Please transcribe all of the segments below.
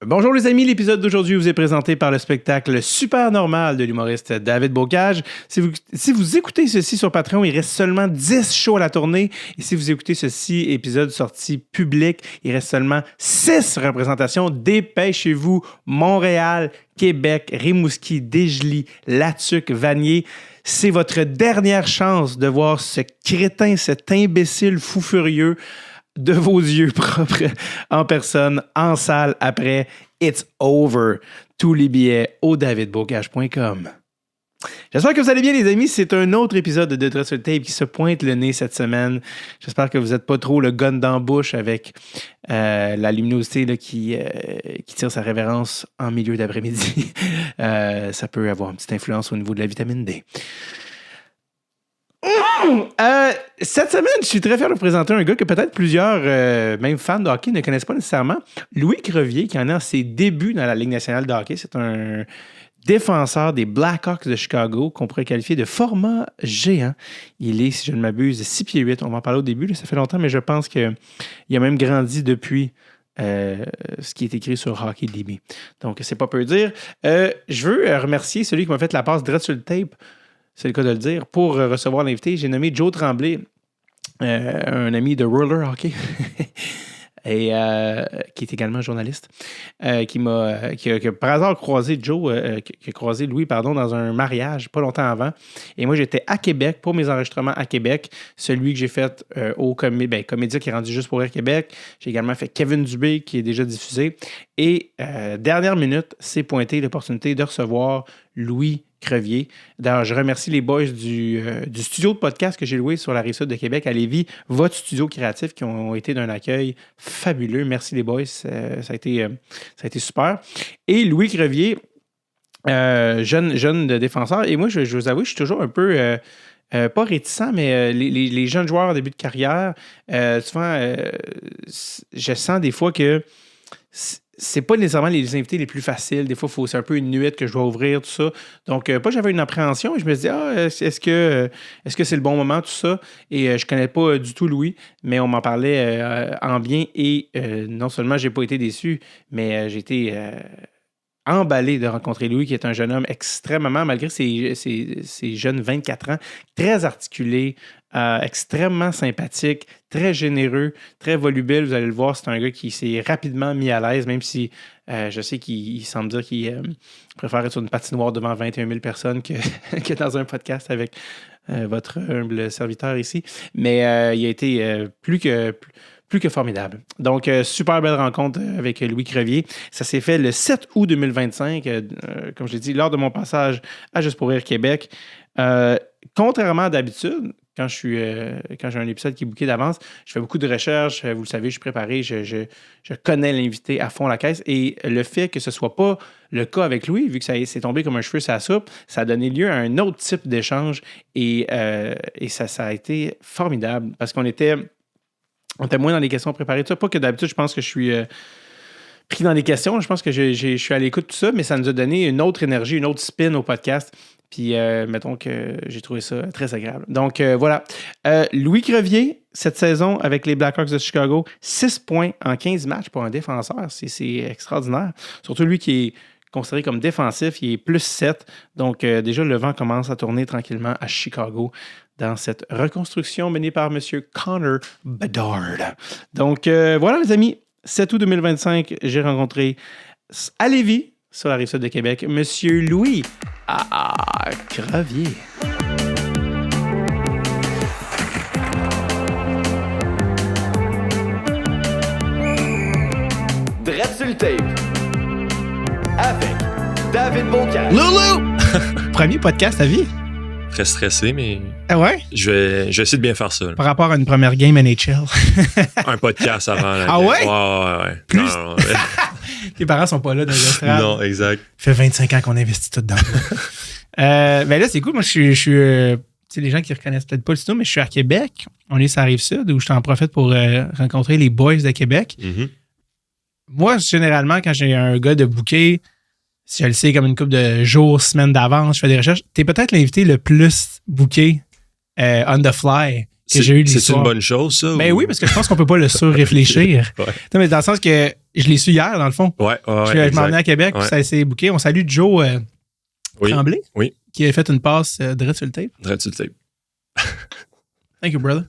Bonjour les amis, l'épisode d'aujourd'hui vous est présenté par le spectacle Super Normal de l'humoriste David Bocage. Si vous écoutez ceci sur Patreon, il reste seulement 10 shows à la tournée. Et si vous écoutez ceci, épisode sorti public, il reste seulement 6 représentations. Dépêchez-vous, Montréal, Québec, Rimouski, Desjely, Latuc, Vanier. C'est votre dernière chance de voir ce crétin, cet imbécile fou furieux de vos yeux propres, en personne, en salle, après It's Over. Tous les billets au davidbocage.com. J'espère que vous allez bien, les amis. C'est un autre épisode de Dress sur le Tape qui se pointe le nez cette semaine. J'espère que vous n'êtes pas trop le gun dans la bouche avec la luminosité là, qui tire sa révérence en milieu d'après-midi. Ça peut avoir une petite influence au niveau de la vitamine D. Cette semaine, je suis très fier de vous présenter un gars que peut-être plusieurs, même fans de hockey, ne connaissent pas nécessairement. Louis Crevier, qui en est à ses débuts dans la Ligue nationale de hockey. C'est un défenseur des Blackhawks de Chicago qu'on pourrait qualifier de format géant. Il est, si je ne m'abuse, 6 pieds 8. On va en parler au début, là, ça fait longtemps, mais je pense qu'il a même grandi depuis ce qui est écrit sur Hockey DB. Donc, c'est pas peu dire. Je veux remercier celui qui m'a fait la passe direct sur le tape. C'est le cas de le dire. Pour recevoir l'invité, j'ai nommé Joe Tremblay, un ami de Roller Hockey, et qui est également journaliste, qui a par hasard croisé qui a croisé Louis dans un mariage pas longtemps avant. Et moi, j'étais à Québec pour mes enregistrements à Québec. Celui que j'ai fait au Comédia qui est rendu juste pour Rire Québec. J'ai également fait Kevin Dubé qui est déjà diffusé. Et dernière minute, s'est pointé l'opportunité de recevoir Louis Crevier. D'ailleurs, je remercie les boys du studio de podcast que j'ai loué sur la Rive-Sud de Québec à Lévis, votre studio créatif, qui ont été d'un accueil fabuleux. Merci les boys, ça a été super. Et Louis Crevier, jeune défenseur, et moi, je vous avoue, je suis toujours un peu... pas réticent, mais les jeunes joueurs en début de carrière, souvent, je sens des fois que c'est pas nécessairement les invités les plus faciles. Des fois, c'est un peu une nuette que je dois ouvrir, tout ça. Donc, j'avais une appréhension et je me suis dit, est-ce que c'est le bon moment, tout ça? Et je connais pas du tout Louis, mais on m'en parlait en bien et non seulement j'ai pas été déçu, mais j'ai été emballé de rencontrer Louis, qui est un jeune homme extrêmement, malgré ses jeunes 24 ans, très articulé, extrêmement sympathique, très généreux, très volubile. Vous allez le voir, c'est un gars qui s'est rapidement mis à l'aise, même si je sais qu'il semble dire qu'il préfère être sur une patinoire devant 21 000 personnes que dans un podcast avec votre humble serviteur ici. Mais il a été plus que formidable. Donc, super belle rencontre avec Louis Crevier. Ça s'est fait le 7 août 2025, comme je l'ai dit, lors de mon passage à Juste pour Rire Québec. Contrairement à d'habitude, quand j'ai un épisode qui est booké d'avance, je fais beaucoup de recherches, vous le savez, je suis préparé, je connais l'invité à fond la caisse. Et le fait que ce ne soit pas le cas avec Louis, vu que ça s'est tombé comme un cheveu sur la soupe, ça a donné lieu à un autre type d'échange. Et ça a été formidable parce qu'on était moins dans les questions préparées. Tout ça, pas que d'habitude, je pense que je suis pris dans les questions. Je pense que je suis à l'écoute de tout ça, mais ça nous a donné une autre énergie, une autre spin au podcast. Puis, mettons que j'ai trouvé ça très agréable. Donc, voilà. Louis Crevier, cette saison avec les Blackhawks de Chicago, 6 points en 15 matchs pour un défenseur. C'est extraordinaire. Surtout lui qui est considéré comme défensif, il est plus 7. Donc, déjà, le vent commence à tourner tranquillement à Chicago dans cette reconstruction menée par M. Connor Bedard. Donc, voilà, les amis. 7 août 2025, j'ai rencontré à Lévis, sur la Rive-Sud de Québec, M. Louis Crevier. Dress sur le tape avec David Bocage. Loulou! Premier podcast à vie. Très stressé, mais Ah ouais? je vais essayer de bien faire ça. Là. Par rapport à une première game NHL. Un podcast avant. La ah game. Ouais? Ouais. Plus... Non. Tes parents sont pas là dans l'estrade. Non, exact. Ça fait 25 ans qu'on investit tout dedans. Ben là, c'est cool. Moi, je suis les gens qui reconnaissent peut-être pas le studio, mais je suis à Québec. On est sur la Rive-Sud, où je t'en profite pour rencontrer les boys de Québec. Mm-hmm. Moi, généralement, quand j'ai un gars de booker, si je le sais comme une couple de jours, semaines d'avance, je fais des recherches, t'es peut-être l'invité le plus booké on the fly que j'ai eu l'histoire. C'est une bonne chose, ça? Ben oui, parce que je pense qu'on peut pas le surréfléchir. Ouais. Non, mais dans le sens que je l'ai su hier, dans le fond. Ouais, Je m'en venais à Québec, puis ça s'est booké. On salue Joe Tremblay, qui a fait une passe direct sur le tape. Direct sur le tape. Thank you, brother.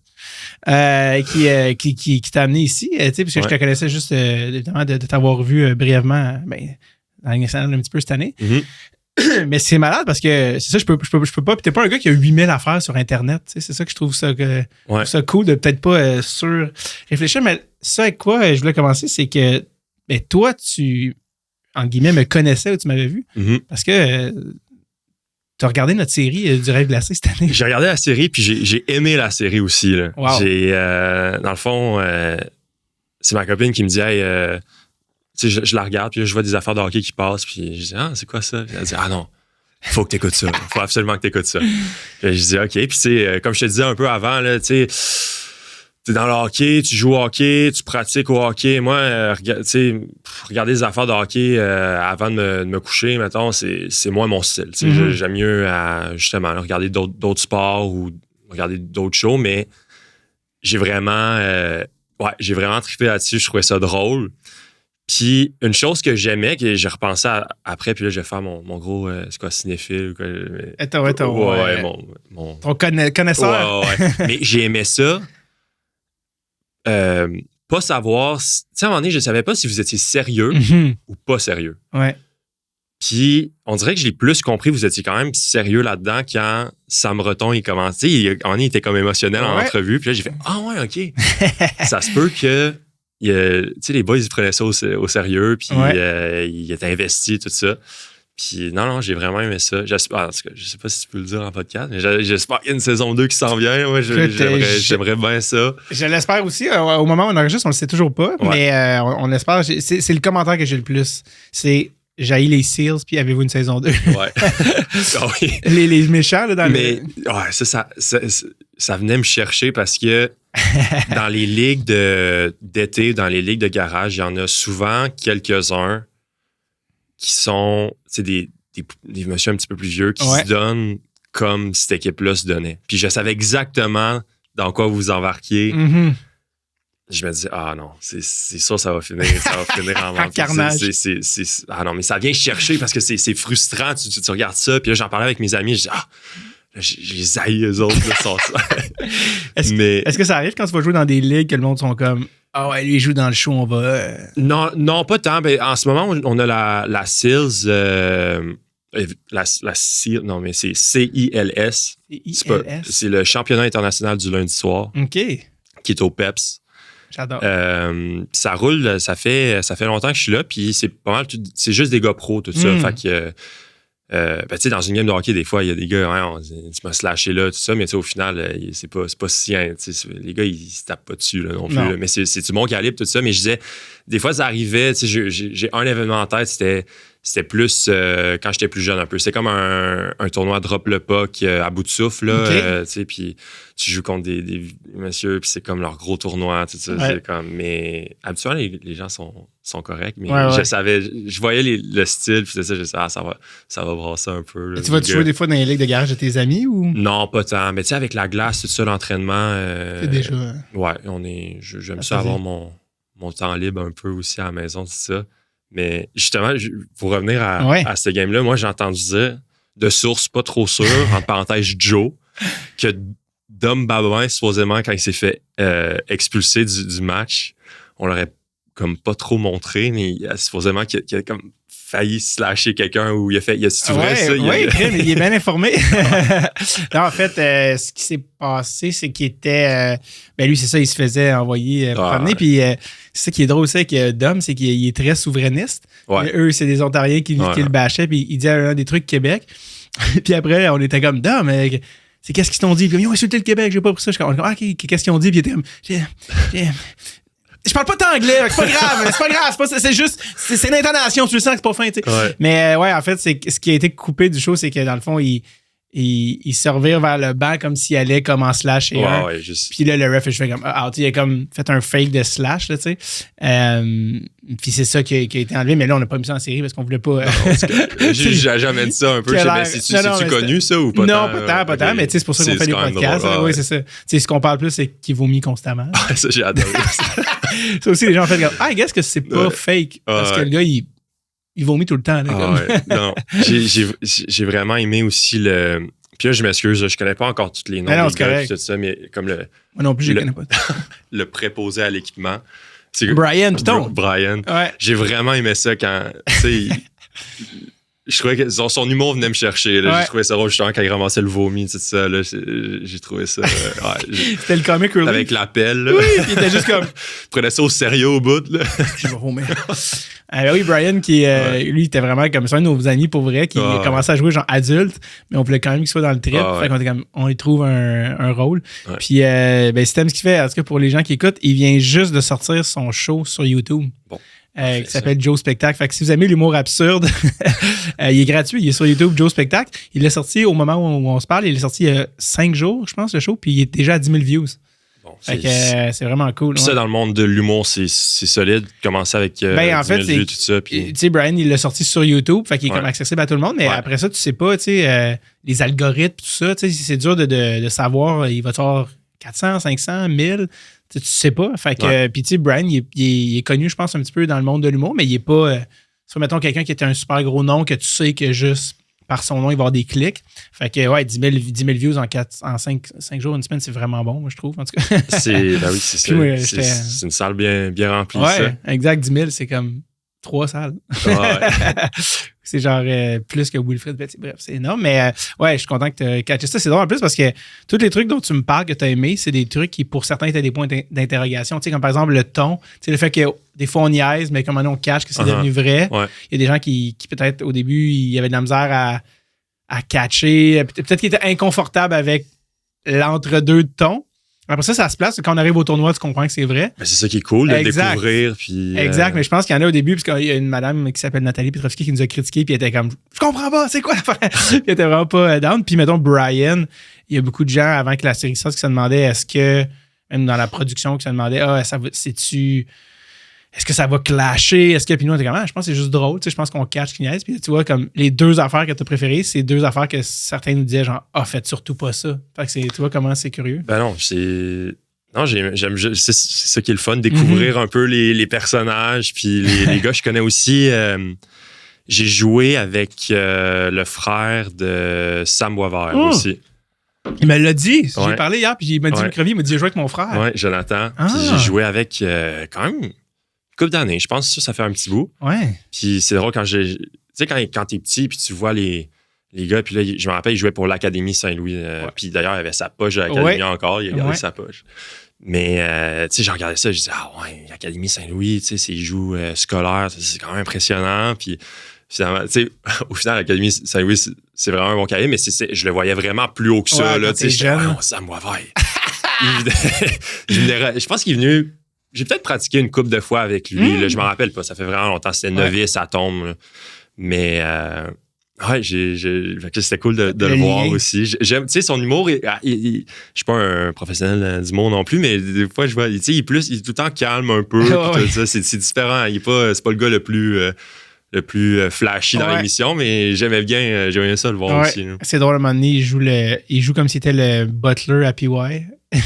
Qui t'a amené ici, parce que je te connaissais juste évidemment de t'avoir vu brièvement dans la Ligue nationale un petit peu cette année. Mm-hmm. Mais c'est malade parce que c'est ça, je peux pas. Puis t'es pas un gars qui a 8000 affaires sur Internet. C'est ça que je trouve ça, cool de peut-être pas sur-réfléchir. Mais ça, avec quoi je voulais commencer, c'est que toi, tu, en guillemets, me connaissais ou tu m'avais vu. Mm-hmm. Parce que tu as regardé notre série du Rêve glacé cette année. J'ai regardé la série, puis j'ai aimé la série aussi. Là. Wow. Dans le fond, c'est ma copine qui me dit hey, je la regarde, puis là, je vois des affaires de hockey qui passent, puis je dis c'est quoi ça? Puis elle dit non, faut que t'écoutes ça. Faut absolument que t'écoutes ça. Puis je dis OK. Puis comme je te disais un peu avant, là, tu t'es dans le hockey, tu joues au hockey, tu pratiques au hockey. Moi, regarder des affaires de hockey avant de me coucher, mettons, c'est moins mon style. Mm-hmm. J'aime mieux justement regarder d'autres sports ou regarder d'autres shows, mais j'ai vraiment trippé là-dessus. Je trouvais ça drôle. Puis une chose que j'aimais, que j'ai repensé après, puis là, je vais faire mon gros cinéphile. Ton connaisseur. Ouais. Mais j'ai aimé ça. Pas savoir. Tu sais, à un moment donné, je savais pas si vous étiez sérieux ou pas sérieux. Ouais. Puis, on dirait que je l'ai plus compris, vous étiez quand même sérieux là-dedans quand Sam Breton, il commençait. À un moment donné, il était comme émotionnel en entrevue. Puis là, j'ai fait ouais, OK. Ça se peut que. Tu sais, les boys, ils prenaient ça au sérieux, puis ils étaient investis, tout ça. Puis non, j'ai vraiment aimé ça. J'espère, en tout cas, je sais pas si tu peux le dire en podcast, mais j'espère qu'il y a une saison 2 qui s'en vient. Moi, j'aimerais bien ça. Je l'espère aussi. Au moment où on enregistre, on le sait toujours pas, mais on espère. C'est le commentaire que j'ai le plus. C'est j'haïs les Seals, puis avez-vous une saison 2? Ouais. Oui. Les méchants, là, dans mais, ça venait me chercher parce que dans les ligues d'été, dans les ligues de garage, il y en a souvent quelques-uns qui sont des messieurs un petit peu plus vieux qui se donnent comme cette équipe-là se donnait. Puis je savais exactement dans quoi vous embarquiez. Mm-hmm. Je me dis, non, c'est sûr, ça va finir en vente. Carnage. Non, mais ça vient chercher parce que c'est frustrant. Tu regardes ça, puis là, j'en parlais avec mes amis, je dis, je les haïs, eux autres, là, sans ça. Est-ce que ça arrive quand tu vas jouer dans des ligues que le monde sont comme lui, il joue dans le show, on va. Non, pas tant. Ben, en ce moment, on a la Seals. Non, mais c'est CILS. C'est le championnat international du lundi soir. OK. Qui est au PEPS. J'adore. Ça roule, ça fait longtemps que je suis là, puis c'est pas mal, c'est juste des gars pros, tout ça. Fait que, tu sais, dans une game de hockey, des fois, il y a des gars, tu m'as slashé là, tout ça, mais au final, c'est pas si, les gars, ils se tapent pas dessus là, non plus. Là, mais c'est du bon calibre, tout ça. Mais je disais, des fois, ça arrivait, tu sais, j'ai un événement en tête, c'était plus quand j'étais plus jeune un peu. C'était comme un tournoi Drop le Puck à bout de souffle, là, tu sais, puis tu joues contre des messieurs, puis c'est comme leur gros tournoi, tout ça. C'est comme, mais habituellement, les gens sont corrects, mais je voyais le style, puis c'est ça, je sais, ça va brasser un peu. Là, tu vas-tu jouer des fois dans les ligues de garage de tes amis ou? Non, pas tant, mais tu sais, avec la glace, tout ça, l'entraînement. C'est déjà. Ouais, j'aime ça avoir mon temps libre un peu aussi à la maison, tout ça. Mais justement, pour revenir à ce game-là, moi, j'ai entendu dire, de source pas trop sûre, entre parenthèses Joe, que Dom Babin, supposément, quand il s'est fait expulser du match, on l'aurait comme pas trop montré, mais supposément qu'il a comme failli slasher quelqu'un ou il a fait. C'est vrai ça? Oui, il est bien informé. Non, en fait, ce qui s'est passé, c'est qu'il était. Lui, c'est ça, il se faisait envoyer promener. Puis c'est ça qui est drôle aussi avec Dom, c'est qu'il est très souverainiste. Ouais. Eux, c'est des Ontariens qui le bâchaient, puis il disait un des trucs Québec. Puis après, on était comme Dom, c'est qu'est-ce qu'ils t'ont dit? Puis ils ont insulté le Québec, j'ai pas pris ça. Je suis comme, qu'est-ce qu'ils ont dit? Puis il était comme, je parle pas d'anglais, c'est pas grave, c'est juste, c'est l'intonation, tu le sens que c'est pas fin, tu sais. Ouais. Mais en fait, c'est ce qui a été coupé du show, c'est que dans le fond, il il se revire vers le banc comme s'il allait comme en slash et un. Ouais, juste. Puis là, le ref, je fais comme out. Il a comme fait un fake de slash, là, tu sais. Puis c'est ça qui a été enlevé, mais là, on n'a pas mis ça en série parce qu'on voulait pas. J'ai jamais dit ça un peu. C'est-tu connu, ça, ou pas non, tant? pas tant, mais tu sais, c'est pour ça qu'on fait des podcasts. Oui, c'est ça. Tu sais, ce qu'on parle plus, c'est qu'il vomit constamment. Ça, j'ai adoré. Ça aussi, les gens ont fait comme I guess que c'est pas fake. Parce que le gars, il vomit tout le temps. Là, non, j'ai vraiment aimé aussi le. Puis là, je m'excuse, je connais pas encore tous les noms des gars, tout ça, mais comme le. Moi non plus, je connais pas. Le préposé à l'équipement. Brian Piton. Brian. Ouais. J'ai vraiment aimé ça quand. Tu sais, je trouvais que son humour venait me chercher. Là. J'ai trouvé ça drôle justement quand il ramassait le vomi, tout ça. Là, j'ai trouvé ça. C'était le comic relief. Avec l'appel. Là. Oui, il était juste comme. Il prenait ça au sérieux au bout. Là. Je vais vomir. Oui, Brian, qui lui, était vraiment comme ça, un de nos amis pour vrai, qui commençait à jouer genre adulte, mais on voulait quand même qu'il soit dans le trip. Fait qu'on était comme, on lui trouve un rôle. Ouais. Puis, System, ce qu'il fait, en tout cas pour les gens qui écoutent, il vient juste de sortir son show sur YouTube. Bon. Qui s'appelle Joe Spectacle. Fait que si vous aimez l'humour absurde, il est gratuit, il est sur YouTube, Joe Spectacle. Il est sorti au moment où on se parle, il est sorti il y a 5 jours, je pense, le show, puis il est déjà à 10 000 views. Bon, c'est vraiment cool. Ça, dans le monde de l'humour, c'est solide. Commencer avec en fait, 10 000 vues, tout ça. Puis... Tu sais, Brian, il l'a sorti sur YouTube, fait qu'il est comme accessible à tout le monde, mais après ça, tu sais pas, tu sais, les algorithmes, tout ça, tu sais, c'est dur de savoir, il va te faire 400, 500, 1000, tu sais pas. Fait que, puis tu sais, Brian, il est connu, je pense, un petit peu dans le monde de l'humour, mais il est pas, soit mettons quelqu'un qui était un super gros nom, que tu sais que juste par son nom, il va y avoir des clics. Fait que, 10 000 views en 5 jours, une semaine, c'est vraiment bon, moi, je trouve, en tout cas. C'est ça. C'est une salle bien remplie, ça. Exact, 10 000, c'est comme 3 salles. C'est genre plus que Wilfred Petit. Bref, c'est énorme. Mais je suis content que tu aies catché ça. C'est drôle en plus parce que tous les trucs dont tu me parles que tu as aimé, c'est des trucs qui, pour certains, étaient des points d'interrogation. Tu sais, comme par exemple le ton. Tu sais, le fait que des fois, on niaise, mais comme maintenant, on cache que c'est devenu vrai. Ouais. Il y a des gens qui peut-être, au début, il y avait de la misère à catcher. Peut-être qu'ils étaient inconfortables avec l'entre-deux de ton. Après ça se place. Quand on arrive au tournoi, tu comprends que c'est vrai. Ben, c'est ça qui est cool, de le découvrir. Puis, exact, mais je pense qu'il y en a au début, parce qu'il y a une madame qui s'appelle Nathalie Petrovski qui nous a critiqué, puis elle était comme, je comprends pas, c'est quoi l'affaire? Puis elle était vraiment pas down. Puis mettons, Brian, il y a beaucoup de gens avant que la série sorte qui se demandaient, est-ce que, même dans la production, qui se demandaient, est-ce que ça va clasher? Est-ce que, puis nous, on était comme, je pense que c'est juste drôle, tu sais, je pense qu'on catch qu'il niaise. Puis tu vois, comme les 2 affaires que tu as préférées, c'est 2 affaires que certains nous disaient, genre, faites surtout pas ça. Fait que tu vois comment c'est curieux. Ben non, c'est ça qui est le fun, découvrir un peu les personnages. Puis les gars, je connais aussi, j'ai joué avec le frère de Sam Boisvert aussi. Il me l'a dit. J'ai parlé hier, puis il m'a dit, il m'a dit, j'ai joué avec mon frère. Oui, Jonathan. Puis j'ai joué avec quand même couple d'années, je pense que ça fait un petit bout. Ouais. Puis c'est drôle quand tu sais, quand t'es petit, puis tu vois les gars, puis là, je me rappelle, il jouait pour l'Académie Saint-Louis. Puis d'ailleurs, il avait sa poche à l'Académie encore, il a gardé sa poche. Mais, tu sais, je regardais ça, je disais, l'Académie Saint-Louis, tu sais, il joue scolaire, c'est quand même impressionnant. Puis finalement, tu sais, au final, l'Académie Saint-Louis, c'est vraiment un bon carré, mais je le voyais vraiment plus haut que ça. Là, tu sais, Sam Boisvert. Je pense qu'il est venu. J'ai peut-être pratiqué une couple de fois avec lui. Là, je m'en rappelle pas. Ça fait vraiment longtemps. C'était novice à tombe. Là. Mais c'était cool de le voir aussi. J'aime, tu sais, son humour. Je suis pas un professionnel d'humour non plus, mais des fois, je vois, il est tout le temps calme un peu. Tout ça, c'est différent. C'est pas le gars le plus flashy dans l'émission, mais j'aimais bien ça le voir aussi. Là. C'est drôle, à un moment donné, il joue comme si c'était le butler à PY.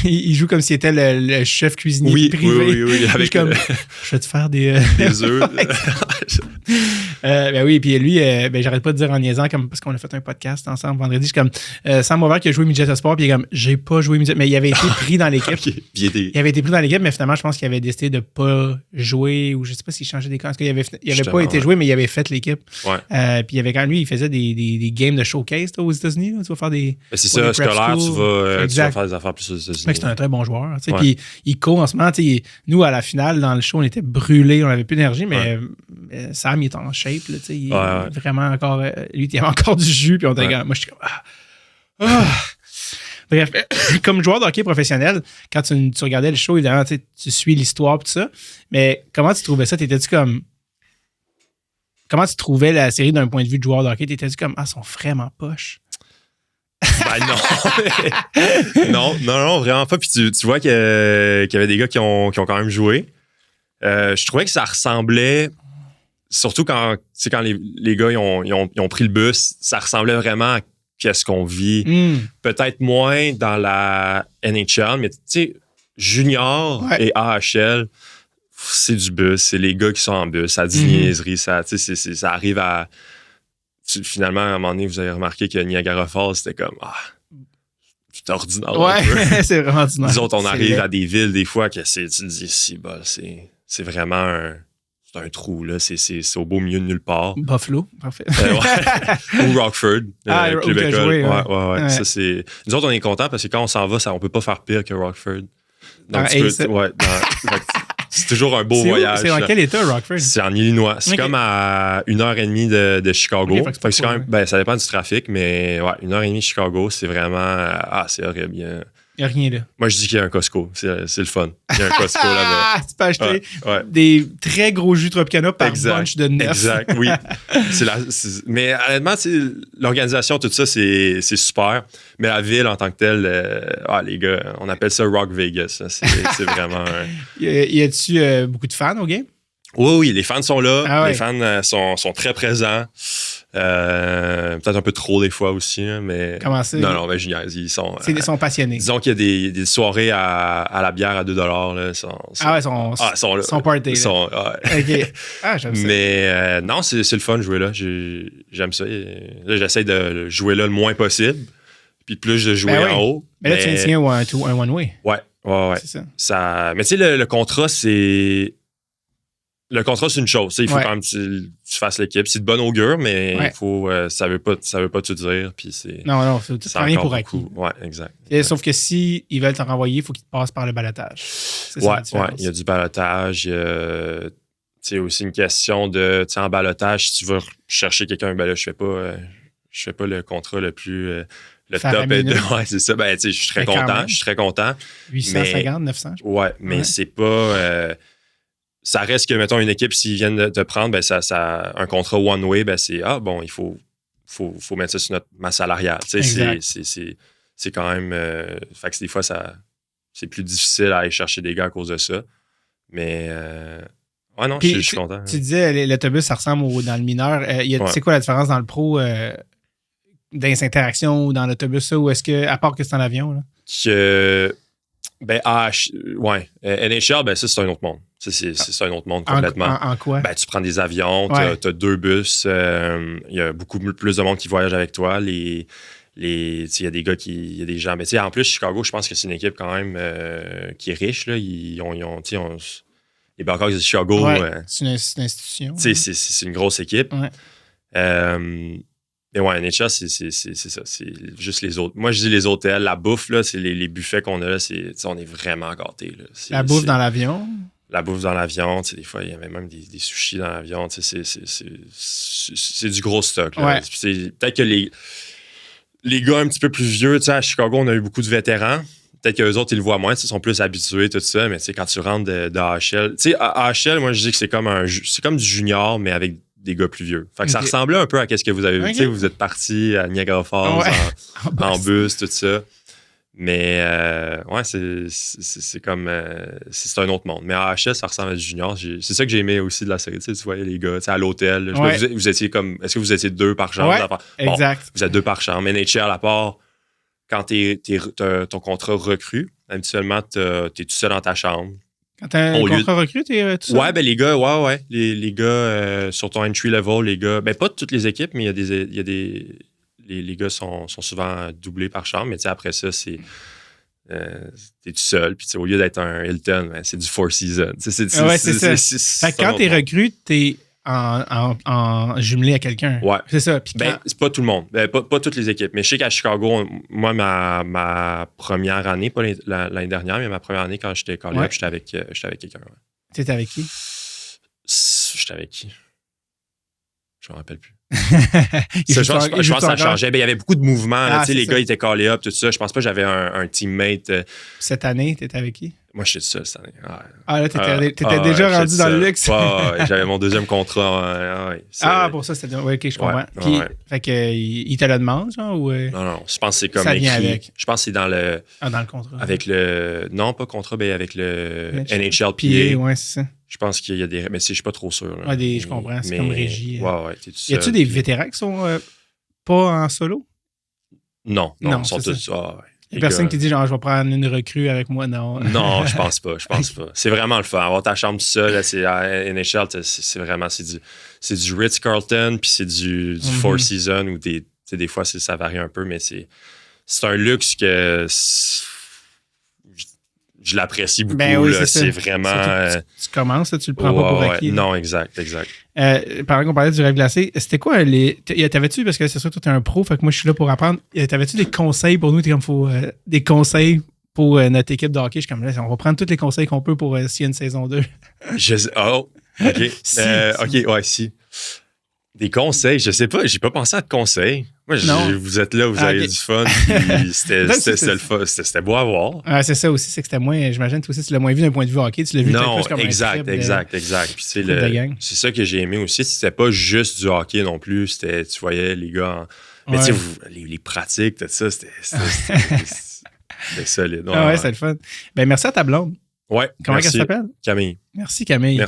Il joue comme s'il était le chef cuisinier privé. Oui. Avec je vais te faire des œufs. Ben oui, puis lui, j'arrête pas de dire en niaisant, comme, parce qu'on a fait un podcast ensemble vendredi. Je suis comme, Sam Boisvert qui a joué Midget Sport, puis il est comme, j'ai pas joué Midget, mais il avait été pris dans l'équipe. Il avait été pris dans l'équipe, mais finalement, je pense qu'il avait décidé de pas jouer, ou je sais pas s'il changeait des camps. Parce qu'il avait pas été joué, mais il avait fait l'équipe. Ouais. Puis il avait quand même, lui, il faisait des games de showcase aux États-Unis. Là, tu vas faire des. C'est ça, scolaire, tu vas faire des affaires plus aux États-Unis. C'est un très bon joueur. Puis il court en ce moment. Nous, à la finale, dans le show, on était brûlés, on avait plus d'énergie, mais Sam, il est en shape. Là, il est vraiment encore. Lui, il avait encore du jus. Puis on était moi, je suis comme. Bref, comme joueur de hockey professionnel, quand tu regardais le show, évidemment, tu suis l'histoire et tout ça. Mais comment tu trouvais ça? T'étais-tu comme. Comment tu trouvais la série d'un point de vue de joueur de hockey? T'étais-tu comme, ils sont vraiment poches? Ben non, vraiment pas. Puis tu vois qu'il y avait des gars qui ont quand même joué. Je trouvais que ça ressemblait, surtout quand les gars ils ont pris le bus, ça ressemblait vraiment à ce qu'on vit. Peut-être moins dans la NHL, mais tu sais, junior et AHL, c'est du bus, c'est les gars qui sont en bus, ça dit niaiserie, ça arrive à... Finalement, à un moment donné, vous avez remarqué que Niagara Falls, c'était comme... c'est ordinaire. Ouais, c'est vraiment ordinaire. Nous autres, on arrive à des villes, des fois, que tu te dis, c'est vraiment un trou, là. C'est au beau milieu de nulle part. Buffalo, parfait. Ou Rockford, Club École. Ouais. Ça, c'est... Nous autres, on est contents parce que quand on s'en va, on peut pas faire pire que Rockford. Donc, c'est toujours un beau voyage. C'est dans quel état, Rockford? C'est en Illinois. C'est comme à 1h30 de Chicago. Fait que c'est quand même, ça dépend du trafic, mais 1h30 de Chicago, c'est vraiment... c'est horrible. Il n'y a rien là. Moi, je dis qu'il y a un Costco. C'est le fun. Il y a un Costco là-bas. Tu peux acheter des très gros jus Tropicana par bunch de 9. Exact, oui. Mais honnêtement, l'organisation, tout ça, c'est super. Mais la ville en tant que telle, les gars, on appelle ça Rock Vegas. C'est vraiment... Y a-tu beaucoup de fans au game? Oui, les fans sont là. Les fans sont très présents. Peut-être un peu trop des fois aussi, hein, mais... Comment c'est? Non, mais génial. Ils sont passionnés. Disons qu'il y a des soirées à la bière à $2. Là, ils sont party. OK. J'aime ça. Mais non, c'est le fun de jouer là. J'aime ça. Là, j'essaie de jouer là le moins possible. Puis plus de jouer en haut. Mais là, tu viens de signer un one-way. Ouais. C'est ça. Mais tu sais, le contrat, c'est... Le contrat, c'est une chose. Il faut quand même que tu fasses l'équipe. C'est de bonne augure, mais il faut, ça veut pas tout dire. Puis non, faut rien pour acquis. Oui, exact. Sauf que s'ils veulent te renvoyer, il faut qu'ils te passent par le balotage. Il y a du balotage. Il y a aussi une question de, en balotage, si tu veux chercher quelqu'un, ben là, je fais pas le contrat le plus... le top est de... c'est ça. Ben, je suis très content. 850, 900. Ouais, mais c'est pas... ça reste que, mettons, une équipe, s'ils viennent de te prendre, ben ça, un contrat one-way, ben c'est, il faut mettre ça sur notre masse salariale. C'est quand même... fait que des fois, c'est plus difficile à aller chercher des gars à cause de ça. Mais, non, je suis content. Tu disais, l'autobus, ça ressemble dans le mineur. C'est quoi la différence dans le pro, dans les interactions ou dans l'autobus, ça, ou est-ce que, à part que c'est en avion, là? NHL, ben ça, c'est un autre monde. C'est un autre monde complètement. En quoi? Ben, tu prends des avions, t'as 2 bus, il y a beaucoup plus de monde qui voyage avec toi. Il y a des gars il y a des gens. Mais en plus, Chicago, je pense que c'est une équipe quand même qui est riche. Là. Ils ont les Blackhawks de Chicago. C'est une institution. C'est une grosse équipe. Mais NHL, c'est ça. C'est juste les autres. Moi, je dis les hôtels, la bouffe, là, c'est les buffets qu'on a là. On est vraiment gâtés. Là. La bouffe dans l'avion? La bouffe dans l'avion. Des fois, il y avait même des sushis dans l'avion. C'est du gros stock. Là. Peut-être que les gars un petit peu plus vieux, à Chicago, on a eu beaucoup de vétérans. Peut-être qu'eux autres, ils le voient moins, ils sont plus habitués, tout ça. Mais quand tu rentres de AHL... AHL, moi, je dis que c'est comme du junior, mais avec des gars plus vieux. Fait que ça ressemblait un peu à ce que vous avez vu. Vous êtes parti à Niagara Falls en bus, tout ça. Mais c'est comme... c'est un autre monde. Mais à AHL, ça ressemble à du junior. C'est ça que j'ai aimé aussi de la série. Tu voyais les gars à l'hôtel. Vous étiez comme... Est-ce que vous étiez 2 par chambre? Exact. Vous êtes 2 par chambre. NHL, à part... Quand t'as ton contrat recru, habituellement, t'es tout seul dans ta chambre. Quand t'as un contrat recru, t'es tout seul? Ouais, ben les gars, les gars sur ton entry level, les gars, ben pas toutes les équipes, mais les gars sont souvent doublés par chambre, mais après ça, c'est t'es tout seul, puis au lieu d'être un Hilton, ben, c'est du Four Seasons. C'est ça. Quand t'es recru, t'es en jumelé à quelqu'un. Ouais. C'est ça. Puis c'est pas tout le monde. Pas toutes les équipes. Mais je sais qu'à Chicago, moi, ma première année, pas l'année dernière, mais ma première année, quand j'étais call-up, j'étais avec quelqu'un. Ouais. T'étais avec qui? J'étais avec qui? Je me rappelle plus. Je pense que ça changeait. Il y avait beaucoup de mouvements. Les gars, ils étaient call-up, tout ça. Je pense pas que j'avais un teammate. Cette année, t'étais avec qui? Moi, je suis tout seul cette année. Ouais. Ah, là, t'étais déjà rendu dans le luxe. Ouais, j'avais mon deuxième contrat. Pour ça, c'était... Ouais, OK, je comprends. Puis, fait que, il te le demande, genre, ou... Non, je pense que c'est comme ça vient écrit. avec. Je pense que c'est dans le... dans le contrat. Avec le... Non, pas contrat, mais avec le NHLPA. Ouais, c'est ça. Je pense qu'il y a des... Mais je suis pas trop sûr. Là. Ouais, je comprends. C'est comme régie. Ouais, t'es tout seul. Y a-tu des vétérans qui sont pas en solo? Non, ils sont tous... Il y a personne qui dit genre je vais prendre une recrue avec moi, non. Non, je pense pas. C'est vraiment le fun. Avoir ta chambre tout seul, là, c'est à NHL, c'est vraiment c'est du Ritz-Carlton, puis c'est du Four Seasons où des fois ça varie un peu, mais c'est un luxe que je l'apprécie beaucoup. Ben oui, c'est vraiment. Tu commences, tu le prends pas pour acquis. Non, exact. Pendant qu'on parlait du rêve glacé, c'était quoi t'avais-tu, parce que c'est sûr que toi t'es un pro, fait que moi je suis là pour apprendre. T'avais-tu des conseils pour nous? T'es comme faut des conseils pour notre équipe de hockey? Je suis comme là, on va prendre tous les conseils qu'on peut pour s'il y a une saison 2. OK. Si. Des conseils, je sais pas, j'ai pas pensé à de conseils. Moi, vous êtes là, vous avez du fun, puis c'était beau à voir. C'est ça aussi, c'est que c'était moins, j'imagine, toi aussi, tu l'as moins vu d'un point de vue hockey, tu l'as vu plus comme exact. Puis c'est ça que j'ai aimé aussi, c'était pas juste du hockey non plus, tu voyais les gars, mais tu sais, les pratiques, tout ça, c'était solide. Ouais, c'est le fun. Ben, merci à ta blonde. Ouais. Comment elle s'appelle? Camille. Merci, Camille.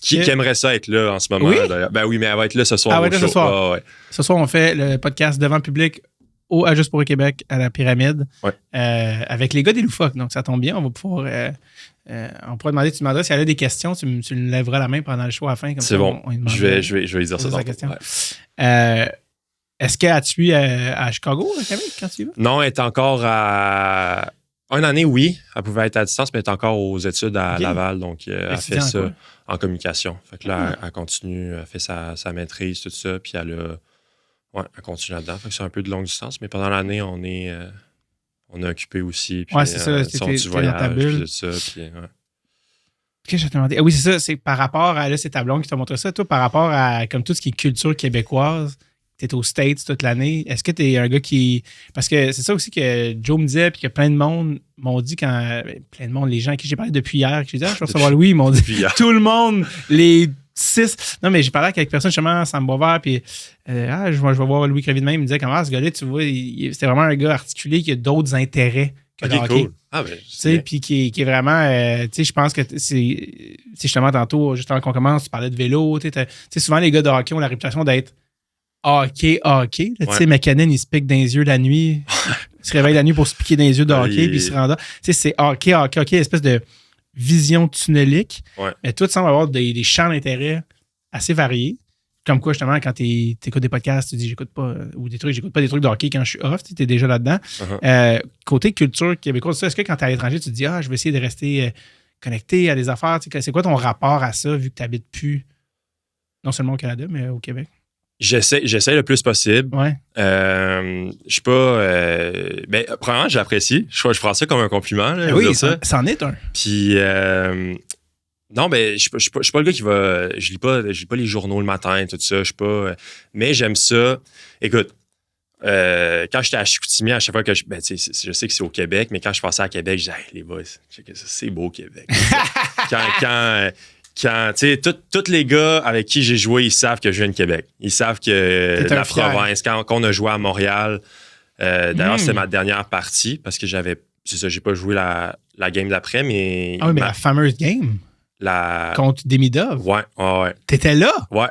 Qui aimerait ça être là en ce moment? Oui? D'ailleurs? Ben oui, mais elle va être là ce soir. Ce soir. Ce soir, on fait le podcast devant le public à Juste pour le Québec, à la Pyramide, avec les gars des Loufoques. Donc, ça tombe bien. On va pouvoir... on pourra demander, tu demanderas si elle a des questions, tu me lèveras la main pendant le show à la fin. C'est bon. Je vais lui dire ça. Sa question. Est-ce qu'elle a-tu à Chicago, Camille, quand tu y vas? Non, elle est encore à... Une année, oui. Elle pouvait être à distance, mais elle est encore aux études à Laval. Donc, elle fait ça en communication. Fait que là, elle continue, elle fait sa maîtrise, tout ça. Puis elle continue là-dedans. Fait que c'est un peu de longue distance. Mais pendant l'année, on est occupé aussi. Puis, c'est ça. C'était du voyage, dans ta bulle. tout ça. Puis, Qu'est-ce que je te demandais? Oui, c'est ça. C'est par rapport à... Là, c'est ta blonde qui t'a montré ça. Toi, par rapport à comme tout ce qui est culture québécoise... T'es aux States toute l'année. Est-ce que t'es un gars qui... Parce que c'est ça aussi que Joe me disait, puis que plein de monde m'ont dit quand... Plein de monde, les gens à qui j'ai parlé depuis hier, que j'ai dit, je vais recevoir Louis, ils m'ont dit, tout le monde, les 6... Non, mais j'ai parlé avec quelques personnes, justement, Sam Boisvert, puis je vais voir Louis Crevier demain, il me disait, comment ce gars-là, tu vois, c'était vraiment un gars articulé qui a d'autres intérêts que le hockey. Cool. Ah, ben, tu sais, puis qui est vraiment... tu sais, je pense que c'est justement tantôt, juste avant qu'on commence, tu parlais de vélo, tu sais, souvent les gars de hockey ont la réputation d'être hockey. Tu sais, McKinnon, il se pique dans les yeux la nuit. Il se réveille la nuit pour se piquer dans les yeux de hockey, puis il se rend là. Tu sais, c'est hockey, espèce de vision tunnelique. Ouais. Mais toi, tu sembles avoir des champs d'intérêt assez variés. Comme quoi, justement, quand tu écoutes des podcasts, tu dis j'écoute pas, ou des trucs, j'écoute pas des trucs de hockey quand je suis off, tu es déjà là-dedans. Côté culture québécoise, est-ce que quand tu es à l'étranger, tu te dis je vais essayer de rester connecté à des affaires? C'est quoi ton rapport à ça, vu que tu n'habites plus, non seulement au Canada, mais au Québec? J'essaie le plus possible. Ouais. Je suis pas. Premièrement, j'apprécie. Je prends ça comme un compliment. Là, oui, c'en est un. Puis, non, je suis pas le gars qui va. Je lis pas les journaux le matin, tout ça. Je suis pas. Mais j'aime ça. Écoute, quand j'étais à Chicoutimi, à chaque fois que je sais que c'est au Québec, mais quand je passais à Québec, je disais, les boys, c'est beau, Québec. Quand, tu sais, tous les gars avec qui j'ai joué, ils savent que je viens de Québec. Ils savent que la province, quand on a joué à Montréal, d'ailleurs, c'était ma dernière partie parce que j'ai pas joué la game d'après, mais. Ah oui, mais la fameuse game. Contre Demidov. Ouais. T'étais là? Ouais.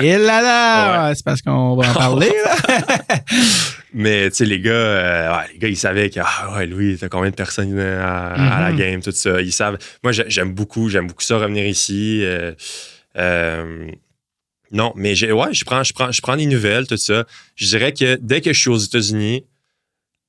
Et là! Ouais. C'est parce qu'on va en parler, là. Mais, tu sais, les gars, ils savaient que, Louis, t'as combien de personnes à la game, tout ça. Ils savent. Moi, j'aime beaucoup ça, revenir ici. Non, mais je prends des nouvelles, tout ça. Je dirais que dès que je suis aux États-Unis,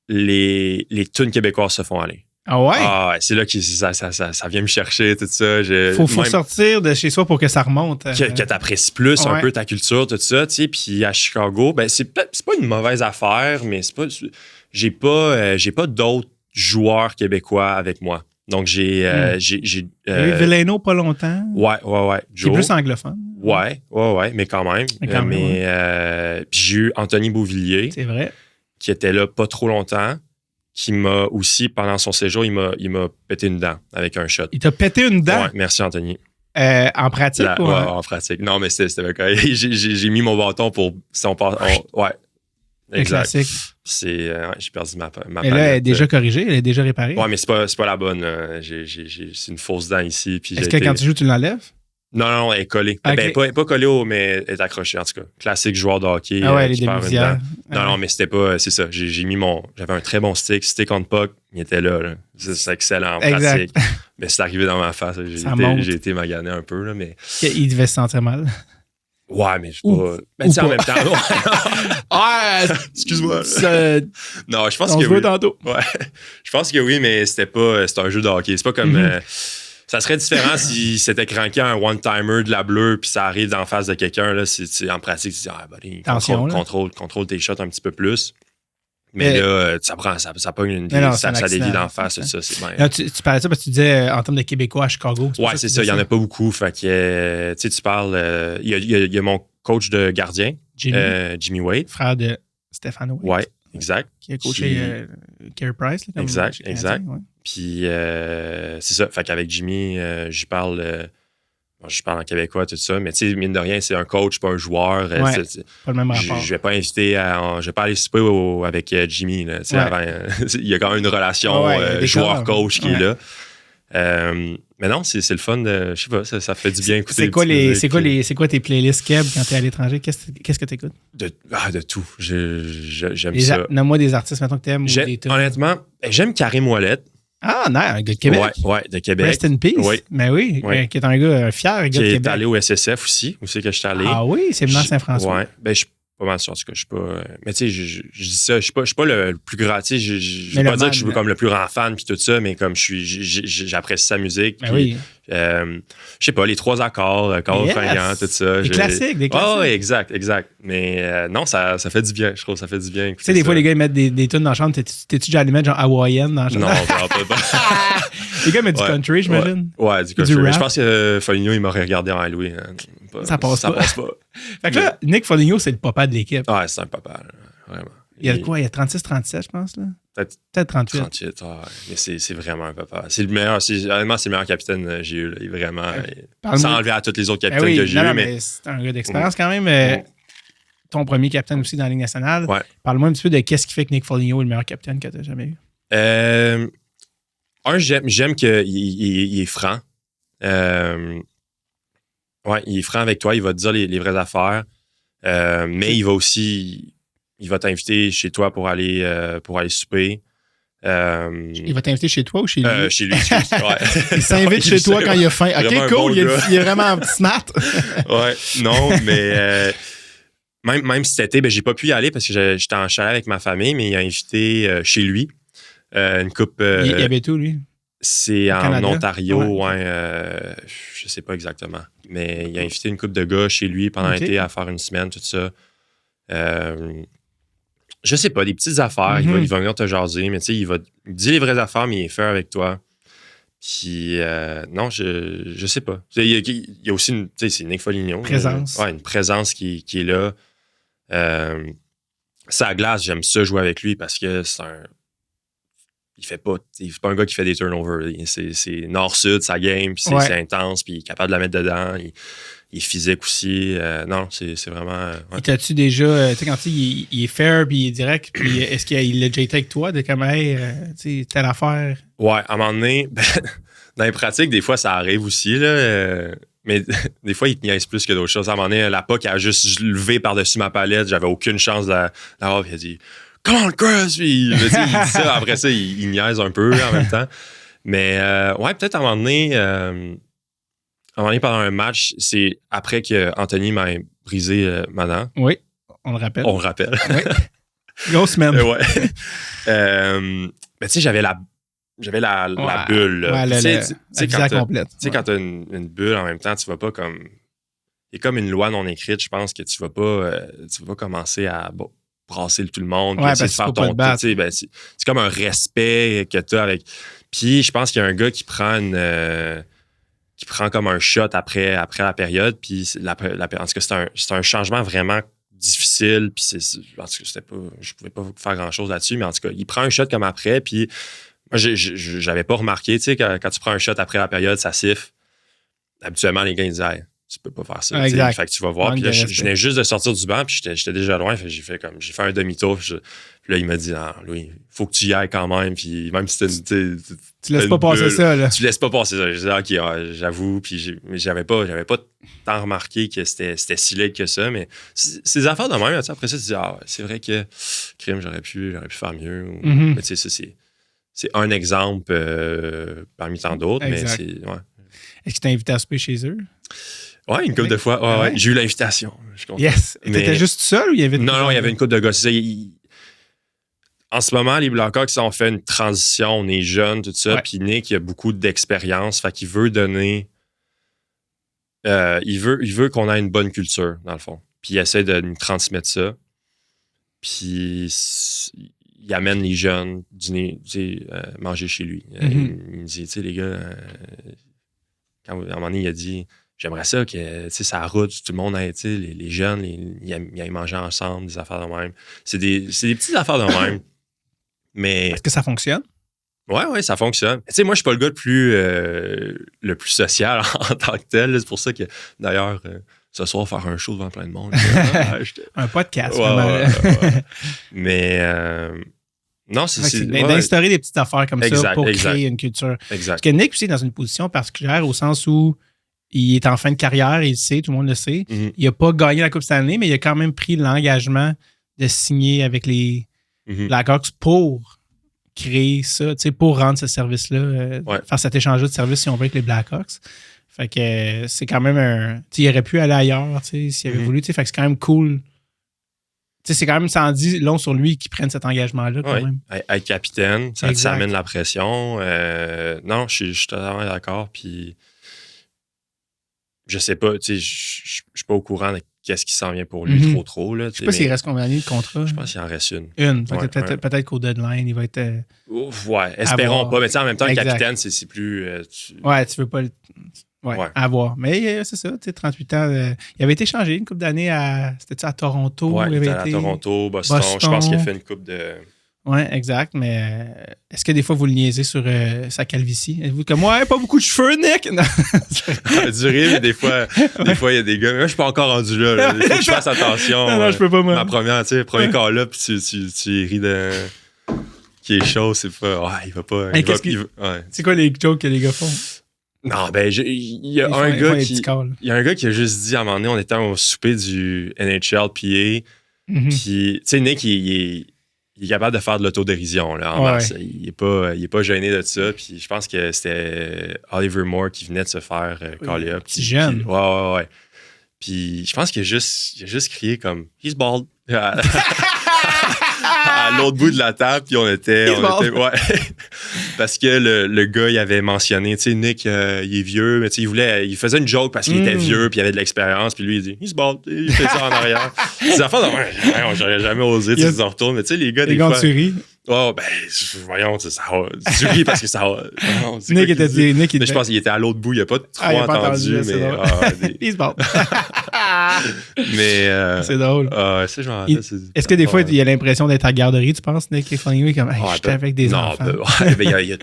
les tunes québécoises se font aller. Ah ouais? C'est là que ça vient me chercher, tout ça. Faut sortir de chez soi pour que ça remonte. Que t'apprécies plus un peu ta culture, tout ça, tu sais. Puis à Chicago, c'est pas une mauvaise affaire, mais j'ai pas d'autres joueurs québécois avec moi. Donc j'ai Veleno pas longtemps. Ouais. Joe. C'est plus anglophone. Ouais, mais quand même. Puis j'ai eu Anthony Beauvillier. C'est vrai. Qui était là pas trop longtemps. qui m'a aussi, pendant son séjour, il m'a pété une dent avec un shot. Il t'a pété une dent? Ouais, merci, Anthony. En pratique? Ouais, en pratique. Non, mais c'était correct. J'ai mis mon bâton pour... ouais. Exact. Classique. J'ai perdu ma Et là, elle est déjà corrigée? Elle est déjà réparée? Ouais, mais c'est pas la bonne. C'est une fausse dent ici. Puis Est-ce que quand tu joues, tu l'enlèves? Non, elle est collée. Okay. Ben, pas collée, mais elle est accrochée, en tout cas. Classique joueur de hockey. Ah ouais, les qui perd une demi-visières. dent. Non, mais c'était pas... C'est ça. J'avais un très bon stick on puck. Il était là. C'est excellent en pratique. Mais c'est arrivé dans ma face. J'ai été magané un peu, là, mais... Il devait se sentir mal. Ouais, mais je sais pas. Mais tu sais, en même temps. Ah, excuse-moi. Non, je pense on que se voit oui. tantôt. Ouais. Je pense que oui, mais c'était un jeu de hockey. C'est pas comme. Ça serait différent si c'était cranké un one-timer de la bleue puis ça arrive d'en face de quelqu'un. Là, en pratique, tu dis, buddy, contrôle tes shots un petit peu plus. Mais là, ça pogne ça dévie d'en face. Ça, c'est bien. Là, tu parlais de ça parce que tu disais en termes de Québécois à Chicago. Ouais, c'est ça. Il n'y en a pas beaucoup. Fait que, tu parles. Il y a mon coach de gardien, Jimmy Wade. Frère de Stéphane Wade. Ouais, exact. Qui a coaché Carey Price. Là, exact. Ouais. Puis, c'est ça. Fait qu'avec Jimmy, je parle en québécois, tout ça. Mais, tu sais, mine de rien, c'est un coach, pas un joueur. Ouais, pas le même rapport. Je vais pas aller souper avec Jimmy. Là, avant, il y a quand même une relation joueur-coach qui est là. Mais non, c'est le fun. Je sais pas, ça fait du bien écouter. C'est quoi tes playlists Keb quand t'es à l'étranger? Qu'est-ce que t'écoutes? De tout. J'aime ça. Nomme-moi des artistes, maintenant que t'aimes. Honnêtement, j'aime Karim Ouellet. Ah, non, un gars de Québec. Ouais, de Québec. Rest in peace. Oui. Mais oui, qui est un gars fier, un gars de Québec. Qui est allé au SSF aussi, où c'est que je suis allé. Ah oui, c'est venu à Saint-François. Ouais, ben je suis pas mal sûr, en tout cas, je suis pas... Mais tu sais, je dis ça, je suis pas le plus grand, tu sais, je veux pas dire que je suis comme le plus grand fan puis tout ça, mais comme j'apprécie sa musique. Ben oui. Je sais pas, les 3 accords, fringants, tout ça. Des classiques. Oh, oui, exact. Mais non, ça fait du bien, je trouve, ça fait du bien. Tu sais, des fois, les gars, ils mettent des tunes dans la chambre. T'es-tu déjà allé mettre genre hawaïenne dans la chambre? Non, pas. Les gars mettent du country, j'imagine. Ouais, du country. Mais je pense que Foligno, il m'aurait regardé en Louis. Ça passe pas. Fait que là, Nick Foligno, c'est le papa de l'équipe. Ouais, c'est un papa, là, vraiment. Il y a quoi? Il y a 36-37, je pense, là? Peut-être 38. 38, ouais. Mais c'est vraiment un papa. C'est le meilleur, honnêtement, c'est le meilleur capitaine que j'ai eu, là. Il est vraiment... sans enlever à tous les autres capitaines que j'ai eu, mais... c'est un gars d'expérience quand même. Ton premier capitaine aussi dans la Ligue nationale. Ouais. Parle-moi un petit peu de qu'est-ce qui fait que Nick Foligno est le meilleur capitaine que tu as jamais eu. J'aime qu'il est franc. Ouais, il est franc avec toi. Il va te dire les vraies affaires. Mais il va aussi... Il va t'inviter chez toi pour aller souper. Il va t'inviter chez toi ou chez lui? Chez lui, ouais. Il s'invite chez toi quand il a faim. OK, cool. Il est vraiment un petit smart. Ouais, non, mais... Même cet été, j'ai pas pu y aller parce que j'étais en chalet avec ma famille, mais il a invité chez lui une coupe. Il habite où, lui? C'est en Ontario, ouais. Je sais pas exactement. Mais il a invité une couple de gars chez lui pendant l'été à faire une semaine, tout ça. Je sais pas, des petites affaires. Mm-hmm. Il va venir te jaser, mais tu sais, il va dire les vraies affaires, mais il est fair avec toi. Puis, non, je sais pas. Il y a aussi, tu sais, c'est Nick Foligno. Présence. Une présence qui est là. Ça glace, j'aime ça jouer avec lui parce que c'est c'est pas un gars qui fait des turnovers. C'est nord-sud, sa game, puis c'est intense, puis il est capable de la mettre dedans. Il est physique aussi. Non, c'est vraiment... Ouais. T'as-tu déjà... tu sais, quand il est fair, puis il est direct, puis est-ce qu'il l'a déjà été avec toi, de comme, hey, tu sais, telle affaire? Ouais, à un moment donné, dans les pratiques, des fois, ça arrive aussi, là. Mais des fois, il te niaise plus que d'autres choses. À un moment donné, la POC a juste levé par-dessus ma palette. J'avais aucune chance d'avoir. Puis il a dit « Come on, Chris! » Puis il dit ça. Après ça, il niaise un peu en même temps. Mais ouais, peut-être à un moment donné, pendant un match, c'est après que Anthony m'a brisé ma dent. Oui, on le rappelle. On le rappelle. Oui. Grosse semaine. Ouais. Mais tu sais, j'avais la bulle. Là. Ouais, Tu sais, quand tu as une bulle en même temps, tu vas pas comme... Il y a comme une loi non écrite, je pense, que tu vas pas commencer à brasser tout le monde. Ouais, parce que faire ton ben, c'est comme un respect que tu as avec... Puis je pense qu'il y a un gars qui prend comme un shot après la période. Puis en tout cas, c'est un changement vraiment difficile, puis en tout cas, je pouvais pas faire grand-chose là-dessus, mais en tout cas, il prend un shot comme après, puis moi, j'avais pas remarqué, tu sais, quand tu prends un shot après la période, ça siffle. Habituellement, les gars, ils disaient, hey, tu peux pas faire ça. Exact. Fait que tu vas voir. Puis là, je venais juste de sortir du banc, puis j'étais déjà loin. Fait j'ai fait un demi-tour. Puis là, il m'a dit, ah, Louis, faut que tu y ailles quand même. Puis même si tu laisses pas passer ça, là. Tu laisses pas passer ça. Je disais, OK, j'avoue. Puis j'avais pas tant remarqué que c'était si laid que ça. Mais c'est des affaires de même. Après ça, tu dis, ah, c'est vrai que crime, j'aurais pu faire mieux. Mm-hmm. Mais tu sais, ça, c'est un exemple parmi tant d'autres. Exact. Mais c'est. Ouais. Est-ce que tu t'es invité à souper chez eux? Ouais, une couple de fois. Ouais. J'ai eu l'invitation. Yes. Mais... T'étais juste seul ou il y avait... Non, il y avait une couple de gars. C'est ça, en ce moment, les Blackhawks ont fait une transition. On est jeunes, tout ça. Puis Nick, il a beaucoup d'expérience. Fait qu'il veut donner... il veut qu'on ait une bonne culture, dans le fond. Puis il essaie de nous transmettre ça. Puis il amène les jeunes dîner, manger chez lui. Il me dit, tu sais, les gars... Quand, à un moment donné, il a dit... J'aimerais ça que, ça route, tout le monde aille, les jeunes, ils aillent manger ensemble, des affaires de même. C'est des petites affaires de même. Mais. Est-ce que ça fonctionne? Ouais, ça fonctionne. Tu sais, moi, je suis pas le gars le plus social en tant que tel. C'est pour ça que, d'ailleurs, ce soir, faire un show devant plein de monde. Un podcast, ouais. Mais. Non, c'est d'instaurer des petites affaires comme ça pour créer une culture. Exact. Parce que Nick aussi est dans une position particulière au sens où il est en fin de carrière, il le sait, tout le monde le sait. Mm-hmm. Il n'a pas gagné la Coupe Stanley, mais il a quand même pris l'engagement de signer avec les Blackhawks pour créer ça, pour rendre ce service-là, faire cet échange de services, si on veut, avec les Blackhawks. Fait que c'est quand même il aurait pu aller ailleurs, s'il avait voulu. Fait que c'est quand même cool. C'est quand même, ça en dit long sur lui qu'il prenne cet engagement-là, quand même. Être capitaine, ça amène la pression. Non, je suis totalement d'accord. Puis, je sais pas, je suis pas au courant de qu'est-ce qui s'en vient pour lui trop. Là, je sais pas s'il reste combien d'années de contrat. Je pense qu'il en reste une. Peut-être qu'au deadline, il va être. Espérons pas. Mais en même temps, le capitaine, c'est plus. Tu veux pas le. À voir. Mais c'est ça, 38 ans. Il avait été changé une couple d'années C'était-tu à Toronto? Oui, il était à Toronto, Boston. Je pense qu'il a fait une coupe de. Oui, exact. Mais est-ce que des fois, vous le niaisez sur sa calvitie? Êtes-vous comme, pas beaucoup de cheveux, Nick? Non. Du rire, mais des fois, il y a des gars. Mais moi, je suis pas encore rendu là. Il faut que je fasse attention. Non, je peux pas, moi. Ma premier corps-là, puis tu ris de. Qui est chaud, c'est pas. Il va pas. C'est quoi les jokes que les gars font? Non, il y a un gars qui a juste dit à un moment donné, on était au souper du NHLPA, puis, tu sais, Nick, il est capable de faire de l'autodérision, là, en masse. Il est pas gêné de ça, puis je pense que c'était Oliver Moore qui venait de se faire caller up. Petit jeune. Ouais. Puis je pense qu'il a juste crié comme « He's bald ». À l'autre bout de la table, puis on était parce que le gars, il avait mentionné, tu sais, Nick, il est vieux, mais tu sais, il faisait une joke parce qu'il était vieux, puis il avait de l'expérience, puis lui, il dit, il se bat, il fait ça en arrière. Ces affaires de j'aurais jamais osé, tu sais, retournes, mais tu sais, les gars, des fois. Tu ris. Oh, voyons, ça va. Tu ris parce que ça va. Nick était. Mais je pense qu'il était à l'autre bout, il n'a pas trop entendu, mais. Il se bat. Mais. C'est drôle. Ça, je m'en rappelle. Est-ce que des fois, il a l'impression d'être à la garderie, tu penses, Nick Foligno, comme, j'étais avec des enfants? Il y a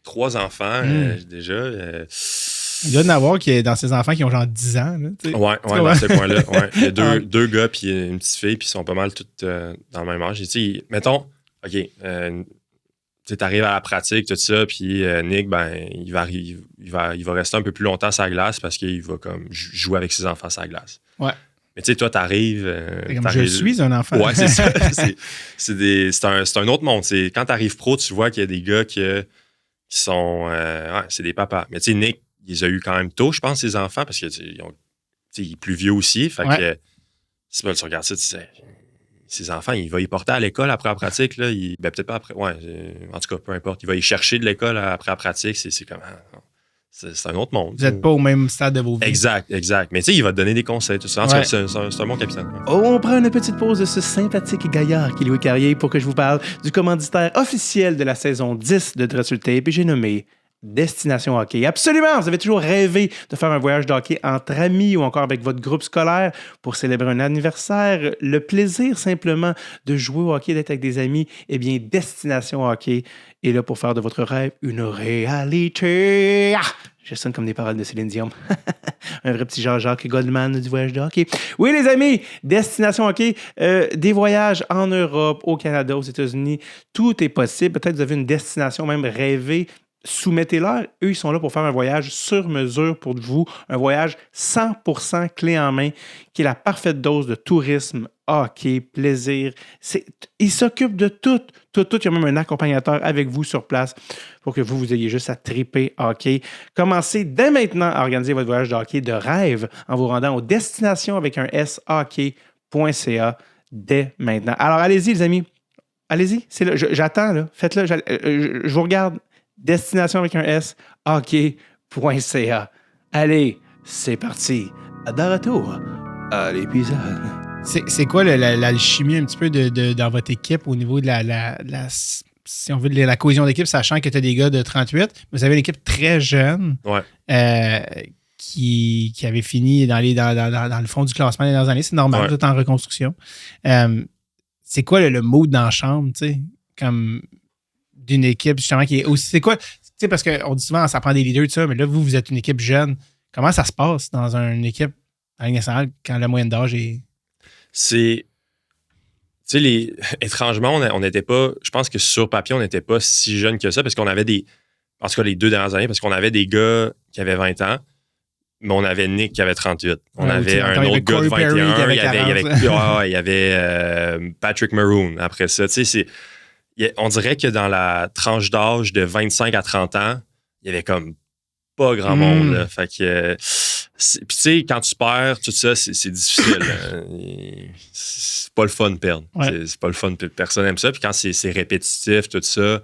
3 enfants, déjà. Il doit y en avoir dans ses enfants qui ont genre 10 ans. Là, dans ce point-là. Ouais. Il y a deux gars puis une petite fille, puis ils sont pas mal tous dans le même âge. Et, mettons, OK, tu arrives à la pratique, tout ça, puis Nick, il va rester un peu plus longtemps sur la glace parce qu'il va comme jouer avec ses enfants sur la glace. Ouais. Mais tu sais, toi, t'arrives... je suis un enfant. Ouais, c'est ça. C'est un autre monde. Quand t'arrives pro, tu vois qu'il y a des gars qui sont... c'est des papas. Mais tu sais, Nick, il les a eu quand même tôt, je pense, ses enfants, parce qu'il est plus vieux aussi. Fait que, tu regardes ça, tu sais... Ses enfants, il va y porter à l'école après la pratique. Là, peut-être pas après. Ouais, en tout cas, peu importe. Il va y chercher de l'école après la pratique. C'est comme. C'est un autre monde. Vous n'êtes pas au même stade de vos vies. Exact. Mais tu sais, il va te donner des conseils. Tout ça. En tout cas, c'est un bon capitaine. On prend une petite pause de ce sympathique gaillard qui est Louis Carrier pour que je vous parle du commanditaire officiel de la saison 10 de Dress sur le Tape, et j'ai nommé Destination Hockey. Absolument, vous avez toujours rêvé de faire un voyage de hockey entre amis ou encore avec votre groupe scolaire pour célébrer un anniversaire. Le plaisir simplement de jouer au hockey, d'être avec des amis, eh bien, Destination Hockey est là pour faire de votre rêve une réalité. Je sonne comme des paroles de Céline Dion. Un vrai petit Jean-Jacques Goldman du voyage de hockey. Oui, les amis, Destination Hockey, des voyages en Europe, au Canada, aux États-Unis, tout est possible. Peut-être que vous avez une destination même rêvée. Soumettez-leur. Eux, ils sont là pour faire un voyage sur mesure pour vous. Un voyage 100% clé en main, qui est la parfaite dose de tourisme, hockey, plaisir. Ils s'occupent de tout. Il y a même un accompagnateur avec vous sur place pour que vous ayez juste à triper hockey. Commencez dès maintenant à organiser votre voyage de hockey de rêve en vous rendant aux destinations avec un shockey.ca dès maintenant. Alors, allez-y, les amis. Allez-y. C'est là. J'attends, là. Faites-le. Je vous regarde. Destination avec un S, hockey.ca. Allez, c'est parti. De retour à l'épisode. C'est quoi l'alchimie un petit peu dans votre équipe au niveau de si on veut, de la cohésion d'équipe, sachant que tu as des gars de 38, mais vous avez une équipe très jeune qui avait fini dans le fond du classement les dernières années. C'est normal, tout en reconstruction. C'est quoi le mood dans la chambre, tu sais, comme d'une équipe justement qui est aussi. C'est quoi? Tu sais, parce qu'on dit souvent ça prend des leaders, tout ça, mais là, vous êtes une équipe jeune. Comment ça se passe dans une équipe en Ligue nationale quand la moyenne d'âge est. C'est. Tu sais, étrangement, on n'était pas. Je pense que sur papier, on n'était pas si jeune que ça parce qu'on avait des. En tout cas, les 2 dernières années, parce qu'on avait des gars qui avaient 20 ans, mais on avait Nick qui avait 38. On avait un autre gars de 21. Il y avait Patrick Maroon après ça. Tu sais, on dirait que dans la tranche d'âge de 25 à 30 ans, il y avait comme pas grand monde. Là. Fait que, puis tu sais, quand tu perds, tout ça, c'est difficile. C'est pas le fun de perdre. Ouais. C'est pas le fun. Personne n'aime ça. Puis quand c'est répétitif, tout ça,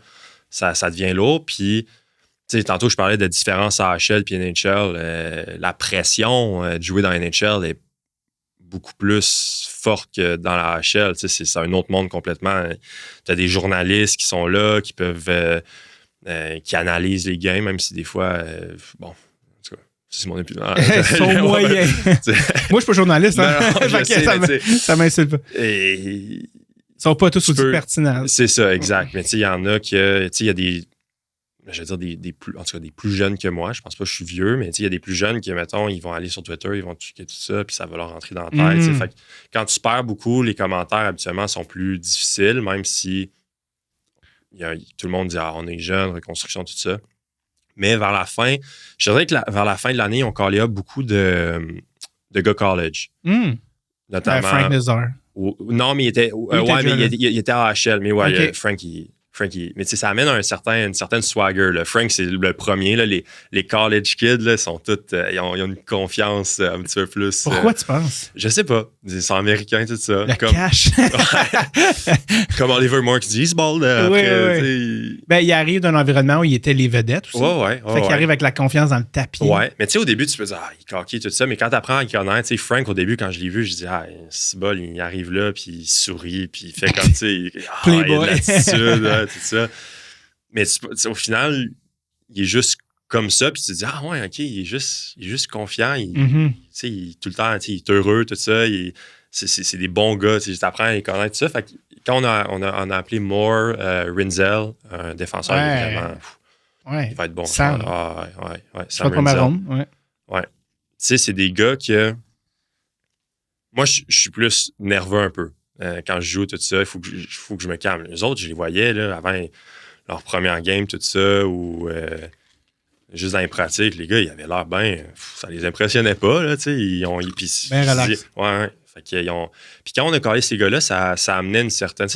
ça devient lourd. Puis, tu sais, tantôt, je parlais de différence à AHL puis NHL. La pression de jouer dans NHL est beaucoup plus forte que dans la AHL. Tu sais, c'est un autre monde complètement. Tu as des journalistes qui sont là, qui peuvent... qui analysent les games, même si des fois... bon, en tout cas, c'est mon opinion. Ils sont moyens. Moi, je suis pas journaliste. Hein? Non, ça m'insulte pas. Ils sont pas tous aussi pertinents. C'est ça, exact. Mais tu sais, il y en a que... Tu sais, il y a des... Je veux dire, en tout cas, des plus jeunes que moi. Je pense pas que je suis vieux, mais il y a des plus jeunes qui, mettons, ils vont aller sur Twitter, ils vont checker tout ça, puis ça va leur rentrer dans la tête. Fait que quand tu perds beaucoup, les commentaires, habituellement, sont plus difficiles, même si tout le monde dit « Ah, on est jeune, reconstruction, tout ça ». Mais vers la fin, je dirais que vers la fin de l'année, on callait up beaucoup de gars college. Notamment... Frank Nazar. Non, mais il était... il était à HL, mais ouais, okay. Frankie... Mais tu sais, ça amène une certaine swagger. Là. Frank, c'est le premier. Là. Les college kids là, sont tous... ils ont une confiance un petit peu plus... Pourquoi tu penses? Je sais pas. Ils sont américains, tout ça. Le cash. Comme Oliver Moore qui dit, il se balle après. Oui. Ben, il arrive d'un environnement où il était les vedettes aussi. Fait qu'il arrive avec la confiance dans le tapis. Ouais. Mais tu sais, au début, tu peux dire, il est coquille, tout ça. Mais quand tu apprends à le connaître, tu sais, Frank, au début, quand je l'ai vu, je dis, c'est bol, il arrive là, puis il sourit, puis il fait comme, tu sais, il a de l'attitude, tout ça. Mais au final, il est juste comme ça, puis tu te dis, OK, il est juste confiant, tu sais, tout le temps, il est heureux, tout ça, c'est des bons gars, tu apprends à les connaître, tout ça. Fait que quand on a appelé Moore Rinzel, un défenseur, évidemment, il va être bon. Sam. Sam Rinzel. Ouais. Tu sais, c'est des gars que... Moi, je suis plus nerveux un peu. Quand je joue, tout ça, il faut que je me calme. Les autres, je les voyais là, avant leur première game, tout ça, ou juste dans les pratiques, les gars, ils avaient l'air bien... Ça les impressionnait pas, là, tu sais. Ils relax. Ouais. Fait qu'ils ont... Puis quand on a collé ces gars-là, ça amenait une certaine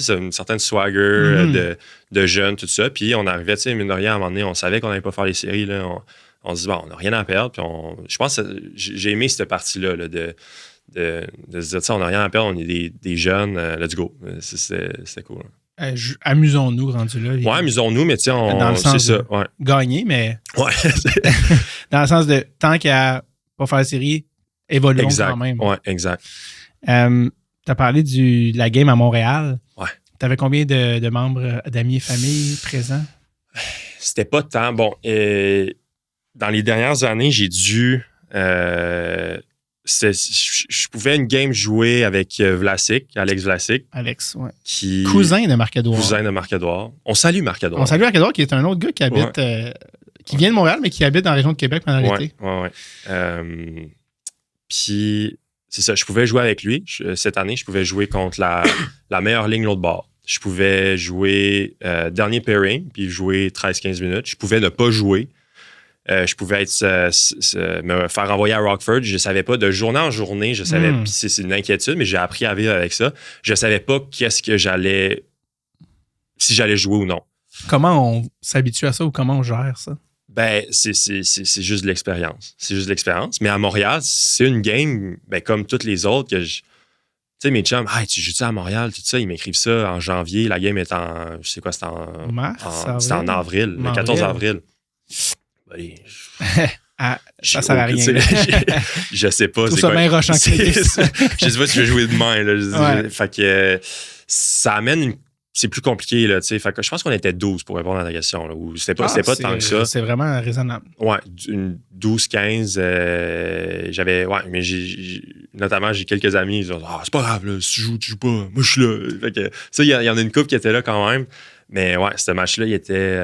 swagger de jeunes, tout ça. Puis on arrivait, tu sais, mine de rien, à un moment donné, on savait qu'on n'allait pas faire les séries, là. On se dit, on n'a rien à perdre. Puis je pense que j'ai aimé cette partie-là, là, de se dire, on n'a rien à perdre, on est des jeunes, let's go. C'était cool. Amusons-nous, rendu là. Ouais, amusons-nous, mais tu sais, c'est ça. Ouais. Gagner, mais. Ouais. dans le sens de tant qu'à pas faire la série, évoluons quand même. Ouais, exact. Tu as parlé de la game à Montréal. Ouais. Tu avais combien de membres d'amis et familles présents? C'était pas tant. Bon, dans les dernières années, j'ai dû. Je pouvais une game jouer avec Alex Vlasic. Alex, ouais. Qui, cousin de Marc-Edouard. Cousin de Marc-Edouard. On salue Marc-Edouard. On salue Marc-Edouard, qui est un autre gars qui habite, qui vient de Montréal, mais qui habite dans la région de Québec pendant l'été. Ouais. Puis, c'est ça, je pouvais jouer avec lui. Cette année, je pouvais jouer contre la meilleure ligne l'autre bord. Je pouvais jouer dernier pairing, puis jouer 13-15 minutes. Je pouvais ne pas jouer. Je pouvais me faire envoyer à Rockford. Je ne savais pas, de journée en journée, je savais, puis c'est une inquiétude, mais j'ai appris à vivre avec ça. Je ne savais pas si j'allais jouer ou non. Comment on s'habitue à ça ou comment on gère ça? Ben, c'est juste de l'expérience. C'est juste de l'expérience. Mais à Montréal, c'est une game, ben, comme toutes les autres, que tu sais, mes chums, tu joues-tu à Montréal, tout ça, ils m'écrivent ça en janvier. La game est je sais quoi, c'était en avril, le 14 avril. Allez, ça sert à rien. Je sais pas. C'est bien rochant. Je sais pas si je vais jouer demain. Là. Fait que ça amène c'est plus compliqué, là, tu sais. Fait que je pense qu'on était 12 pour répondre à ta question, là. C'était pas tant que ça. C'est vraiment raisonnable. Ouais, 12-15. Mais notamment, j'ai quelques amis, ils disent c'est pas grave, là, si tu joues pas, moi je suis là. Fait que ça, il y en a une couple qui était là quand même. Mais ouais, ce match-là, il était.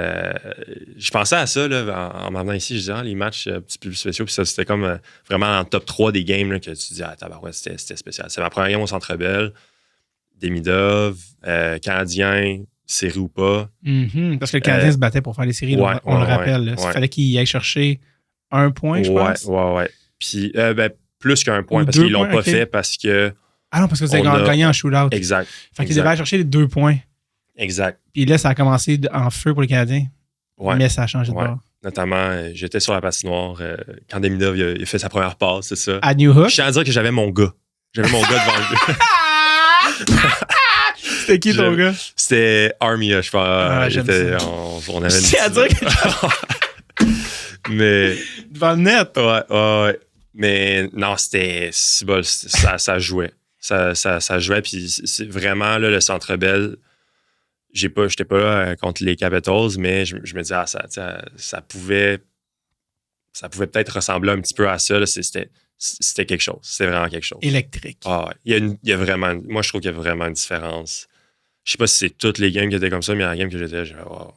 Je pensais à ça, là, en m'en venant ici. Je disais, les matchs un petit peu plus spéciaux. Puis ça, c'était comme vraiment dans le top 3 des games, là, que tu dis, tabarouette, c'était spécial. C'est ma première game au Centre Bell. Demidov, Canadien, série ou pas. Parce que le Canadien se battait pour faire les séries, on le rappelle. Il fallait qu'il aille chercher un point, je pense. Ouais. Puis, plus qu'un point, parce qu'ils l'ont pas fait parce que. Ah non, parce que vous avez gagné en shootout. Exact. Fait qu'il devait aller chercher les 2 points. Exact. Puis là, ça a commencé en feu pour les Canadiens. Ouais. Mais ça a changé de bord. Notamment, j'étais sur la patinoire quand Demidov il a fait sa première passe, c'est ça. À New Hook. Je tiens à dire que j'avais mon gars. J'avais mon gars devant le gars. C'était qui ton gars? C'était Armia, je pense. On avait C'est à dire que mais devant le net. Ouais. Mais non, c'était si bol, ça jouait. Ça jouait, puis c'est vraiment là, le Centre Bell. J'étais pas là contre les Capitals, mais je me disais, ça pouvait peut-être ressembler un petit peu à ça. Là, c'était quelque chose. C'était vraiment quelque chose. Électrique. Ah ouais. Il y a vraiment. Moi, je trouve qu'il y a vraiment une différence. Je sais pas si c'est toutes les games qui étaient comme ça, mais la game que j'étais, j'ai OK.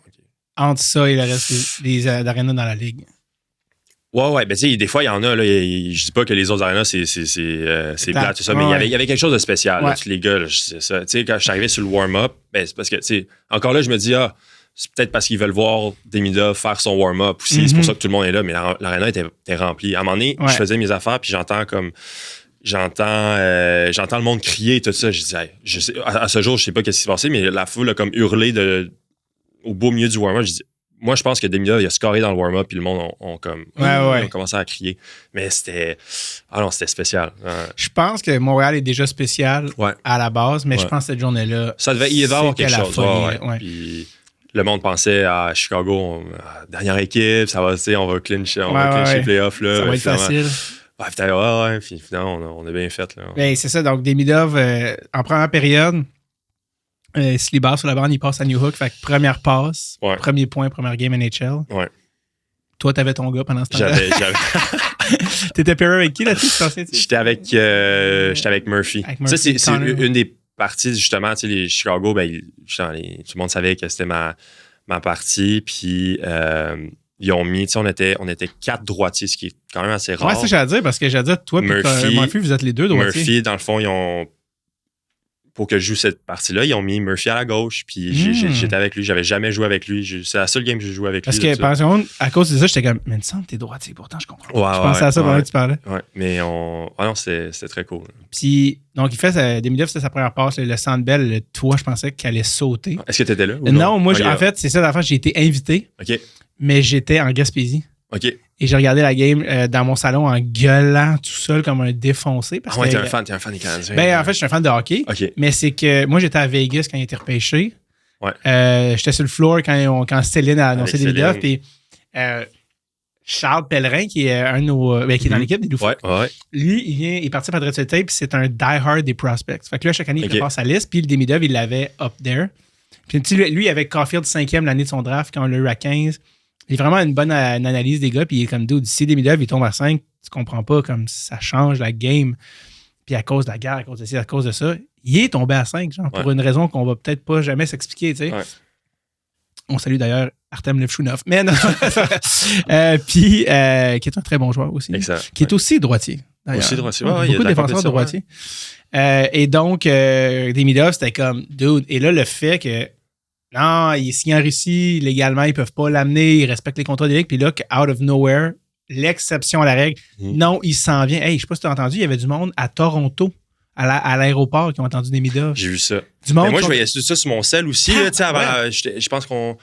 Entre ça et le reste des arénas dans la ligue. Ouais. Ben, tu sais, des fois, il y en a, là. Je dis pas que les autres arénas, c'est plate, tout ça, mais il y avait quelque chose de spécial, là, tous les gars, là, c'est ça. Tu sais, quand je suis arrivé sur le warm-up, ben, c'est parce que, tu sais, encore là, je me dis, c'est peut-être parce qu'ils veulent voir Demidov faire son warm-up aussi. C'est pour ça que tout le monde est là, mais l'aréna était remplie. À un moment donné, je faisais mes affaires, puis j'entends le monde crier et tout ça. Je dis, à ce jour, je sais pas qu'est-ce qui s'est passé, mais la foule a comme hurlé au beau milieu du warm-up. Je dis, moi, je pense que Demidov, il a scoré dans le warm-up, puis le monde ont commencé à crier. Mais c'était spécial. Je pense que Montréal est déjà spécial à la base, mais je pense que cette journée-là. Il devait avoir quelque chose. Folie, Puis le monde pensait à Chicago, dernière équipe, ça va, on va clincher les playoffs. Là, ça va être facile. Puis finalement, on a bien fait. Là. Ben, c'est ça. Donc, Demidov, en première période, se libère sur la bande, il passe à New Hook. Fait que première passe, premier point, première game NHL. Ouais. Toi, t'avais ton gars pendant ce temps-là. J'avais. T'étais pair avec qui là-dessus? J'étais avec Murphy. Ça, c'est une des parties, justement, tu sais, les Chicago, ben, tout le monde savait que c'était ma partie. Puis ils ont mis, tu sais, on était 4 droitiers, ce qui est quand même assez rare. Ouais, c'est ça que j'allais dire, parce que j'allais dire, toi et Murphy, vous êtes les deux droitiers. Murphy, dans le fond, pour que je joue cette partie-là, ils ont mis Murphy à la gauche, puis j'étais avec lui. J'avais jamais joué avec lui. C'est la seule game que j'ai joué avec lui. Parce que, par exemple, à cause de ça, j'étais comme, mais il me semble que t'es droitier, pourtant, je comprends. Je pensais à ça pendant que tu parlais. Ouais, mais non, c'était très cool. Puis, donc, Demidov, c'était sa première passe, le Centre Bell, toi, je pensais qu'elle allait sauter. Est-ce que t'étais là? Non, moi, en fait, c'est ça l'affaire, j'ai été invité, mais j'étais en Gaspésie. OK. Et j'ai regardé la game dans mon salon en gueulant tout seul comme un défoncé. Parce t'es un fan des Canadiens. Ben, en fait, je suis un fan de hockey. Okay. Mais c'est que moi, j'étais à Vegas quand il était repêché. Ouais. J'étais sur le floor quand Céline a annoncé Demidov. Puis Charles Pellerin, qui est un de nos, qui est dans l'équipe des Loups. Lui, il est parti par Dreadful Tape, puis c'est un die-hard des prospects. Fait que là, chaque année, il prépare sa liste. Puis le Demidov, il l'avait up there. Puis tu sais, lui, avec Caulfield 5e l'année de son draft, quand on l'a eu à 15, il a vraiment une bonne analyse des gars, puis il est comme, dude, si Demidov, il tombe à 5, tu comprends pas comme ça change la game. Puis à cause de la guerre, à cause de ci, à cause de ça, il est tombé à 5, genre, pour une raison qu'on va peut-être pas jamais s'expliquer, tu sais. Ouais. On salue d'ailleurs Artem Levchunov. Mais non. Puis, qui est un très bon joueur aussi. Excellent. Qui est aussi droitier. D'ailleurs. Aussi droitier. Ouais, beaucoup de défenseurs droitiers. Et donc, Demidov, c'était comme, dude. Et là, le fait que, non, il est signé en Russie, légalement, ils peuvent pas l'amener, ils respectent les contrats des ligues. Puis là, out of nowhere, l'exception à la règle, non, il s'en vient. Hey, je sais pas si tu as entendu, il y avait du monde à Toronto, à l'aéroport, qui ont entendu Demidov. J'ai vu ça. Du monde. Mais moi, je voyais ça sur mon cell aussi. Là, avant, je pense qu'on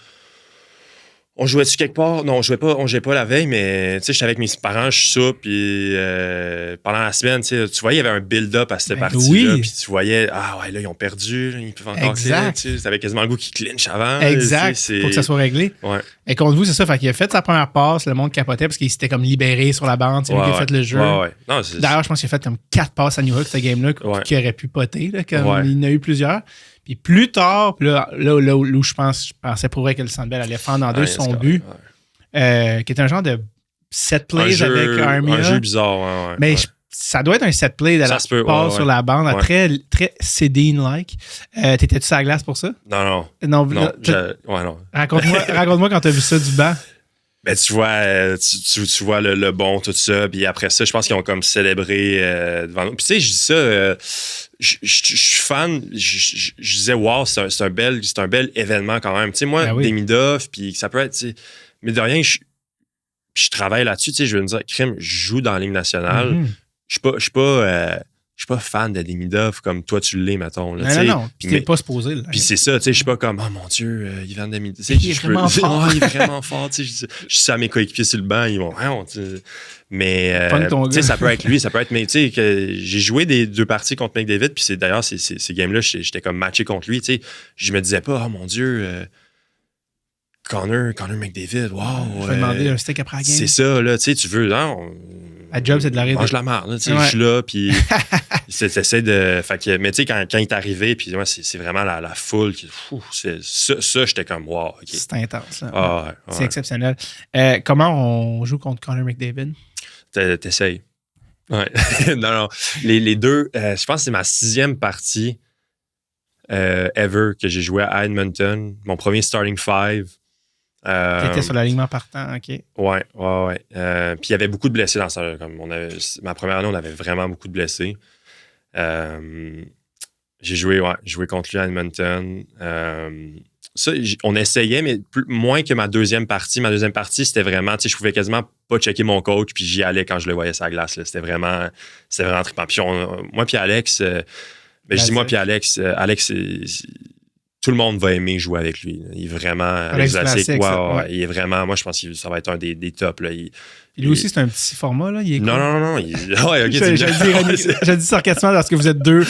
jouait-tu quelque part? Non, on jouait pas la veille, mais j'étais avec mes parents, je suis ça, puis pendant la semaine, tu voyais, il y avait un build-up à cette partie-là, puis tu voyais, ah ouais, là, ils ont perdu, ils peuvent encore exact. Tu avais quasiment le goût qu'ils clinchent avant. Exact, pour que ça soit réglé. Ouais. Et contre vous, c'est ça, fait qu'il a fait sa première passe, le monde capotait parce qu'il s'était comme libéré sur la bande, c'est lui qui a fait le jeu. Ouais. Non, d'ailleurs, je pense qu'il a fait comme 4 passes à New York, cette game-là, qui aurait pu poter, là, comme il en a eu plusieurs. Puis plus tard, là où je pensais pour vrai que le Sandbell allait fendre en deux son but. Qui est un genre de set plays avec Armia. Un jeu bizarre, Mais ça doit être un set play de la passe sur la bande, très, très Cédine-like. T'étais-tu sur la glace pour ça? Non. Non. Raconte-moi quand t'as vu ça du banc. Ben, tu vois, tu vois le bon, tout ça. Puis après ça, je pense qu'ils ont comme célébré devant nous. Puis tu sais, je dis ça, je suis fan. Je disais, wow, c'est un bel événement quand même. Tu sais, moi, Demidov, puis ça peut être, tu sais, mais de rien, je travaille là-dessus. Tu sais, je veux me dire, crime, je joue dans la Ligue nationale. Mm-hmm. Je suis pas fan de Demidov comme toi tu l'es, mettons. Là, non. Puis t'es pas supposé. Puis c'est ça, tu sais, je suis pas comme, oh mon Dieu, Ivan Demidov. Il est vraiment fort. Il est vraiment fort. Je suis à mes coéquipiers sur le banc, ils vont, mais ça peut être lui, ça peut être, mais tu sais, j'ai joué des 2 parties contre McDavid, puis d'ailleurs, ces games-là, j'étais comme matché contre lui, tu sais. Je me disais pas, oh mon Dieu, Connor McDavid, wow. Je vais demander un steak après la game. C'est ça, là, tu sais, tu veux, non. À job, c'est de la rire. Mange la marde, tu sais, je suis là, puis t'essaies de. Fait que, mais tu sais, quand il est arrivé, puis c'est vraiment la foule qui. Ça, j'étais comme, wow, OK. C'est intense, là. Ah, c'est exceptionnel. Comment on joue contre Connor McDavid? T'essayes. Ouais. non. Les deux, je pense que c'est ma 6e partie ever que j'ai joué à Edmonton. Mon premier starting 5. T'étais sur l'alignement partant, OK. Ouais. Puis il y avait beaucoup de blessés dans ça. Ma première année, on avait vraiment beaucoup de blessés. J'ai joué contre lui à Edmonton. Ça, on essayait, mais moins que ma deuxième partie. Ma deuxième partie, c'était vraiment, tu sais, je pouvais quasiment pas checker mon coach, puis j'y allais quand je le voyais sur la glace. Là. C'était vraiment trippant. Puis moi puis Alex, je dis moi puis Alex, tout le monde va aimer jouer avec lui. Il est vraiment... Alex Vlasic, il est vraiment... Moi, je pense que ça va être un des tops. Là. Lui aussi, c'est un petit format, là. Il est non. Ouais, OK, je dis sarcastiquement parce que vous êtes 2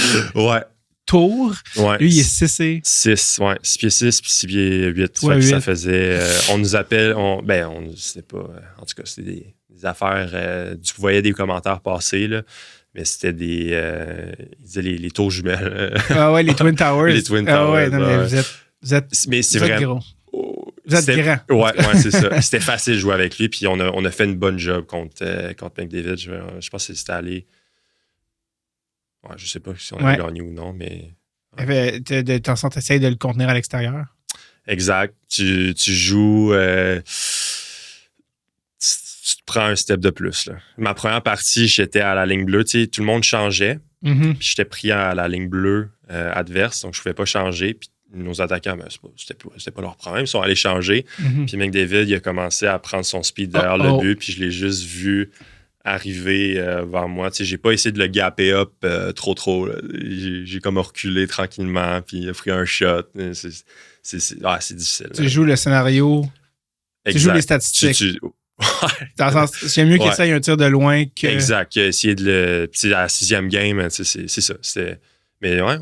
tours. Ouais. Lui, il est 6 6 pieds 6 puis 6 pieds 8. Ça faisait... on nous appelle... on sait pas... en tout cas, c'était des affaires... tu voyais des commentaires passer, là. Mais c'était ils disaient les tours jumelles. Les Twin Towers. Les Twin Towers. Mais vous êtes gros. Vous êtes grand. Ouais, c'est ça. C'était facile de jouer avec lui. Puis on a fait une bonne job contre McDavid. Je pense que c'était allé. Ouais, je sais pas si on a gagné ou non, mais. Ouais. De temps en temps, tu essaies de le contenir à l'extérieur. Exact. Tu joues. Tu te prends un step de plus. Là. Ma première partie, j'étais à la ligne bleue. Tu sais, tout le monde changeait. Mm-hmm. Puis j'étais pris à la ligne bleue adverse, donc je ne pouvais pas changer. Puis nos attaquants, c'était pas leur problème. Ils sont allés changer. Mm-hmm. Puis McDavid, il a commencé à prendre son speed derrière le but. Puis je l'ai juste vu arriver vers moi. Tu sais, j'ai pas essayé de le gapper up trop. Là. J'ai comme reculé tranquillement. Puis il a pris un shot. C'est difficile. Tu joues le scénario. Exact. Tu joues les statistiques. Dans le sens, c'est mieux qu'il essaye un tir de loin que. Exact. Essayer de le. Puis à la 6e game, c'est ça. Mais ouais,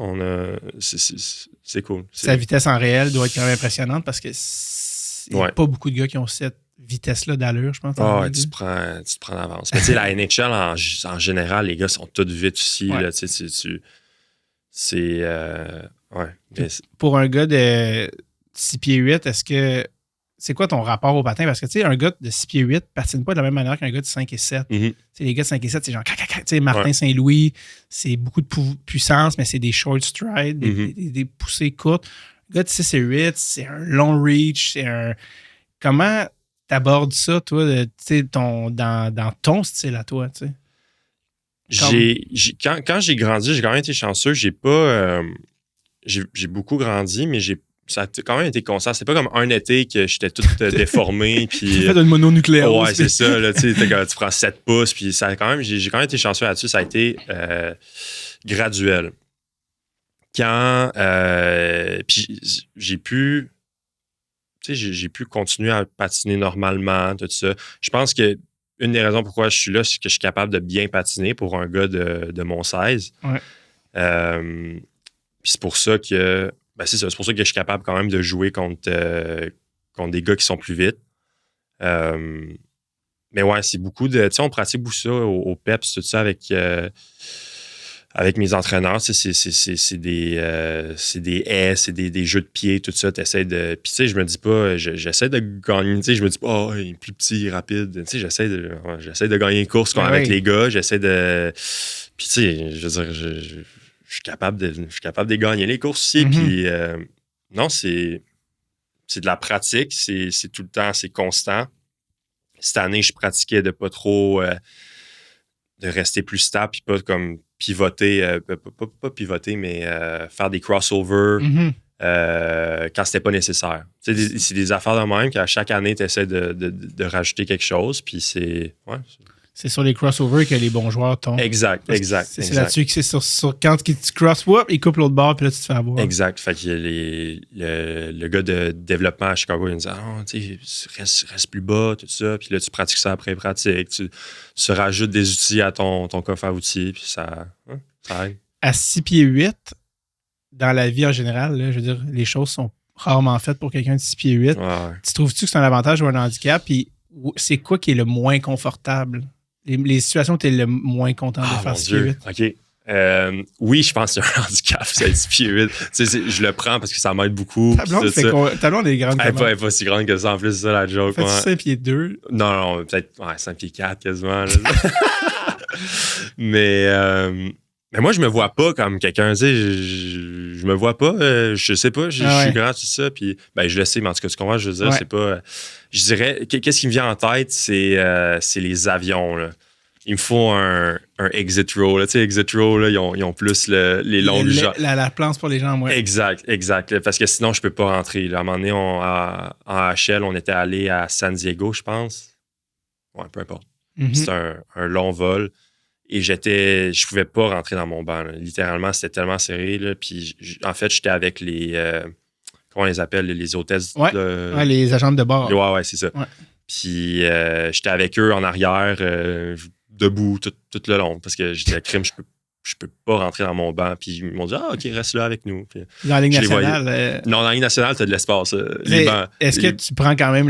c'est cool. Sa vitesse en réel doit être quand même impressionnante parce que il n'y a pas beaucoup de gars qui ont cette vitesse-là d'allure, je pense. Tu te prends d'avance. Mais tu sais, la NHL, en général, les gars sont tous vite aussi. Là, C'est. Ouais. Mais Pour un gars de 6 pieds 8, est-ce que. C'est quoi ton rapport au patin? Parce que, tu sais, un gars de 6 pieds 8 patine pas de la même manière qu'un gars de 5 et 7. Mhm. Les gars de 5 et 7, c'est genre, tu sais, Martin Saint-Louis, c'est beaucoup de puissance, mais c'est des short strides, des poussées courtes. Un gars de 6 et 8, c'est un long reach, c'est un. Comment t'abordes ça, toi, dans ton style à toi, tu sais? Quand j'ai grandi, j'ai quand même été chanceux. J'ai pas. J'ai beaucoup grandi, mais ça a quand même été constant. C'est pas comme un été que j'étais tout déformé. Puis, Tu fais une mononucléose. Ouais, c'est ça. Là, tu prends 7 pouces. Puis ça a quand même, j'ai quand même été chanceux là-dessus. Ça a été graduel. Quand puis j'ai pu continuer à patiner normalement, tout ça. Je pense que une des raisons pourquoi je suis là, c'est que je suis capable de bien patiner pour un gars de mon 16. Ouais. Puis c'est pour ça que c'est pour ça que je suis capable quand même de jouer contre des gars qui sont plus vite. Mais ouais, c'est beaucoup de. Tu sais, on pratique beaucoup ça au PEPS, tout ça avec mes entraîneurs. C'est des haies, c'est des jeux de pied, tout ça. T'essaies de. Puis tu sais, je me dis pas, j'essaie de gagner. Tu sais, je me dis pas, il est plus petit, rapide. Tu sais, j'essaie de gagner une course avec les gars. J'essaie de. Puis tu sais, je veux dire, je suis capable de gagner les courses aussi. Puis non, c'est de la pratique. C'est tout le temps, c'est constant. Cette année, je pratiquais de pas trop de rester plus stable puis pas comme pivoter, pas pivoter, mais faire des crossovers quand c'était pas nécessaire. C'est des affaires de même qu'à chaque année, tu essaies de rajouter quelque chose. Puis c'est. Ouais, c'est sur les crossovers que les bons joueurs tombent. Exact. C'est là-dessus que c'est sur quand tu crosses, ils coupent l'autre bord, puis là, tu te fais avoir. Exact. Fait que le gars de développement à Chicago, il me dit tu sais, reste plus bas, tout ça. Puis là, tu pratiques ça après pratique. Tu rajoutes des outils à ton coffre à outils, puis ça aide. À 6 pieds 8, dans la vie en général, là, je veux dire, les choses sont rarement faites pour quelqu'un de 6 pieds 8. Ouais. Tu trouves-tu que c'est un avantage ou un handicap? Puis c'est quoi qui est le moins confortable? Les situations où tu es le moins content de faire 6 pieds 8. OK. Oui, je pense que c'est un handicap, c'est 6 pieds 8. Tu sais, je le prends parce que ça m'aide beaucoup. Ta blonde est grande. Elle n'est pas si grande que ça, en plus, c'est ça la joke. Fais-tu 5 pieds 2? Non, peut-être 5 pieds 4 quasiment. Mais moi, je me vois pas comme quelqu'un, tu sais, je me vois pas, je sais pas, je suis grand, tout ça, puis je le sais, mais en tout cas, tu comprends, je veux dire, c'est pas... Je dirais, qu'est-ce qui me vient en tête, c'est les avions, là. Il me faut un exit row, là. Tu sais, exit row, là, ils ont plus les longues jambes. La planche pour les jambes, ouais. Exact, parce que sinon, je peux pas rentrer, là. À un moment donné, en HL, on était allé à San Diego, je pense. Ouais, peu importe. C'était un long vol. Et je pouvais pas rentrer dans mon banc. Là. Littéralement, c'était tellement serré. Là. Puis, en fait, j'étais avec les... comment on les appelle? Les hôtesses? Ouais, les agentes de bord. Ouais, c'est ça. Ouais. Puis, j'étais avec eux en arrière, debout, tout le long. Parce que je disais, crime, je peux pas rentrer dans mon banc. Puis, ils m'ont dit, OK, reste là avec nous. Puis, dans la Ligue nationale? Non, dans la Ligue nationale, tu as de l'espace. Les bancs. Est-ce que tu prends quand même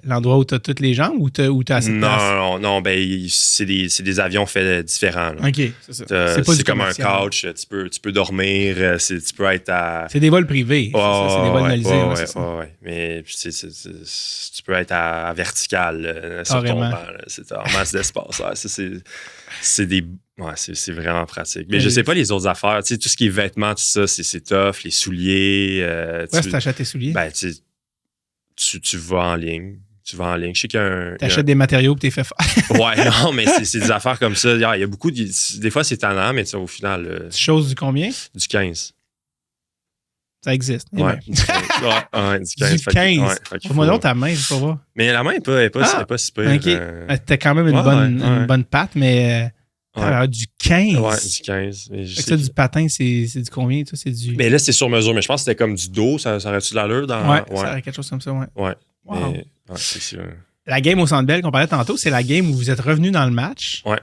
l'endroit où tu as toutes les jambes ou tu as assez de place? Non, c'est des avions faits différents. Là. OK, c'est ça. C'est comme un couch. Tu peux dormir. Tu peux être à... C'est des vols privés. C'est des vols nalisés. Ouais. Mais tu peux être à vertical sur ton banc. C'est en masse d'espace. C'est des... Ouais, c'est vraiment pratique. Mais je sais pas les autres affaires. Tu sais, tout ce qui est vêtements, tout ça, c'est tough. Les souliers. Si t'achètes tes souliers. Tu vas en ligne. Je sais qu'il y a un... T'achètes des matériaux que t'es fait faire. Ouais, non, mais c'est des affaires comme ça. Il y a beaucoup... Des fois, c'est tannant, mais au final... Chose du combien? Du 15. Ça existe. Ouais, du 15. Ouais, du 15. Du 15. Fais-moi donc ta main, je sais pas voir. Mais la main n'est pas si pire. OK. T'as quand même une bonne patte, mais... du 15. Ouais, du 15. Ça, du patin, c'est du combien? Ça, c'est du... Mais là, c'était sur mesure. Mais je pense que c'était comme du dos. Ça aurait-tu de l'allure? Ça aurait quelque chose comme ça, ouais. Ouais. Wow. Mais, c'est sûr. La game au Centre Bell qu'on parlait tantôt, c'est la game où vous êtes revenu dans le match. Ouais.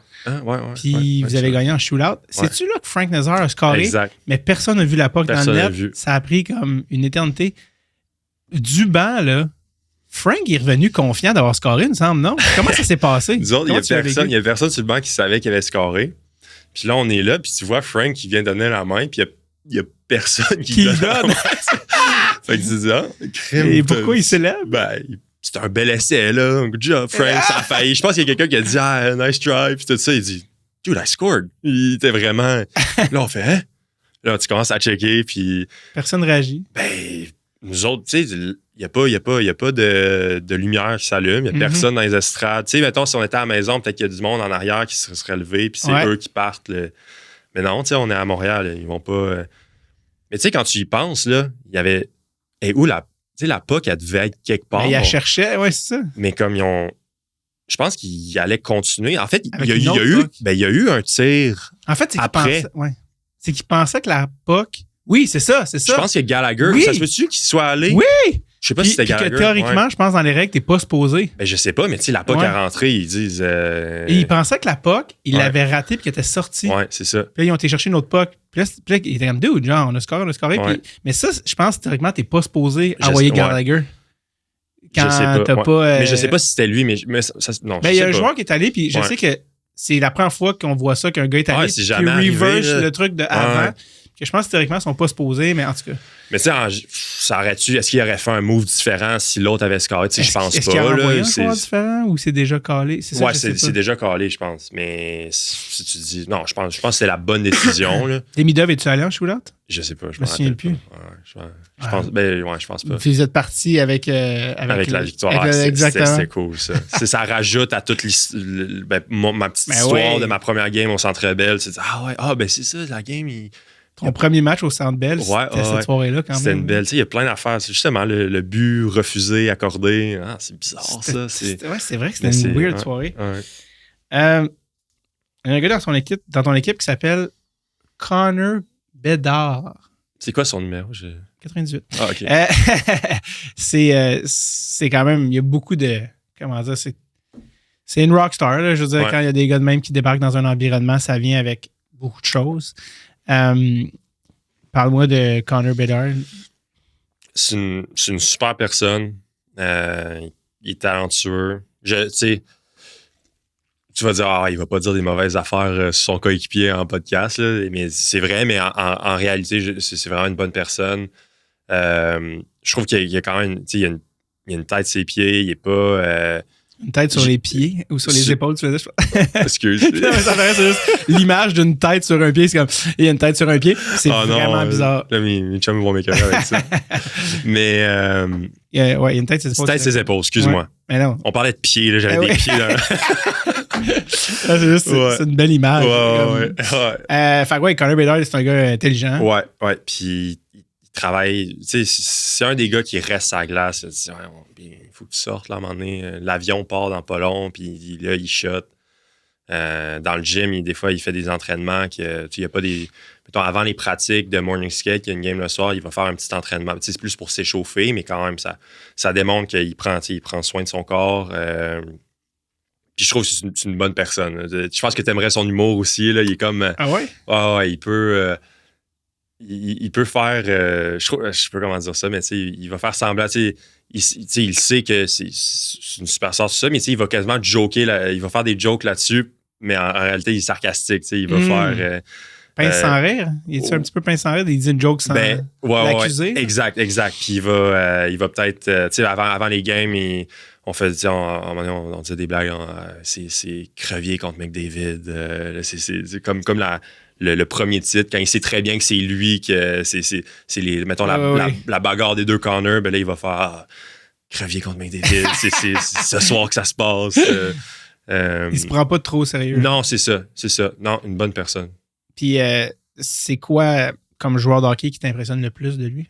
Puis vous avez gagné en shootout. C'est-tu là que Frank Nazar a scoré? Exact. Mais personne n'a vu la puck dans le net. Ça a pris comme une éternité. Du banc, là, Frank est revenu confiant d'avoir scoré, il me semble, non? Comment ça s'est passé? Disons, il y a personne sur le banc qui savait qu'il avait scoré. Puis là, on est là, puis tu vois Frank qui vient donner la main, puis il y a personne qui donne la main. Fait que tu dis, crème. Et pourquoi il célèbre? Ben, c'est un bel essai, là. Good job, Frank, ça a failli. Je pense qu'il y a quelqu'un qui a dit, nice try, puis tout ça. Il dit, dude, I scored. Il était vraiment. Là, on fait, hein? Là, tu commences à checker, puis. Personne réagit. Ben, nous autres, tu sais, il n'y a pas de lumière qui s'allume, il n'y a personne dans les estrades. Tu sais, mettons, si on était à la maison, peut-être qu'il y a du monde en arrière qui se serait levé, puis c'est eux qui partent. Mais non, tu sais, on est à Montréal, là, ils vont pas. Mais tu sais, quand tu y penses, là, il y avait. Et où la. Tu sais, la POC, elle devait être quelque part. Mais il la cherchait, ouais, c'est ça. Mais comme ils ont. Je pense qu'ils allaient continuer. En fait, il y a eu un tir. En fait, c'est qu'ils après. pensaient, ouais. C'est qu'ils pensaient que la POC. Oui, c'est ça. Je pense que Gallagher, ça se peut-tu qu'il soit allé? Oui! Je sais pas si c'était Gallagher. Que théoriquement, je pense, dans les règles, t'es pas supposé. Ben, je sais pas, mais tu sais, la POC est rentrée, ils disent. Et ils pensaient que la POC, ils l'avaient raté puis qu'elle était sortie. Ouais, c'est ça. Puis là, ils ont été chercher une autre POC. Puis là, ils étaient comme, dude, genre, on a scoré. Ouais. Puis, mais ça, je pense, théoriquement, t'es pas supposé envoyer Gallagher. Quand je sais pas. T'as pas mais je sais pas si c'était lui, mais ça, non. Ben, il y a un joueur qui est allé, puis je sais que c'est la première fois qu'on voit ça, qu'un gars est allé, c'est qui jamais reverse arrivé, le truc de avant. Que je pense que théoriquement, ils sont pas supposés, mais en tout cas. Mais tu sais, ça aurait-tu. Est-ce qu'il aurait fait un move différent si l'autre avait scoré? Tu sais, je pense est-ce pas. Est-ce qu'il y a là, un joueur différent ou c'est déjà calé? C'est ça, ouais, c'est déjà calé, je pense. Mais si tu dis. Non, je pense que c'est la bonne décision. Demidov, es-tu allé en shootout? Je sais pas. Je me souviens plus. Je pense, je pense pas. Vous êtes parti avec la victoire. Exactement. C'était cool, ça. Ça rajoute à toute ma petite histoire de ma première game au Centre Bell. C'est c'est ça, la game, Ton premier match au Centre Bell, c'était cette soirée-là quand même. C'était une belle. Tu sais, il y a plein d'affaires. C'est justement le but refusé, accordé. C'est bizarre, ça. C'est vrai que c'était une weird soirée. Ouais. Il y a un gars dans ton équipe qui s'appelle Connor Bedard. C'est quoi son numéro? 98. Ah, OK. C'est quand même... Il y a beaucoup de... Comment dire? C'est une rockstar. Là, je veux dire, quand il y a des gars de même qui débarquent dans un environnement, ça vient avec beaucoup de choses. Parle-moi de Connor Bedard. C'est une super personne. Il est talentueux. Tu vas dire, il va pas dire des mauvaises affaires sur son coéquipier en podcast. Là, mais c'est vrai, mais en réalité, c'est vraiment une bonne personne. Je trouve qu'il y a quand même il y a une tête sur ses pieds. Il est pas... Une tête sur les pieds ou sur les épaules, tu faisais, Excuse. Non, mais ça paraît, c'est juste l'image d'une tête sur un pied. C'est comme, il y a une tête sur un pied. C'est vraiment bizarre. Là, mes chums vont m'écœurer avec ça. Mais. il y a une tête sur ses épaules. Tête sur ses épaules, excuse-moi. Ouais. Mais non. On parlait de pieds, là, j'avais des pieds. Là. C'est une belle image. Ouais. Fait que Connor Bedard, c'est un gars intelligent. Ouais. Puis il travaille. Tu sais, c'est un des gars qui reste à la glace. Il faut que tu sortes, là, à un moment donné. L'avion part dans pas long, puis là, il shot. Dans le gym, des fois, il fait des entraînements il n'y a pas des... Mettons, avant les pratiques de morning skate, il y a une game le soir, il va faire un petit entraînement. C'est plus pour s'échauffer, mais quand même, ça démontre qu'il prend soin de son corps. Puis je trouve que c'est une bonne personne. Je pense que tu aimerais son humour aussi. Là. Il est comme... Ah ouais? Ouais, il peut... Il peut faire... je sais pas comment dire ça, mais il va faire semblant... Il sait que c'est une super sorte, tout ça, mais il va quasiment joker, il va faire des jokes là-dessus, mais en réalité, il est sarcastique. Il va faire... pince sans rire? Il est-tu un petit peu pince sans rire? Il dit une joke sans l'accuser? Ouais, exact. Puis il va peut-être... avant les games, on fait... On disait des blagues. C'est Crevier contre McDavid. C'est comme le premier titre, quand il sait très bien que c'est lui, que c'est mettons, la bagarre des deux corners, ben là, il va faire Crevier contre McDavid. c'est ce soir que ça se passe. Il se prend pas trop au sérieux. Non, c'est ça. Non, une bonne personne. Puis, c'est quoi, comme joueur de hockey, qui t'impressionne le plus de lui?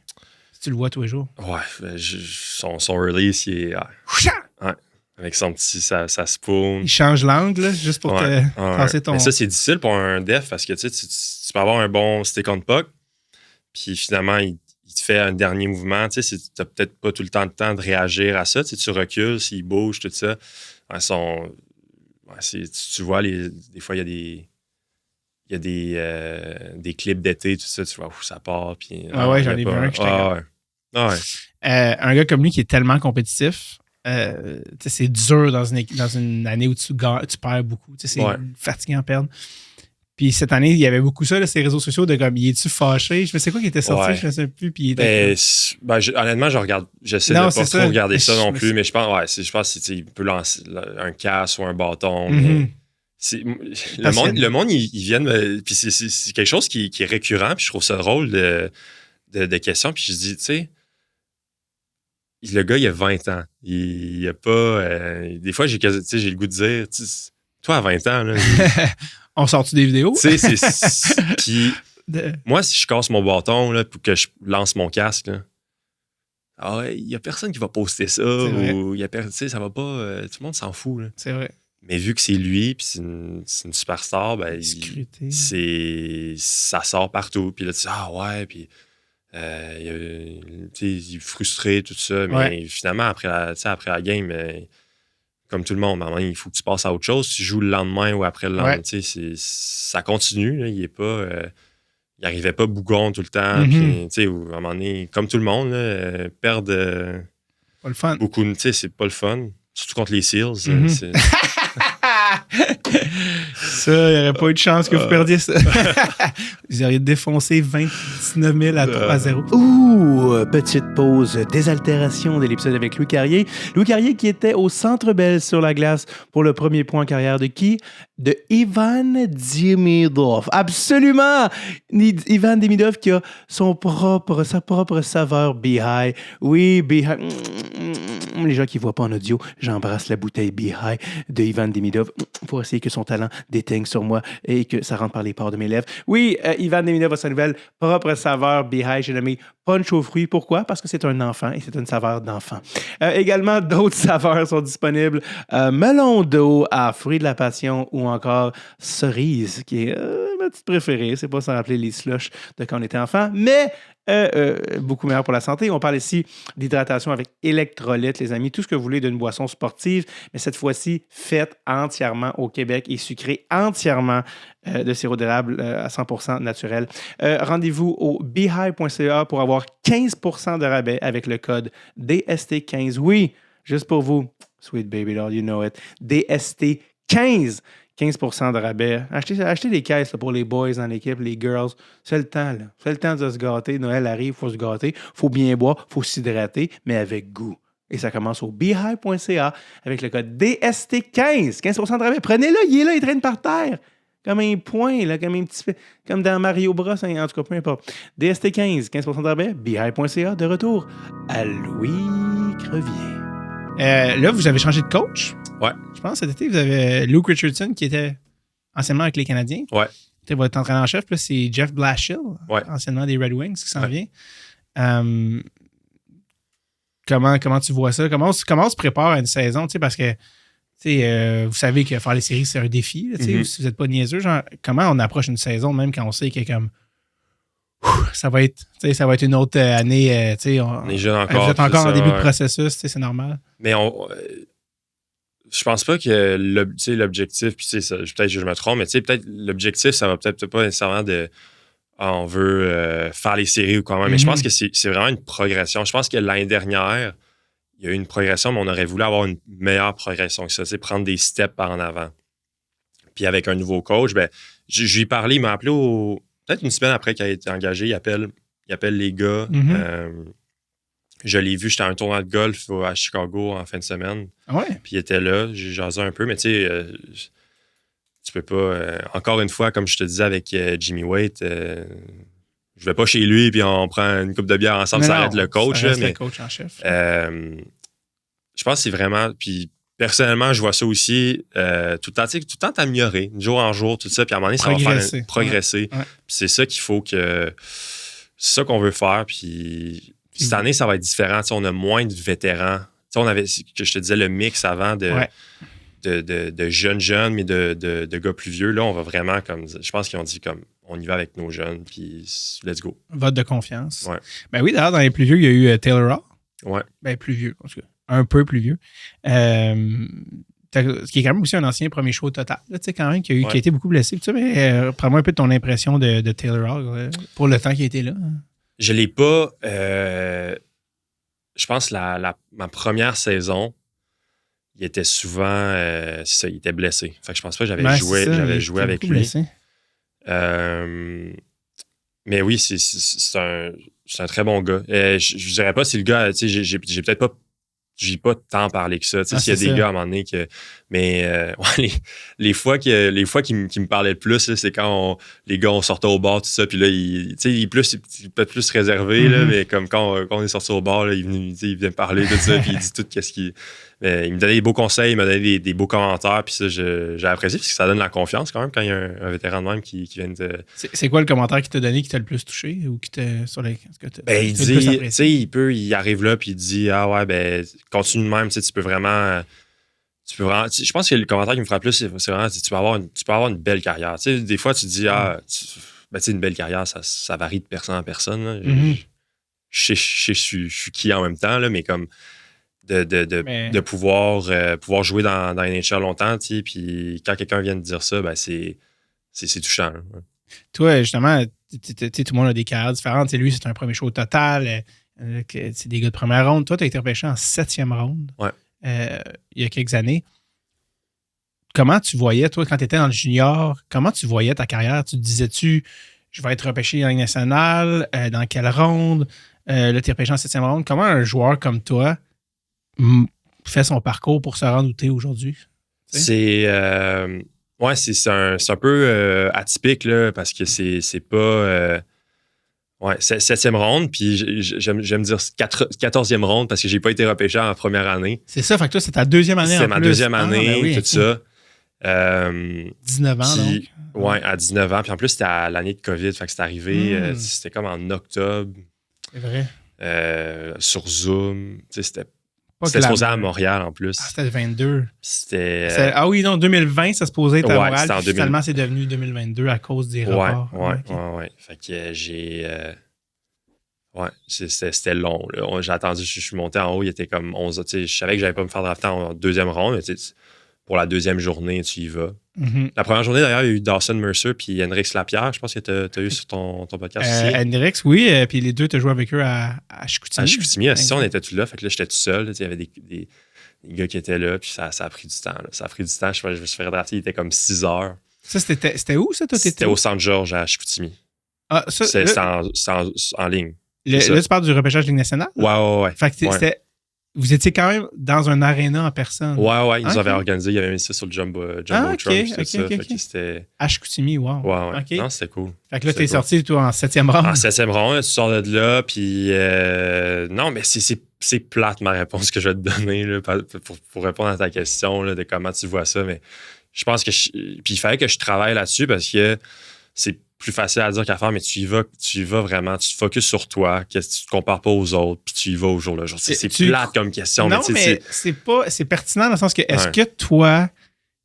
Si tu le vois tous les jours. Ouais, son release, il est... Ouais. Avec son petit, ça spoon. Il change l'angle, là, juste pour te passer ton... Mais ça, c'est difficile pour un def parce que tu peux avoir un bon stick on puck, puis finalement, il te fait un dernier mouvement. Tu n'as peut-être pas tout le temps de réagir à ça. Tu recules, s'il bouge, tout ça. Tu vois, des fois, il y a des clips d'été, tout ça. Tu vois où ça part. Puis, j'en ai vu un que je un gars comme lui qui est tellement compétitif... c'est dur dans une année où tu perds beaucoup. C'est fatigant à perdre. Puis cette année, il y avait beaucoup ça, là, ces réseaux sociaux, de comme, il est-tu fâché? Je sais c'est quoi qui était sorti, Ouais. je ne sais plus. Puis il était Honnêtement, j'essaie Non, de pas c'est trop ça. regarder ça non Mais plus, c'est- mais je pense qu'il peut lancer un casse ou un bâton. Mhm. Mais le monde, ils viennent. Puis c'est quelque chose qui est récurrent, puis je trouve ça drôle de questions. Puis je dis, tu sais, le gars, il a 20 ans. Il a pas. Des fois, j'ai le goût de dire, toi, à 20 ans, là. On sort-tu des vidéos? Tu sais, Puis De- moi, si je casse mon bâton, là, pour que je lance mon casque, là, il n'y a personne qui va poster ça. vrai. Ou ça va pas. Tout le monde s'en fout. Là. C'est vrai. Mais vu que c'est lui, puis c'est une superstar, ben, Scruté. ça sort partout. Puis là, tu dis, ah ouais, puis il est frustré, tout ça. Mais Ouais. finalement, après la game, comme tout le monde, à un moment donné, il faut que tu passes à autre chose. Tu joues le lendemain ou après le lendemain. Ouais. Ça continue. Là, il est pas. Il arrivait pas bougon tout le temps. Mhm. Puis, à un moment donné, comme tout le monde, là, perdre Pas le fun. beaucoup. C'est pas le fun. Surtout contre les Seals. Mhm. Ça, il n'y aurait pas eu de chance que vous perdiez ça. Vous auriez défoncé 29 000 à 3-0. Ouh, petite pause désaltération de l'épisode avec Louis Carrier. Louis Carrier qui était au Centre Bell sur la glace pour le premier point en carrière de qui? De Ivan Demidov. Absolument! Ivan Demidov qui a sa propre saveur Beehive. Oui, Beehive. Les gens qui ne voient pas en audio, j'embrasse la bouteille Beehive de Ivan Demidov pour essayer que son talent déteigne sur moi et que ça rentre par les pores de mes lèvres. Oui, Ivan Demidov a sa nouvelle propre saveur Beehive. J'ai nommé punch aux fruits. Pourquoi? Parce que c'est un enfant et c'est une saveur d'enfant. Également, d'autres saveurs sont disponibles. Melon d'eau à fruits de la passion ou encore cerise, qui est ma petite préférée. C'est pas sans rappeler les slushs de quand on était enfant, mais beaucoup meilleur pour la santé. On parle ici d'hydratation avec électrolytes, les amis. Tout ce que vous voulez d'une boisson sportive, mais cette fois-ci, faite entièrement au Québec et sucrée entièrement de sirop d'érable à 100% naturel. Rendez-vous au beehive.ca pour avoir 15% de rabais avec le code DST15. Oui, juste pour vous. Sweet baby doll, you know it. DST15. 15% de rabais. Achetez des caisses là, pour les boys dans l'équipe, les girls. C'est le temps, là. C'est le temps de se gâter. Noël arrive, il faut se gâter. Il faut bien boire, il faut s'hydrater, mais avec goût. Et ça commence au beehive.ca avec le code DST15. 15% de rabais. Prenez-le, il est là, il traîne par terre. Comme un point, là, comme un petit peu. Comme dans Mario Bros, en tout cas, peu importe. DST15, 15% de rabais, beehive.ca. De retour à Louis Crevier. Là, vous avez changé de coach. Ouais. Je pense cet été, vous avez Luke Richardson qui était anciennement avec les Canadiens. Ouais. C'était votre entraîneur-chef. Puis là, c'est Jeff Blashill, Ouais. anciennement des Red Wings, qui s'en Ouais. vient. Comment tu vois ça? Comment on se prépare à une saison? Parce que vous savez que faire les séries, c'est un défi. Là, Mhm. Si vous n'êtes pas niaiseux, genre, comment on approche une saison, même quand on sait que comme ça va être une autre année. On est jeune encore. Vous êtes encore en c'est ça, début de ouais. processus, c'est normal. Mais je pense pas que l'objectif, puis peut-être que je me trompe, mais peut-être l'objectif, ça va peut-être pas nécessairement de on veut faire les séries ou quoi même. Mais je pense que c'est vraiment une progression. Je pense que l'année dernière, il y a eu une progression, mais on aurait voulu avoir une meilleure progression que ça, prendre des steps par en avant. Puis avec un nouveau coach, je lui ai parlé, il m'a appelé peut-être une semaine après qu'il a été engagé, il appelle les gars. Je l'ai vu, j'étais à un tournoi de golf à Chicago en fin de semaine. Ouais. Puis il était là, j'ai jasé un peu, mais tu peux pas. Encore une fois, comme je te disais avec Jimmy Waite, je vais pas chez lui et on prend une coupe de bière ensemble, ça arrête le coach. Ça reste là, le coach en chef. je pense que c'est vraiment. Puis personnellement, je vois ça aussi tout le temps t'améliorer, de jour en jour, tout ça. Puis à un moment donné, ça va faire progresser. Ouais. Puis c'est ça qu'il faut que. C'est ça qu'on veut faire. Puis cette année, ça va être différent. T'sais, on a moins de vétérans. T'sais, on avait, que je te disais, le mix avant de jeunes, mais de gars plus vieux. Là, on va vraiment comme. Je pense qu'ils ont dit comme on y va avec nos jeunes, puis let's go. Vote de confiance. Ouais. Ben oui, d'ailleurs, dans les plus vieux, il y a eu Taylor Hall. Ouais. Ben plus vieux, en tout cas. Un peu plus vieux. Ce qui est quand même aussi un ancien premier choix total, là, quand même, qui a été beaucoup blessé. Mais prends-moi un peu de ton impression de Taylor Hall pour le temps qu'il a été là. Je l'ai pas. Je pense ma première saison, il était souvent. C'est ça, il était blessé. Fait que je pense pas que j'avais joué avec lui. Blessé. Mais oui, c'est un très bon gars. Je dirais pas si le gars, tu sais, j'ai peut-être pas. J'ai pas tant parlé que ça. Tu sais, s'il y a des gars à un moment donné que. Mais ouais, les fois qui me parlaient le plus, là, c'est quand les gars on sortait au bar, tout ça, puis là, il peut-être plus réservé, là, mais comme quand on est sorti au bar, là, il venait me parler de ça, puis il dit tout qu'est-ce qu'il. Il me donnait des beaux conseils, il me donnait des beaux commentaires, puis ça, j'ai apprécié, parce que ça donne la confiance quand même quand il y a un vétéran de même qui vient de. C'est quoi le commentaire qu'il t'a donné qui t'a le plus touché ou qui t'a sur les. Il dit, tu sais, il arrive là, puis il dit, ah ouais, ben, continue de même, tu sais, tu peux vraiment. Je pense que le commentaire qui me frappe plus, c'est vraiment, tu peux avoir une belle carrière. Tu sais, des fois, tu te dis, tu sais, une belle carrière, ça varie de personne en personne. Là. Je suis qui en même temps, là, mais comme. De pouvoir jouer dans NHL longtemps, tu sais, puis quand quelqu'un vient de dire ça, ben c'est touchant. Là. Toi, justement, tout le monde a des carrières différentes. T'sais, lui, c'est un premier show total. C'est des gars de première ronde. Toi, tu as été repêché en 7e ronde il y a quelques années. Comment tu voyais, toi, quand tu étais dans le junior, comment tu voyais ta carrière? Tu te disais-tu, je vais être repêché dans la Ligue nationale? Dans quelle ronde? Là, tu es repêché en 7e ronde. Comment un joueur comme toi fait son parcours pour se rendre où tu es aujourd'hui? C'est un peu atypique là, parce que c'est pas 7e ronde, puis j'aime dire 14e ronde parce que j'ai pas été repêché en première année. C'est ça, fait que toi, c'est ta deuxième année. C'est ma deuxième année, tout ça. 19 ans, donc. Ouais, à 19 ans. Puis en plus, c'était à l'année de COVID, fait que c'est arrivé, c'était comme en octobre. C'est vrai. Sur Zoom. C'était supposé à Montréal en plus. Ah, c'était le 22. Ah oui, non, 2020, ça se posait être à Montréal. Puis finalement, c'est devenu 2022 à cause des reports. Ouais. Fait que j'ai. C'était long. Là. J'ai attendu, je suis monté en haut, il était comme 11. Je savais que j'allais pas me faire drafter en deuxième ronde, mais pour la deuxième journée, tu y vas. Mm-hmm. La première journée, d'ailleurs, il y a eu Dawson Mercer puis Hendrix Lapierre. Je pense que tu as eu sur ton podcast aussi. Hendrix, oui. Puis les deux, tu as joué avec eux à Chicoutimi. À Chicoutimi, on était tous là. Fait que là, j'étais tout seul. Il y avait des gars qui étaient là. Puis ça a pris du temps. Là. Ça a pris du temps. Je me suis fait drafter. Il était comme 6 heures. Ça, c'était où, ça? C'était au Centre-Georges à Chicoutimi. Ah, ça, c'était en ligne. Là, tu parles du repêchage Ligue nationale? Ouais. Fait que c'était... Vous étiez quand même dans un aréna en personne. Ouais, ils nous avaient organisé, ils avaient mis ça sur le Jumbo Trump. C'était à Chicoutimi, wow. Ouais. Okay. Non, c'était cool. Fait que là, t'es sorti, toi, en 7e ronde. En 7e ronde, tu sors de là, puis non, mais c'est plate ma réponse que je vais te donner là, pour répondre à ta question là, de comment tu vois ça, mais je pense que puis il fallait que je travaille là-dessus parce que c'est plus facile à dire qu'à faire, mais tu y vas vraiment, tu te focuses sur toi, tu te compares pas aux autres, puis tu y vas au jour le jour. C'est plate comme question. Non, mais c'est pertinent dans le sens que, est-ce que toi,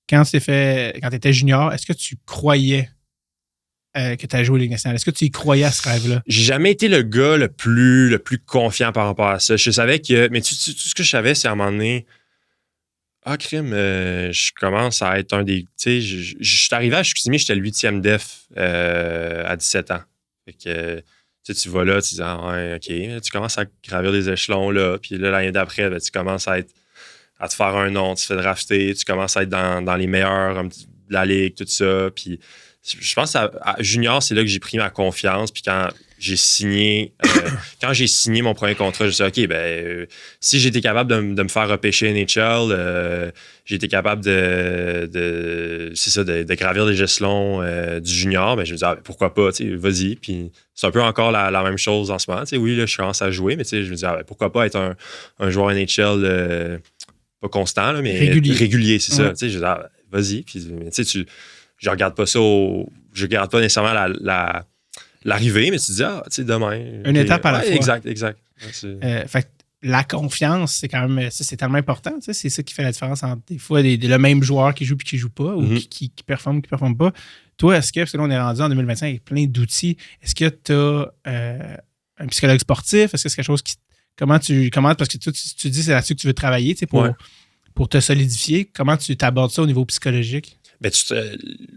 quand tu étais junior, est-ce que tu croyais que tu allais jouer Ligue nationale? Est-ce que tu y croyais à ce rêve-là? J'ai jamais été le gars le plus confiant par rapport à ça. Je savais que, mais tout ce que je savais, c'est à un moment donné, crime, je commence à être un des... Tu sais, je suis arrivé à Chicoutimi, j'étais le 8e def à 17 ans. Fait que, tu vas là, tu dis, OK, tu commences à gravir des échelons, là. Puis là, l'année d'après, tu commences à te faire un nom, tu te fais drafter, tu commences à être dans les meilleurs de la ligue, tout ça. Puis je pense à junior, c'est là que j'ai pris ma confiance. Puis quand j'ai signé mon premier contrat, je me suis dit, OK, si j'étais capable de me faire repêcher NHL, j'ai été capable de gravir des échelons du junior, je me dis, pourquoi pas, vas-y. Puis c'est un peu encore la même chose en ce moment. Oui, là, je commence à jouer, mais je me dis, pourquoi pas être un joueur NHL pas constant, là, mais régulier, c'est ça. Je me dis, vas-y. Puis, je regarde pas ça je regarde pas nécessairement l'arrivée, mais tu te dis, demain. Une étape à la fois. Exact. Fait que la confiance, c'est quand même, c'est tellement important. C'est ça qui fait la différence entre des fois le même joueur qui joue et qui joue pas, ou qui performe ou qui performe pas. Toi, parce que là, on est rendu en 2025 avec plein d'outils, est-ce que tu as un psychologue sportif? Est-ce que c'est quelque chose qui. Comment parce que tu dis c'est là-dessus que tu veux travailler pour te solidifier. Comment tu t'abordes ça au niveau psychologique? Tu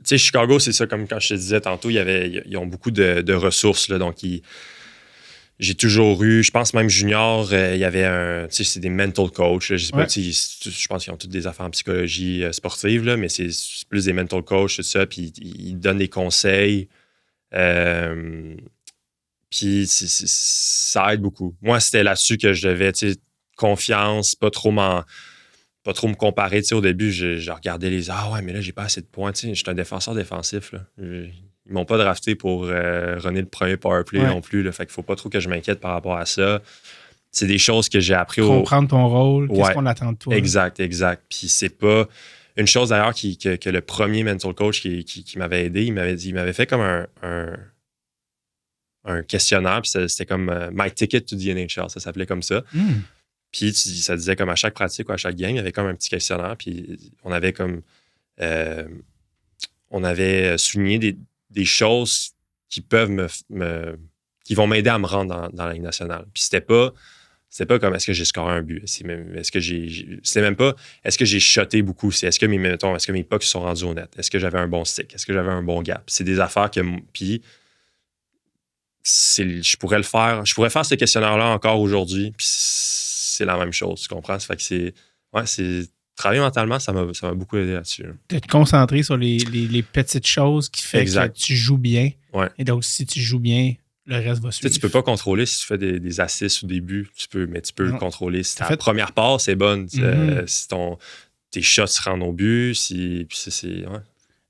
sais, Chicago, c'est ça, comme quand je te disais tantôt, ils ont beaucoup de ressources, là, donc j'ai toujours eu, je pense même junior, il y avait c'est des mental coachs, là, je sais pas, je pense qu'ils ont toutes des affaires en psychologie sportive, là, mais c'est plus des mental coachs, tout ça, puis ils donnent des conseils Puis ça aide beaucoup. Moi, c'était là-dessus que je devais, tu sais, confiance, pas trop me comparer. Tu sais, au début, je regardais ah ouais, mais là, j'ai pas assez de points. Tu sais, je suis un défenseur défensif, là. Ils m'ont pas drafté pour runner le premier powerplay non plus, là. Fait qu'il faut pas trop que je m'inquiète par rapport à ça. C'est des choses que j'ai appris comprendre ton rôle, qu'est-ce qu'on attend de toi. Exact. Puis c'est pas... Une chose d'ailleurs que le premier mental coach qui m'avait aidé, il m'avait fait comme un questionnaire, puis c'était comme My Ticket to the NHL, ça s'appelait comme ça. Puis ça disait comme à chaque pratique ou à chaque game, il y avait comme un petit questionnaire, puis on avait comme... on avait souligné des choses qui peuvent qui vont m'aider à me rendre dans la Ligue nationale. Puis c'était pas comme est-ce que j'ai scoré un but. C'était même pas est-ce que j'ai shoté beaucoup. C'est est-ce que mes pucks sont rendus au net. Est-ce que j'avais un bon stick. Est-ce que j'avais un bon gap. C'est des affaires que... Puis je pourrais faire ce questionnaire-là encore aujourd'hui. Puis c'est la même chose, tu comprends? Ça fait que c'est travailler mentalement, ça m'a beaucoup aidé là-dessus. De te concentrer sur les petites choses qui font que tu joues bien. Ouais. Et donc, si tu joues bien, le reste va suivre. Tu peux pas contrôler si tu fais des assists ou des buts, mais tu peux contrôler si ta première passe c'est bonne, si tes shots se rendent au but, ouais.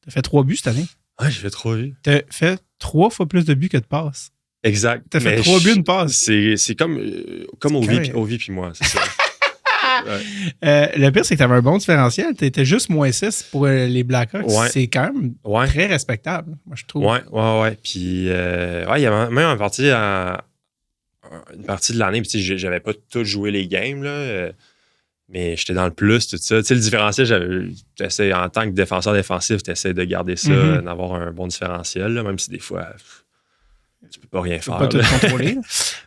T'as fait 3 buts cette année? Ouais, j'ai fait 3 buts. T'as fait 3 fois plus de buts que de passes. Exact. T'as fait 3 buts, une passe. C'est comme Ovi puis moi, c'est ça. Ouais. Le pire, c'est que tu avais un bon différentiel. Tu étais juste -6 pour les Blackhawks. Ouais. C'est quand même très respectable, moi, je trouve. Ouais. Puis, il y a même une partie de l'année. Puis, j'avais pas tout joué les games, là, mais j'étais dans le plus, tout ça. Tu sais, le différentiel, en tant que défenseur défensif, tu essaies de garder ça, d'avoir un bon différentiel, là, même si des fois... Tu peux pas rien faire. Tu peux pas tout contrôler.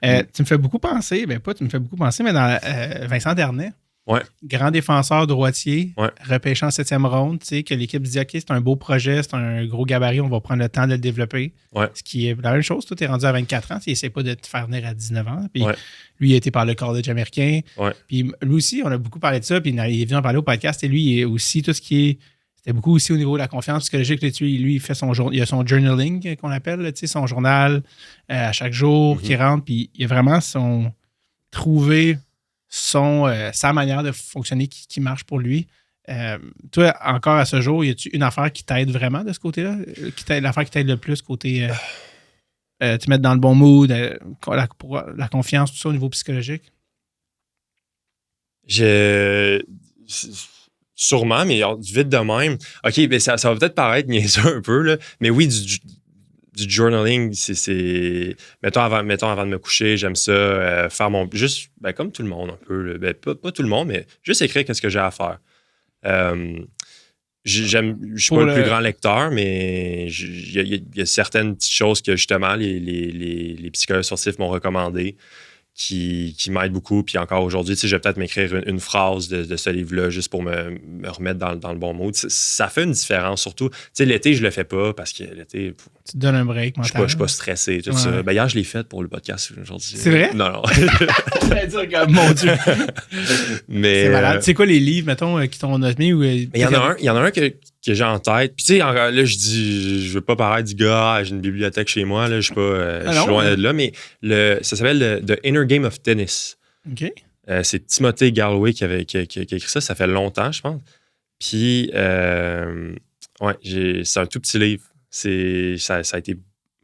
Tu me fais beaucoup penser, mais dans Vincent Dernay. Ouais. Grand défenseur droitier, repêché en 7e ronde, tu sais, que l'équipe dit OK, c'est un beau projet, c'est un gros gabarit, on va prendre le temps de le développer. Ouais. Ce qui est la même chose, toi, tu es rendu à 24 ans, tu n'essaies pas de te faire venir à 19 ans. Puis lui, il a été par le college américain. Ouais. Puis lui aussi, on a beaucoup parlé de ça, puis il est venu en parler au podcast, et lui, il est aussi tout ce qui est. C'était beaucoup aussi au niveau de la confiance psychologique. Lui, il fait il a son journaling qu'on appelle, son journal à chaque jour qui rentre. Puis il a vraiment trouvé sa manière de fonctionner qui marche pour lui. Toi, encore à ce jour, y a-tu une affaire qui t'aide vraiment de ce côté-là? L'affaire qui t'aide le plus côté te mettre dans le bon mood, la confiance, tout ça au niveau psychologique? Sûrement, mais vite de même. OK, mais ça va peut-être paraître niaiseux un peu, là, mais oui, du journaling, c'est mettons avant de me coucher, j'aime ça, faire juste, comme tout le monde un peu, là, pas tout le monde, mais juste écrire qu'est-ce que j'ai à faire. Je suis pas le plus grand lecteur, mais il y a certaines petites choses que justement les psychologues sportifs m'ont recommandées qui m'aident beaucoup. Puis encore aujourd'hui, je vais peut-être m'écrire une phrase de ce livre-là juste pour me remettre dans le bon mood. Ça fait une différence, surtout. L'été, je le fais pas parce que l'été... Tu te donnes un break mental. Je suis pas stressé, tout ça. Hier, je l'ai fait pour le podcast aujourd'hui. C'est vrai? Non. J'allais dire, mon Dieu. Mais, c'est malade. Tu sais quoi, les livres, mettons, qui t'ont noté? Il y en a un que j'ai en tête. Puis, tu sais, là, je veux pas paraître du gars, j'ai une bibliothèque chez moi, là, je suis pas, je suis loin de là, mais ça s'appelle The Inner Game of Tennis. OK. C'est Timothée Galloway qui a écrit ça fait longtemps, je pense. Puis, c'est un tout petit livre. Ça a été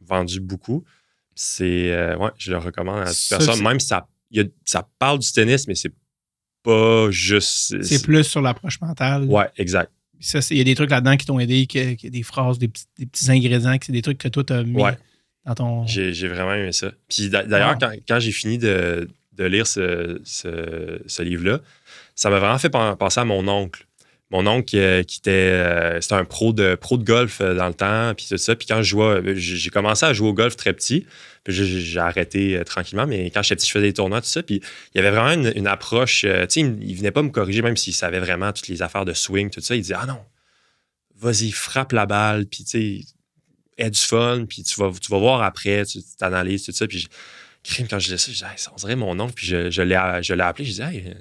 vendu beaucoup. Je le recommande à toute personne. Même si ça parle du tennis, mais c'est pas juste... C'est plus sur l'approche mentale. Ouais, exact. Il y a des trucs là-dedans qui t'ont aidé, des phrases, des petits ingrédients, c'est des trucs que toi, t'as mis dans ton... J'ai vraiment aimé ça. Puis d'ailleurs, quand j'ai fini de lire ce livre-là, ça m'a vraiment fait penser à mon oncle. Mon oncle qui était c'était un pro de golf dans le temps, puis tout ça. Puis quand j'ai commencé à jouer au golf très petit, puis j'ai arrêté tranquillement, mais quand j'étais petit, je faisais des tournois, tout ça. Puis il y avait vraiment une approche, tu sais, il venait pas me corriger, même s'il savait vraiment toutes les affaires de swing, tout ça. Il disait, ah non, vas-y, frappe la balle, puis tu sais, aie du fun, puis tu vas voir après, tu t'analyses, tout ça. Puis quand je disais ça, je disais, on dirait mon oncle, puis je l'ai appelé, je disais, hey,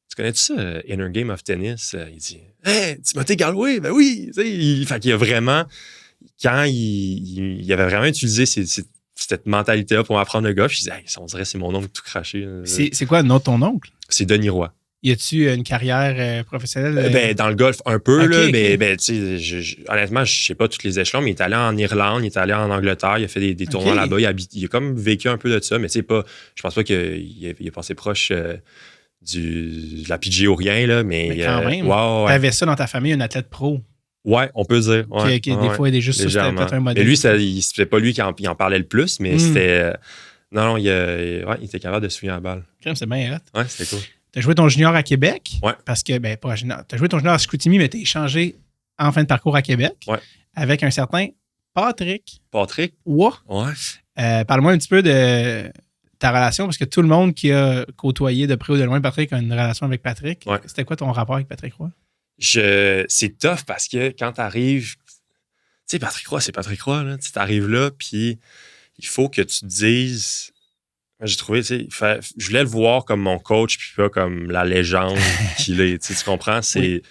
tu connais-tu ça, Inner Game of Tennis? Il dit, hey, Timothée Galloway, ben oui! Fait qu'il quand il avait vraiment utilisé cette mentalité-là pour m'apprendre le golf, je disais, hey, on dirait que c'est mon oncle tout craché. C'est quoi le nom de ton oncle? C'est Denis Roy. Y a-tu une carrière professionnelle? Dans le golf, un peu, Ok, là, ok. mais tu sais, honnêtement, je sais pas tous les échelons, mais il est allé en Irlande, il est allé en Angleterre, il a fait des tournois Ok. là-bas, il a comme vécu un peu de ça, mais tu sais, je pense pas qu'il est passé proche de la PGA ou rien, là, mais quand même. ouais. T'avais ça dans ta famille, un athlète pro. Ouais, on peut dire. Ouais, Qui des fois, il est juste ça, c'était légèrement. peut-être un modèle. Mais lui, c'était pas lui qui en parlait le plus, mais c'était. Non, il était capable de suivre la balle. Crème, c'est bien hot. Ouais, c'était cool. T'as joué ton junior à Québec. Ouais. Parce que, pas junior. T'as joué ton junior à Chicoutimi, mais t'es échangé en fin de parcours à Québec. Ouais. Avec un certain Patrick Patrick? Waugh. Ouais. Parle-moi un petit peu de ta relation, parce que tout le monde qui a côtoyé de près ou de loin Patrick a une relation avec Patrick. Ouais. C'était quoi ton rapport avec Patrick Roy? C'est tough parce que quand t'arrives. Tu sais, Patrick Roy, c'est Patrick Roy, là. Tu t'arrives là, puis il faut que tu te dises. Moi, j'ai trouvé, tu sais, je voulais le voir comme mon coach, puis pas comme la légende qu'il est. Tu comprends? Puis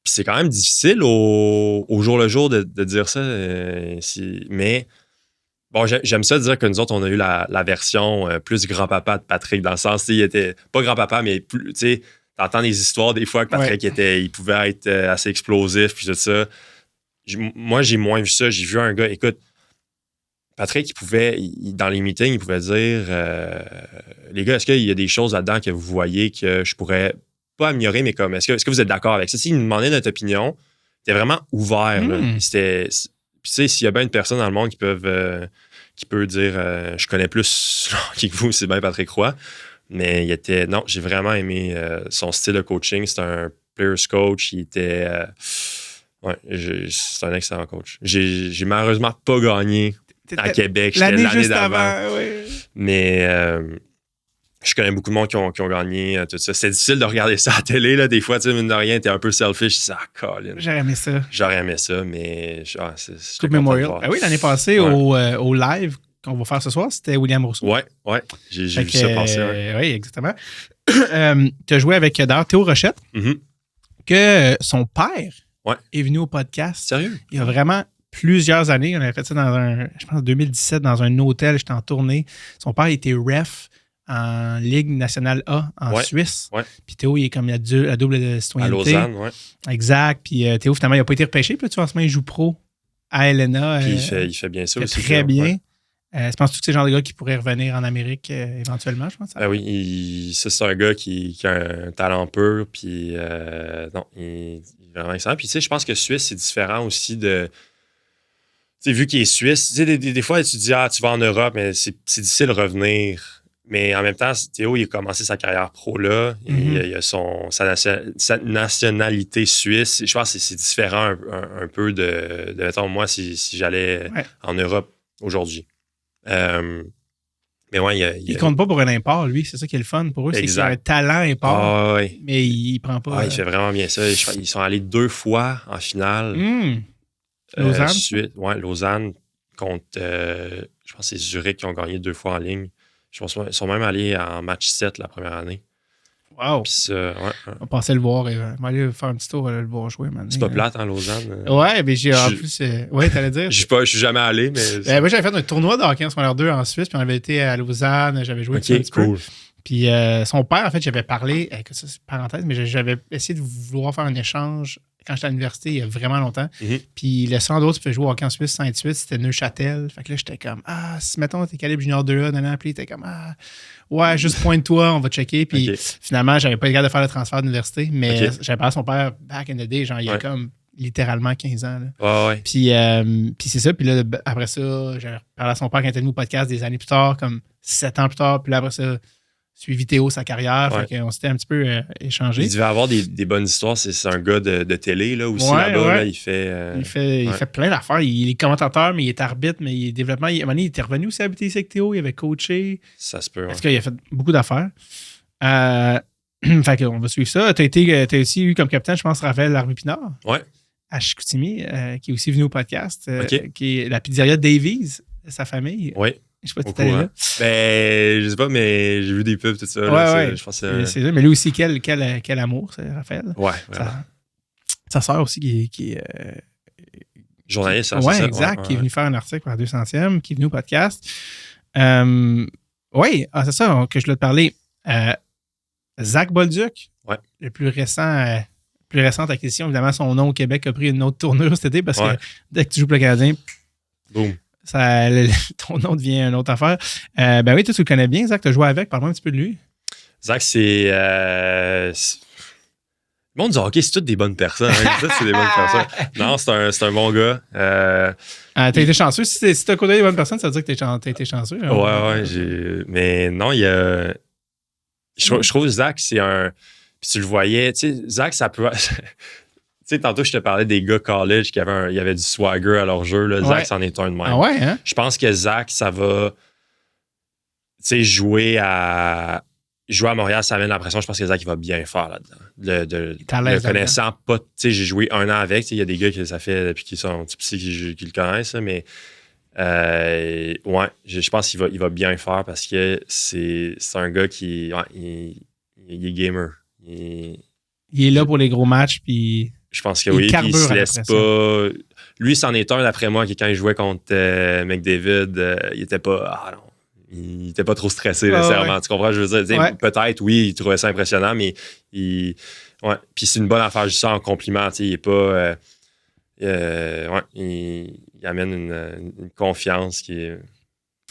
c'est quand même difficile au jour le jour de dire ça. Mais bon, j'aime ça dire que nous autres, on a eu la version plus grand-papa de Patrick, dans le sens, il était pas grand-papa, mais plus, tu sais, t'entends des histoires des fois que Patrick il pouvait être assez explosif, puis tout ça. Moi, j'ai moins vu ça. J'ai vu un gars, écoute, Patrick, dans les meetings, il pouvait dire les gars, est-ce qu'il y a des choses là-dedans que vous voyez que je pourrais pas améliorer, mais comme est-ce que vous êtes d'accord avec ça? S'il nous demandait notre opinion, c'était vraiment ouvert. Là. Puis tu sais, s'il y a bien une personne dans le monde qui peut dire je connais plus que vous, c'est bien Patrick Roy. Mais non, j'ai vraiment aimé son style de coaching. C'est un player's coach. Il était c'est un excellent coach. J'ai malheureusement pas gagné à Québec. J'étais l'année d'avant. Oui. Mais je connais beaucoup de monde qui ont gagné tout ça. C'est difficile de regarder ça à la télé. Là. Des fois, tu sais, mine de rien, t'es un peu selfish. Je dis, Colin. J'aurais aimé ça, mais Coupe Memorial. Ah oui, l'année passée, au live qu'on va faire ce soir, c'était William Rousseau. Ouais. J'ai vu ça passer. Oui, exactement. Tu as joué avec Théo Rochette, que son père est venu au podcast. Sérieux? Il y a vraiment plusieurs années. On avait fait ça je pense, en 2017, dans un hôtel. J'étais en tournée. Son père était ref en Ligue nationale A en Suisse. Ouais. Puis Théo, il est comme la double citoyenneté. À Lausanne, oui. Exact. Puis Théo, finalement, il n'a pas été repêché. Puis là, tu vois, en ce moment, il joue pro à Helena. Puis il fait bien ça aussi. Très bien. Ouais. Penses-tu que c'est le genre de gars qui pourrait revenir en Amérique éventuellement, je pense? Oui, c'est un gars qui a un talent pur. Puis non, il est vraiment excellent. Puis tu sais, je pense que Suisse, c'est différent aussi de... Tu sais, vu qu'il est Suisse, tu sais, des fois, tu dis, tu vas en Europe, mais c'est difficile de revenir. Mais en même temps, Théo, il a commencé sa carrière pro là. Il a sa nationalité suisse. Je pense que c'est différent un peu de mettons, moi, si j'allais en Europe aujourd'hui. Mais ouais, il compte pas pour un import, lui. C'est ça qui est le fun pour eux. C'est qu'il a un talent import, mais il prend pas... il fait vraiment bien ça. Ils sont allés 2 fois en finale. Lausanne? Lausanne contre, je pense que c'est Zurich qui ont gagné 2 fois en ligne. Je pense qu'ils sont même allés en match 7 la première année. Wow! Puis ça, on passait le voir. On va aller faire un petit tour, le voir jouer. C'est pas plate, Lausanne? Ouais, mais en plus... Ouais, t'allais dire? Je suis jamais allé, mais... moi, j'avais fait un tournoi de hockey en secondaire 2 en Suisse, puis on avait été à Lausanne, j'avais joué un petit peu. Puis son père, en fait, j'avais parlé... Ça, c'est parenthèse, mais j'avais essayé de vouloir faire un échange quand j'étais à l'université, il y a vraiment longtemps. Puis le centre d'autres, tu peux jouer au hockey en Suisse, Saint-Suite, c'était Neuchâtel. Fait que là, j'étais comme, si mettons, t'es calibre junior 2A, puis t'es comme, ouais, juste pointe-toi, on va checker. Puis finalement, j'avais pas le gars de faire le transfert d'université, mais j'avais parlé à son père back in the day, genre, il y a comme littéralement 15 ans. Là. Puis c'est ça. Puis là, après ça, j'avais parlé à son père quand il était venu au podcast des années plus tard, comme 7 ans plus tard. Puis là, après ça, suivi Théo, sa carrière. Fait qu'on s'était un petit peu échangé. Il devait avoir des bonnes histoires. C'est un gars de télé là, aussi là-bas. Là, il fait plein d'affaires. Il est commentateur, mais il est arbitre, mais il est développement. À un moment donné, il était revenu aussi habiter ici avec Théo. Il avait coaché. Ça se peut. Parce qu'il a fait beaucoup d'affaires. Fait qu'on va suivre ça. T'as aussi eu comme capitaine, je pense, Raphaël Larue-Pinard. Ouais. À Chicoutimi, qui est aussi venu au podcast. Qui est la pizzeria Davies, sa famille. Oui. Je sais pas si tu allé là. Ben, je sais pas, mais j'ai vu des pubs, tout ça. Là, je pense c'est ça. Mais lui aussi, quel amour, c'est Raphaël. Ouais, vraiment. Sa sœur aussi, qui Journaliste, hein, ouais, c'est ça? exact, qui est Ouais. venu faire un article pour la 200e, qui est venu au podcast. Oui, c'est ça que je voulais te parler. Zach Bolduc, Ouais. le plus récente acquisition. Évidemment, son nom au Québec a pris une autre tournure cet été parce Ouais. que dès que tu joues pour le Canadien, Boom. ton nom devient une autre affaire. Ben oui, toi, tu le connais bien, Zach, tu as joué avec. Parle-moi un petit peu de lui. Zach, c'est. Le monde du hockey, c'est toutes des bonnes personnes. Hein. Ça, c'est des bonnes personnes. Non, c'est un bon gars. T'as été chanceux. Si t'as côtoyé des bonnes personnes, ça veut dire que t'as été chanceux. Hein? Ouais. Mais non, il y a. Je trouve que Zach, c'est un. Puis tu le voyais, tu sais, Zach, ça peut. Tu sais, tantôt, je te parlais des gars college qui avaient il y avait du swagger à leur jeu. Là. Ouais. Zach, c'en est un de même. Ah ouais, hein? Je pense que Zach, ça va. Tu sais, jouer à Montréal, ça amène l'impression. Je pense que Zach, il va bien faire là-dedans. T'as l'aise Le connaissant pas. Tu sais, j'ai joué 1 an avec. Il y a des gars que ça fait depuis qu'ils sont petits qui le connaissent, là, mais. Ouais, je pense qu'il va bien faire parce que c'est un gars qui. Ouais, il est gamer. Il est là pour les gros matchs, puis. Je pense que il oui, puis il se à la laisse pression. pas. Lui, c'en est un d'après moi, qui quand il jouait contre McDavid, il était pas. Ah non. Il était pas trop stressé nécessairement. Ouais. Tu comprends? Je veux dire, Ouais. peut-être, oui, il trouvait ça impressionnant, mais il. Ouais. Puis c'est une bonne affaire, juste ça en compliment. Il est pas. Ouais, il amène une confiance qui est.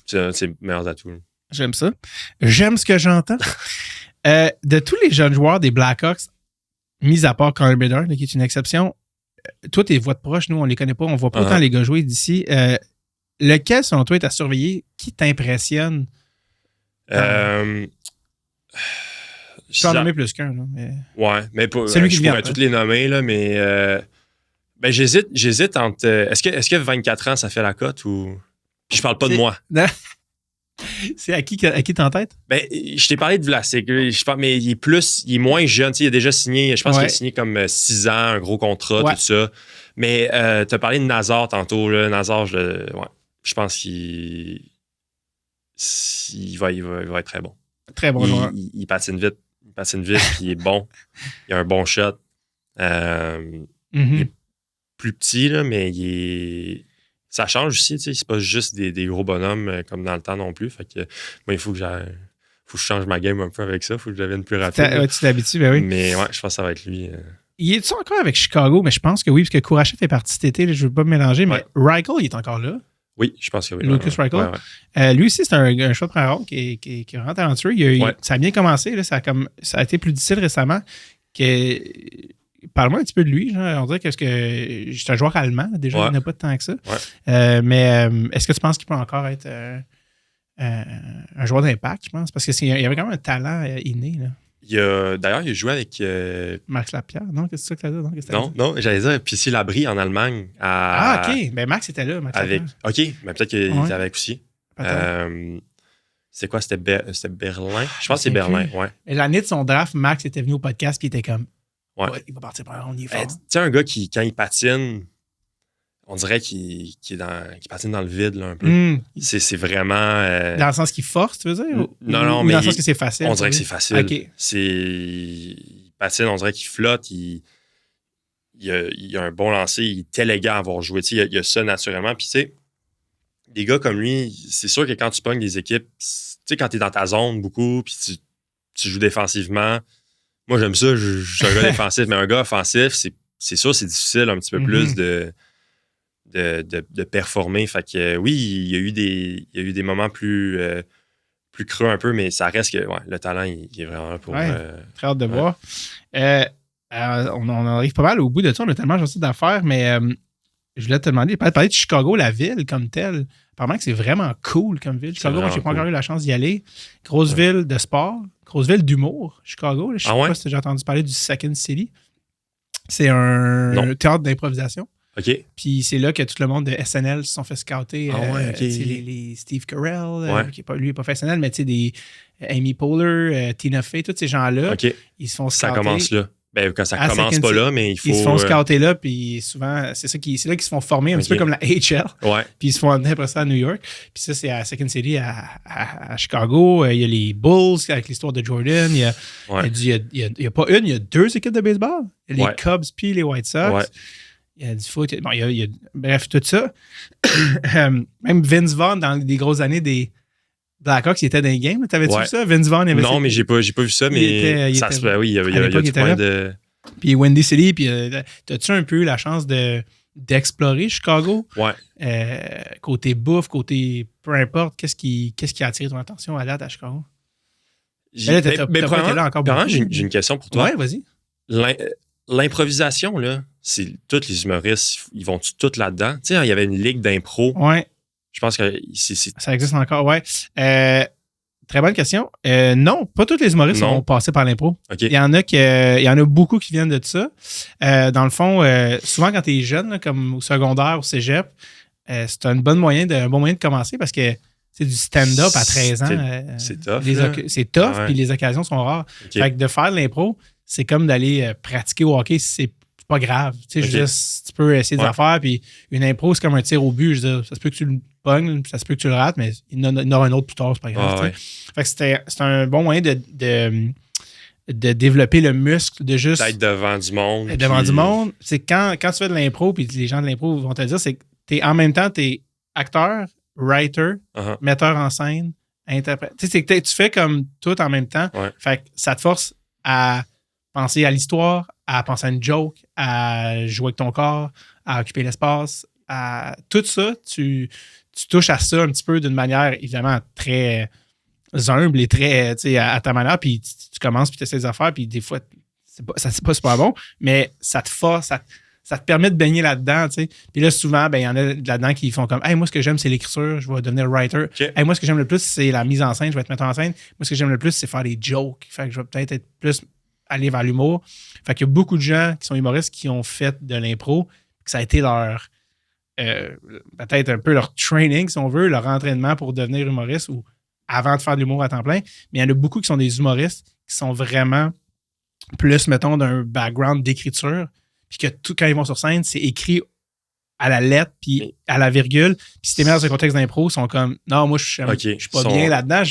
C'est un de ses meilleurs atouts. J'aime ça. J'aime ce que j'entends. De tous les jeunes joueurs des Blackhawks, mis à part Connor Bedard, qui est une exception, toi, tes voix de proche, nous, on les connaît pas, on voit pas autant les gars jouer d'ici. Lequel, selon toi, est à surveiller? Qui t'impressionne? Je peux en nommer plus qu'un. Là, mais... Ouais, mais Celui qui je vient pourrais après. toutes les nommer, là, mais ben, j'hésite entre. Est-ce que 24 ans, ça fait la cote ou. Puis je parle pas de moi. C'est à qui t'es en tête? Ben, je t'ai parlé de Vlasic, mais il est moins jeune. Il a déjà signé, je pense qu'il a signé comme 6 ans, un gros contrat, tout ça. Mais tu as parlé de Nazar tantôt. Là. Nazar, je pense qu'il va être très bon. Très bon joueur. Il patine vite. Puis il est bon. Il a un bon shot. Il est plus petit, là, mais ça change aussi. C'est pas juste des gros bonhommes comme dans le temps non plus. Fait que moi, il faut que je change ma game un peu avec ça. Il faut que je devienne plus rapide. Tu t'habitues, ben oui. Mais ouais, je pense que ça va être lui. Il est-tu encore avec Chicago? Mais je pense que oui, parce que Kourachev est parti cet été. Là, je ne veux pas me mélanger, mais Reichel, il est encore là. Oui, je pense que oui. Lucas Reichel. Lui aussi, c'est un choix de premier round qui est vraiment talentueux. Ça a bien commencé. Là, ça a été plus difficile récemment. Parle-moi un petit peu de lui. Genre, on dirait que c'est un joueur allemand. Déjà, il n'y en a pas tant que ça. Mais est-ce que tu penses qu'il peut encore être un joueur d'impact, je pense? Parce qu'il y avait quand même un talent inné. Là. D'ailleurs, il a joué avec. Max Lapierre, non? Qu'est-ce que tu as dit? Non, j'allais dire Pissi Labrie en Allemagne. OK. Ben Max était là. Max OK, mais peut-être qu'il était avec aussi. Peut-être. C'est quoi? C'était Berlin? Je pense que c'est Berlin, ouais. L'année de son draft, Max était venu au podcast et il était comme il va partir par un on y est fort. Tu sais, un gars qui, quand il patine, on dirait qu'il patine dans le vide là, un peu. C'est vraiment. Dans le sens qu'il force, tu veux dire? Non, mais mais. Dans le sens que c'est facile. On dirait que c'est facile. OK. Il patine, on dirait qu'il flotte. Il a un bon lancer. Il est élégant à avoir joué. Il y a ça naturellement. Puis, tu sais, des gars comme lui, c'est sûr que quand tu pognes des équipes, tu sais, quand tu es dans ta zone beaucoup, puis tu joues défensivement. Moi, j'aime ça. Je suis un gars défensif, mais un gars offensif, c'est sûr, c'est difficile un petit peu plus de performer. Fait que oui, il y a eu des moments plus creux un peu, mais ça reste que le talent, il est vraiment là pour. Très hâte de voir. On arrive pas mal au bout de ça. On a tellement gentil d'affaires, mais je voulais te demander, parler de Chicago, la ville comme telle. Apparemment que c'est vraiment cool comme ville. Chicago, moi, j'ai pas encore eu la chance d'y aller. Grosse ville de sport, grosse ville d'humour, Chicago. Là. Je sais pas si tu as déjà entendu parler du Second City. C'est un théâtre d'improvisation. OK. Puis c'est là que tout le monde de SNL se sont fait scouter. Les Steve Carell, lui, il n'est pas fait SNL, mais des Amy Poehler, Tina Fey, tous ces gens-là, ils se font scouter. Ça commence là. Ben, quand ça commence pas là, mais il faut. Ils se font scouter là, puis souvent, c'est là qu'ils se font former un petit peu comme la HL. Puis ils se font amener après ça à New York. Puis ça, c'est à Second City à Chicago. Il y a les Bulls avec l'histoire de Jordan. Il y a pas une, il y a 2 équipes de baseball. Il y a les Cubs puis les White Sox. Il y a du foot. Bon, bref, tout ça. Même Vince Vaughn, dans les grosses années des Blackhawks, il était dans les games. T'avais-tu vu ça? Vince Vaughn, il avait Non, mais j'ai pas vu ça, mais ça se fait, oui, il y a du point de... Puis Windy City, puis t'as-tu un peu eu la chance d'explorer Chicago? Ouais. Côté bouffe, côté peu importe, qu'est-ce qui a attiré ton attention à date à Chicago? Premièrement, j'ai une question pour toi. Ouais, vas-y. L'improvisation, là, c'est tous les humoristes, ils vont tous là-dedans. Tu sais, il y avait une ligue d'impro. Ouais. Je pense que ça existe encore, ouais. Très bonne question. Non, pas tous les humoristes sont passés par l'impro. Okay. Il y en a beaucoup qui viennent de ça. Dans le fond, souvent quand tu es jeune, là, comme au secondaire, au cégep, c'est un bon moyen de commencer parce que c'est du stand-up à 13 ans. C'est tough. C'est tough, puis les occasions sont rares. Okay. Fait que de faire de l'impro, c'est comme d'aller pratiquer au hockey, c'est pas grave. Tu sais, tu peux essayer des affaires, puis une impro, c'est comme un tir au but. Je veux dire, ça se peut que tu le pognes, ça se peut que tu le rates, mais il y en aura un autre plus tard, c'est pas grave. Fait que c'est un bon moyen de développer le muscle, de juste... D'être devant du monde. Devant du monde. C'est quand tu fais de l'impro, puis les gens de l'impro vont te dire, c'est que en même temps, t'es acteur, writer, metteur en scène, interprète. Tu sais, c'est que tu fais comme tout en même temps. Ouais. Fait que ça te force à penser à l'histoire, à penser à une joke, à jouer avec ton corps, à occuper l'espace. À tout ça, tu touches à ça un petit peu d'une manière évidemment très humble et très à ta manière, puis tu commences puis tu essaies des affaires, puis des fois, c'est pas super bon, mais ça te force, ça te permet de baigner là-dedans, tu sais. Puis là, souvent, ben il y en a là-dedans qui font comme « Hey, moi, ce que j'aime, c'est l'écriture, je vais devenir writer. Okay. Hey, moi, ce que j'aime le plus, c'est la mise en scène, je vais être metteur en scène. Moi, ce que j'aime le plus, c'est faire des jokes. Fait que je vais peut-être être plus aller vers l'humour. » Fait qu'il y a beaucoup de gens qui sont humoristes qui ont fait de l'impro, que ça a été leur... peut-être un peu leur training, si on veut, leur entraînement pour devenir humoriste ou avant de faire de l'humour à temps plein. Mais il y en a beaucoup qui sont des humoristes qui sont vraiment plus, mettons, d'un background d'écriture, puis que tout, quand ils vont sur scène, c'est écrit à la lettre, puis à la virgule. Puis si t'es mis dans un contexte d'impro, ils sont comme « Non, moi, je suis pas bien là-dedans. »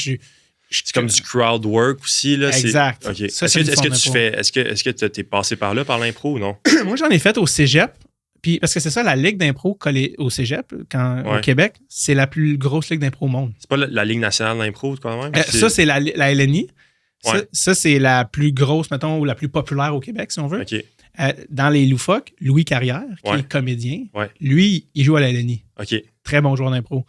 C'est comme du crowd work aussi. Là, exact. Okay. Ça, Est-ce que tu t'es passé par là, par l'impro ou non? Moi, j'en ai fait au cégep. Puis, parce que c'est ça, la ligue d'impro collée au cégep, au Québec, c'est la plus grosse ligue d'impro au monde. C'est pas la Ligue nationale d'impro, quand même? Ça, c'est la LNI. Ouais. Ça, c'est la plus grosse, mettons, ou la plus populaire au Québec, si on veut. Okay. Dans les loufoques, Louis Carrière, qui est comédien, lui, il joue à la LNI. Okay. Très bon joueur d'impro.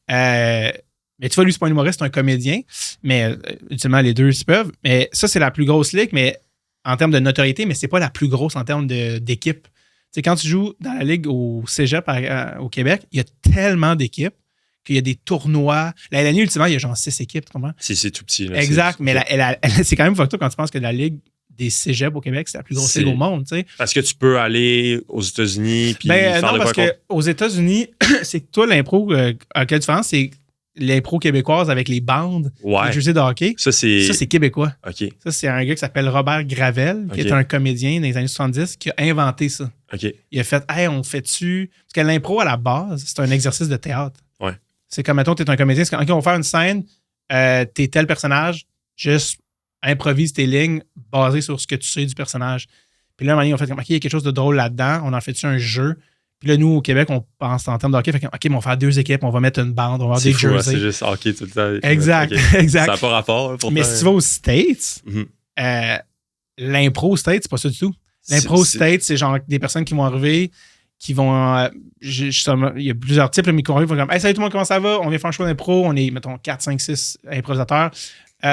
Mais tu vois, lui, c'est pas un humoriste, c'est un comédien. Mais ultimement, les deux se peuvent. Mais ça, c'est la plus grosse ligue, mais en termes de notoriété, mais c'est pas la plus grosse en termes d'équipe. C'est quand tu joues dans la ligue au cégep au Québec, il y a tellement d'équipes qu'il y a des tournois. La LNI, ultimement, il y a genre 6 équipes, tu comprends? C'est tout petit. Là, exact, mais c'est quand même fucked up quand tu penses que la ligue des cégeps au Québec, c'est la plus grosse ligue au monde, tu sais. Parce que tu peux aller aux États-Unis puis faire non, parce qu'aux États-Unis, c'est que toi, l'impro, à quelle différence, c'est l'impro québécoise avec les bandes, les jeux de hockey. Ça, c'est québécois. Okay. Ça, c'est un gars qui s'appelle Robert Gravel, qui est un comédien dans les années 70, qui a inventé ça. Okay. Il a fait, hey, on fait-tu... Parce que l'impro, à la base, c'est un exercice de théâtre. Ouais. C'est comme, mettons, t'es un comédien, c'est comme, OK, on va faire une scène, t'es tel personnage, juste improvise tes lignes basées sur ce que tu sais du personnage. Puis là, à un moment donné, on fait comme, OK, il y a quelque chose de drôle là-dedans, on en fait-tu un jeu? Puis là, nous, au Québec, on pense en termes de hockey. Fait que, OK, mais on va faire 2 équipes, on va mettre une bande, on va avoir des jerseys. C'est juste hockey tout le temps. Exact, okay. exact. Ça n'a pas rapport. Mais si tu vas aux States, l'impro States, c'est pas ça du tout. L'impro States, c'est genre des personnes qui vont arriver, qui vont... il y a plusieurs types, mais qui vont arriver, ils vont comme, hey, salut tout le monde, comment ça va? On vient faire un show d'impro, on est, mettons, 4, 5, 6 improvisateurs.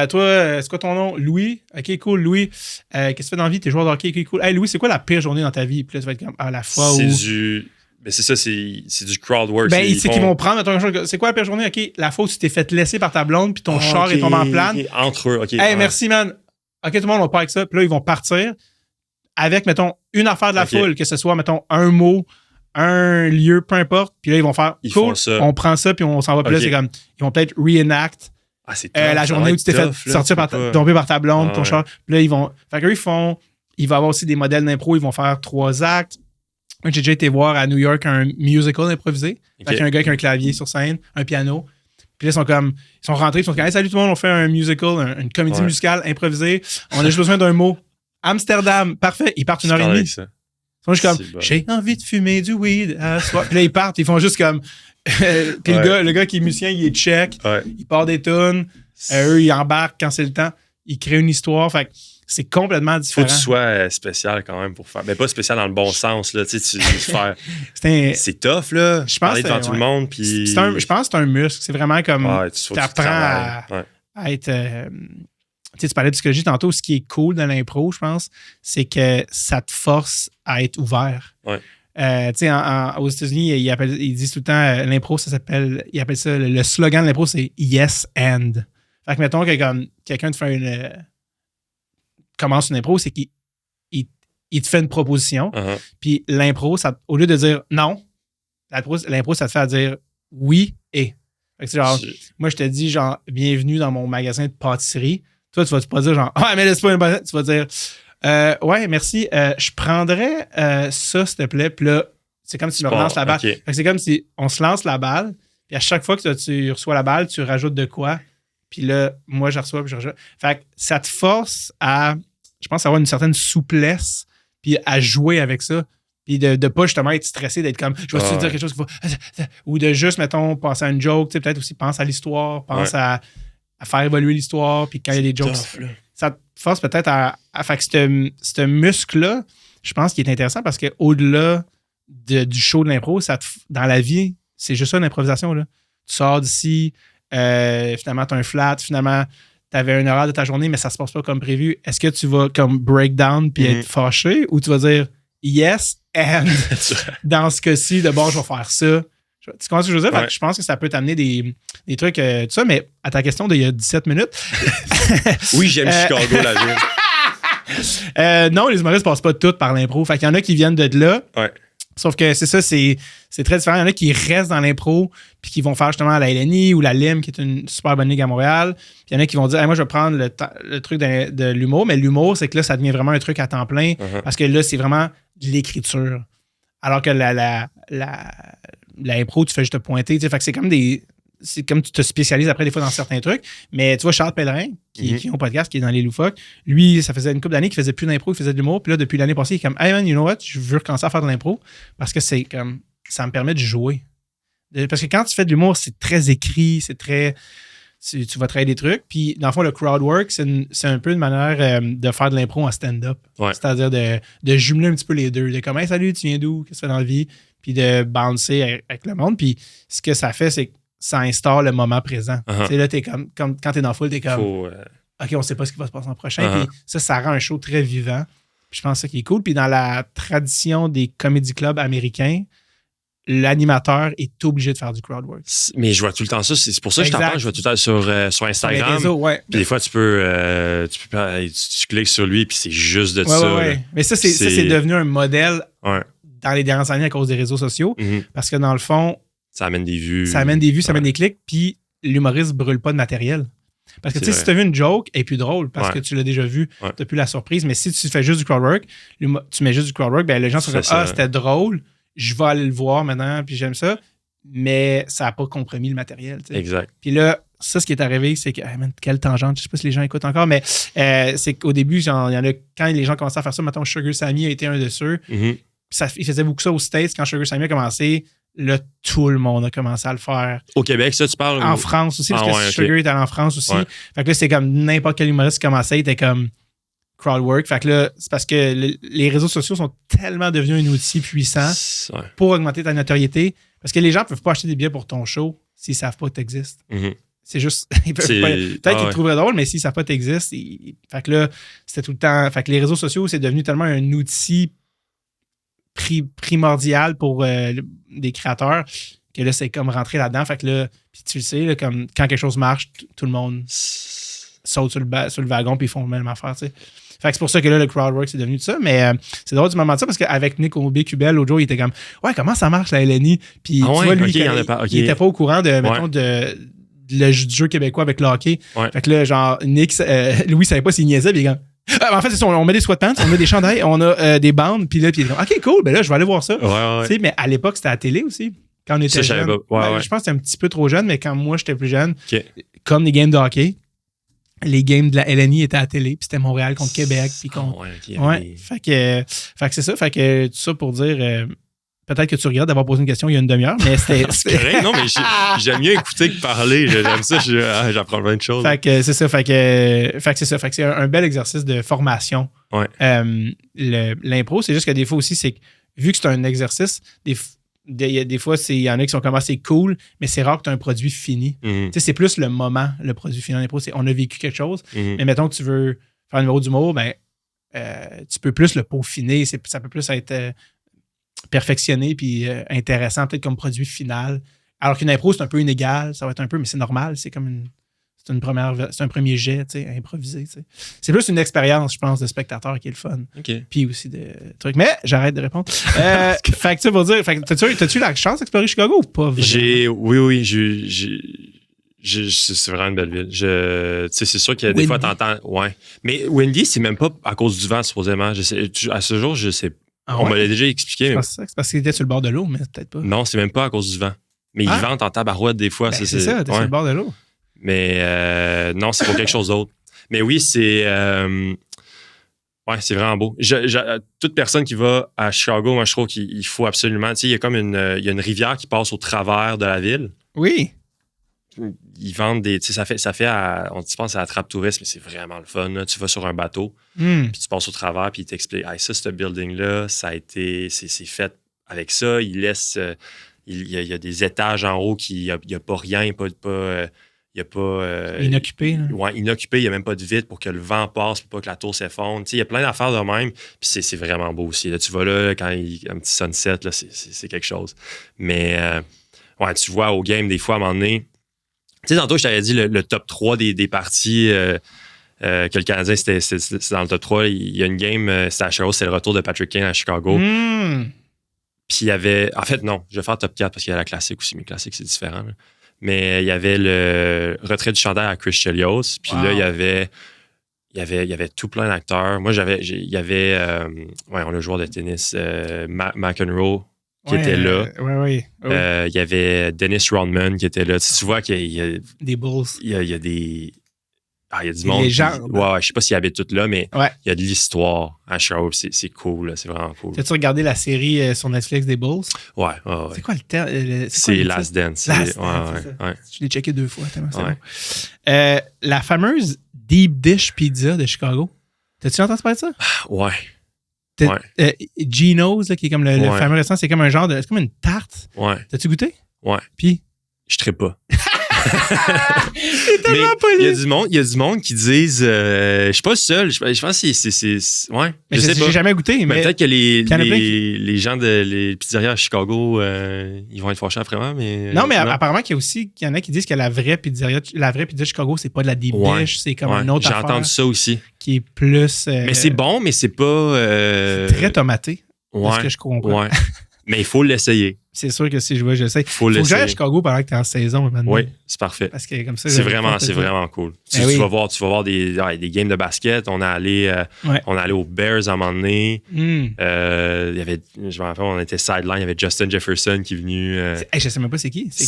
Toi, c'est quoi ton nom? Louis? OK, cool, Louis. Qu'est-ce que tu fais dans la vie? T'es joueur de hockey? OK, cool. Hey, Louis, c'est quoi la pire journée dans ta vie? Puis là, tu vas être comme à la fois où... Mais c'est ça, c'est du crowd work. Ben, c'est qu'ils vont prendre, mettons, c'est quoi la pire journée? OK, la fois où tu t'es fait laisser par ta blonde, puis ton char est tombé en plane. Okay. Entre eux, OK. Hey, merci, man. OK, tout le monde, on part avec ça. Puis là, ils vont partir avec, mettons, une affaire de la foule, que ce soit, mettons, un mot, un lieu, peu importe. Puis là, ils vont faire, cool, on prend ça, puis on s'en va. Puis là, c'est comme, ils vont peut-être reenact la journée où tu t'es fait sortir tomber par ta blonde, ton char. Puis là, ils vont... Fait qu'eux, il va y avoir aussi des modèles d'impro. Ils vont faire 3 actes. Moi, j'ai déjà été voir à New York un musical improvisé. Fait qu'il y a un gars qui a un clavier sur scène, un piano. Puis là, ils sont rentrés, ils sont comme, hey, salut tout le monde, on fait un musical, une comédie musicale improvisée. On a juste besoin d'un mot. Amsterdam, parfait. Ils partent 1h30. Ils sont juste comme, C'est bon. j'ai envie de fumer du weed à soir. Puis là, ils partent, ils font juste comme. Puis le gars qui est musicien, il est check, Ouais. il part des tunes, eux, ils embarquent quand c'est le temps, ils créent une histoire. Fait que c'est complètement Faut différent. que tu sois spécial quand même pour faire. Mais pas spécial dans le bon sens, là. Tu sais, c'est tough, là. Je pense Parler que devant tout le monde, puis. je pense que c'est un muscle. C'est vraiment comme. Ouais, faut que tu t'apprends travailles. Ouais. à être. Tu parlais de psychologie tantôt. Ce qui est cool dans l'impro, je pense, c'est que ça te force à être ouvert. Ouais. Tu sais, aux États-Unis, ils disent tout le temps l'impro, ça s'appelle. Ils appellent ça. Le slogan de l'impro, c'est Yes and. Fait que mettons que comme quelqu'un te fait commence une impro, c'est qu'il te fait une proposition. Uh-huh. Puis l'impro, au lieu de dire non, l'impro, ça te fait à dire oui et. Fait que c'est genre, moi, je te dis, genre, bienvenue dans mon magasin de pâtisserie. Toi, tu vas pas dire, genre, ah, mais laisse pas une bonne. Tu vas dire, ouais, merci, je prendrais ça, s'il te plaît. Puis là, c'est comme si tu me relances la balle. Okay. Fait que c'est comme si on se lance la balle, puis à chaque fois que tu reçois la balle, tu rajoutes de quoi. Puis là, moi, je reçois, puis je rajoute. Fait que ça te force à, je pense, avoir une certaine souplesse, puis à jouer avec ça. Puis de pas justement être stressé, d'être comme, je vais te dire quelque chose qu'il faut. Ou de juste, mettons, penser à une joke, tu sais, peut-être aussi pense à l'histoire, pense à faire évoluer l'histoire, puis quand il y a des jokes, ça te force peut-être à faire que ce muscle-là, je pense qu'il est intéressant parce qu'au-delà du show de l'impro, dans la vie, c'est juste ça une improvisation. Là. Tu sors d'ici, finalement, tu as un flat, finalement, tu avais une heure de ta journée, mais ça se passe pas comme prévu. Est-ce que tu vas comme break down puis être fâché ou tu vas dire yes and dans ce cas-ci, d'abord, je vais faire ça. Tu comprends ce que je veux dire? Je pense que ça peut t'amener des trucs, tout ça, mais à ta question d'il y a 17 minutes. Oui, j'aime Chicago, la ville. Non, les humoristes passent pas toutes par l'impro. Fait qu'il y en a qui viennent de là. Ouais. Sauf que c'est ça, c'est très différent. Il y en a qui restent dans l'impro puis qui vont faire justement la LNI ou la LIM, qui est une super bonne ligue à Montréal. Puis il y en a qui vont dire, hey, moi, je vais prendre le truc de l'humour. Mais l'humour, c'est que là, ça devient vraiment un truc à temps plein parce que là, c'est vraiment de l'écriture. Alors que l'impro, tu fais juste te pointer. Fait que c'est comme tu te spécialises après des fois dans certains trucs. Mais tu vois, Charles Pellerin, qui est au podcast, qui est dans les loufoques, lui, ça faisait une couple d'années qu'il faisait plus d'impro, il faisait de l'humour. Puis là, depuis l'année passée, il est comme, hey man, you know what, je veux recommencer à faire de l'impro parce que c'est comme, ça me permet de jouer. Parce que quand tu fais de l'humour, c'est très écrit, c'est très. Tu vas travailler des trucs. Puis, dans le fond, le crowd work, c'est un peu une manière de faire de l'impro en stand-up. Ouais. C'est-à-dire de jumeler un petit peu les deux. De comme, hey, salut, tu viens d'où? Qu'est-ce que tu fais dans la vie? Puis de bouncer avec le monde. Puis, ce que ça fait, c'est que ça instaure le moment présent. Tu sais, là, t'es comme quand t'es dans la foule, t'es comme, OK, on sait pas ce qui va se passer en prochain. Puis, ça rend un show très vivant. Puis, je pense que c'est ça qui est cool. Puis, dans la tradition des comedy clubs américains, l'animateur est obligé de faire du crowd work. Mais je vois tout le temps ça. C'est pour ça que je t'en parle. Je vois tout le temps sur Instagram. Les réseaux, ouais. Puis des fois, tu cliques sur lui, puis c'est juste de ça. Ouais. Mais ça, c'est devenu un modèle Ouais. dans les dernières années à cause des réseaux sociaux. Parce que dans le fond, ça amène des vues. Ça amène des clics, puis l'humoriste brûle pas de matériel. Parce que tu sais, si tu as vu une joke, elle est plus drôle parce que tu l'as déjà vu, tu n'as plus la surprise. Mais si tu fais juste du crowd work, tu mets juste du crowd work, ben les gens sont comme, c'était drôle. Je vais aller le voir maintenant, puis j'aime ça, mais ça n'a pas compromis le matériel. T'sais. Exact. Puis là, ça, ce qui est arrivé, c'est que, quelle tangente, je sais pas si les gens écoutent encore, mais c'est qu'au début, il y en a, quand les gens commençaient à faire ça, mettons, Sugar Sammy a été un de ceux. Il faisait beaucoup ça aux States quand Sugar Sammy a commencé. Là, tout le monde a commencé à le faire. Au Québec, ça, tu parles? En France aussi, parce que Sugar est allé en France aussi. Ouais. Fait que là, c'est comme n'importe quel humoriste qui commençait, il était comme crowd work. Fait que là, c'est parce que les réseaux sociaux sont tellement devenus un outil puissant pour augmenter ta notoriété. Parce que les gens ne peuvent pas acheter des billets pour ton show s'ils ne savent pas que tu existes. C'est juste. Peut-être qu'ils te trouveraient drôle, mais s'ils ne savent pas que tu existes. Fait que là, c'était tout le temps. Fait que les réseaux sociaux, c'est devenu tellement un outil primordial pour des créateurs que là, c'est comme rentrer là-dedans. Fait que là, puis tu le sais, là, comme quand quelque chose marche, tout le monde saute sur le wagon puis ils font le même affaire, tu sais. Fait que c'est pour ça que là, le crowdwork, c'est devenu de ça. Mais c'est drôle du moment de ça parce qu'avec Nick Aubé-Cubel, l'autre jour, il était comme, ouais, comment ça marche la LNI? Puis tu vois, lui, il était pas au courant mettons, du jeu québécois avec le hockey. Fait que là, genre, Nick, Louis savait pas s'il niaisait, puis il est comme, en fait, c'est ça, on met des sweatpants, on met des chandails, on a des bandes, puis là, il est comme, OK, cool, ben là, je vais aller voir ça. Tu sais, mais à l'époque, c'était à la télé aussi. Quand on était jeune. Je pense que c'était un petit peu trop jeune, mais quand moi, j'étais plus jeune, comme des games de hockey, les games de la LNI étaient à la télé, puis c'était Montréal contre Québec. Puis contre... Ouais. Fait que c'est ça. Fait que tout ça pour dire... peut-être que tu regardes d'avoir posé une question il y a une demi-heure, mais c'était... C'est correct, non, mais j'aime mieux écouter que parler. J'aime ça, j'apprends plein de choses. Fait que c'est ça. Fait que c'est ça. Fait que c'est un bel exercice de formation. Ouais. L'impro, c'est juste que des fois aussi, c'est que vu que c'est un exercice, des fois, il y en a qui sont comme c'est cool, mais c'est rare que tu as un produit fini. Mhm. Tu sais, c'est plus le moment, le produit fini en impro. C'est on a vécu quelque chose, Mhm. mais mettons que tu veux faire un numéro d'humour, ben, tu peux plus le peaufiner. Ça peut plus être perfectionné puis intéressant, peut-être comme produit final. Alors qu'une impro, c'est un peu inégal, ça va être un peu, mais c'est normal. C'est comme c'est un premier jet, tu sais, improvisé. Tu sais. C'est plus une expérience, je pense, de spectateur qui est le fun. OK. Puis aussi de trucs. Mais j'arrête de répondre. Fait que ça pour dire, t'as-tu la chance d'explorer Chicago ou pas? Vraiment? Oui, c'est vraiment une belle ville. Tu sais, c'est sûr qu'il y a des fois, t'entends. Ouais. Mais Wendy, c'est même pas à cause du vent, supposément. À ce jour, je sais. On me l'a déjà expliqué. Je Mais... pense que c'est parce qu'il était sur le bord de l'eau, mais peut-être pas. Non, c'est même pas à cause du vent. Mais il vente en tabarouette des fois. Ben, c'est ça, t'es sur le bord de l'eau. Mais non, c'est pour quelque chose d'autre. Mais oui, c'est vraiment beau. Toute personne qui va à Chicago, moi, je trouve qu'il faut absolument... Tu sais, il y a comme il y a une rivière qui passe au travers de la ville. Oui. Ils vendent des... Tu sais, ça fait on se pense à la trappe touriste, mais c'est vraiment le fun. Là. Tu vas sur un bateau, puis tu passes au travers, puis ils t'expliquent, ça, ce building-là, ça a été... C'est fait avec ça. Ils laissent... Il y a des étages en haut qui... Il n'y a pas rien, il n'y a pas... Inoccupé. Ouais, inoccupé, il n'y a même pas de vide pour que le vent passe, pour pas que la tour s'effondre. Il y a plein d'affaires de même, puis c'est vraiment beau aussi. Là, tu vas là, quand il y a un petit sunset, là, c'est quelque chose. Mais, tu vois au game, des fois, à un moment donné... Tu sais, tantôt, je t'avais dit le top 3 des parties que le Canadien, c'était dans le top 3. Il y a une game, c'était à Chicago, c'est le retour de Patrick Kane à Chicago. Puis il y avait... En fait, non, je vais faire top 4 parce qu'il y a la classique aussi, mais classique, c'est différent. Là. Mais il y avait le retrait du chandail à Chris Chelios. Puis là, il y avait tout plein d'acteurs. Moi, il y avait le joueur de tennis, McEnroe, qui était là. Il y avait Dennis Rodman qui était là. Tu vois qu'il y a... Des Bulls. Il y a des... il y a du monde. Légendes. Je sais pas s'ils habitent tous là, mais il y a de l'histoire à Chicago. C'est cool, là, c'est vraiment cool. As-tu regardé la série sur Netflix des Bulls? Ouais. C'est quoi le terme? C'est Last Dance. Last Dance, ouais. Je l'ai checké 2 fois, tellement c'est bon. La fameuse Deep Dish Pizza de Chicago. T'as-tu entendu parler de ça? Ouais. Geno's, là, qui est comme le fameux restaurant, c'est comme un genre de... C'est comme une tarte. Ouais. T'as-tu goûté? Ouais. Puis? Je trippe pas. C'est tellement poli. Il y a du monde qui disent je suis pas le seul. Je pense que c'est ouais. Mais je sais pas. J'ai jamais goûté. Mais peut-être que les gens de les pizzerias à Chicago, ils vont être fâchés après moi. Mais, non, mais apparemment qu'il y en a qui disent que la vraie pizza de Chicago, c'est pas de la deep dish, c'est comme un autre affaire. J'ai entendu ça aussi. Qui est plus... mais c'est bon, mais c'est pas... très tomaté. C'est ce que je comprends. Ouais. Mais il faut l'essayer. C'est sûr que si je vois, je sais. Faut que j'aille à Chicago pendant que tu es en saison. Maintenant. Oui, c'est parfait. Parce que comme ça, c'est vraiment cool. Tu vas voir des games de basket. On est allé aux Bears à un moment donné. Il y avait, je me rappelle, on était sideline. Il y avait Justin Jefferson qui est venu. Je sais même pas c'est qui. tu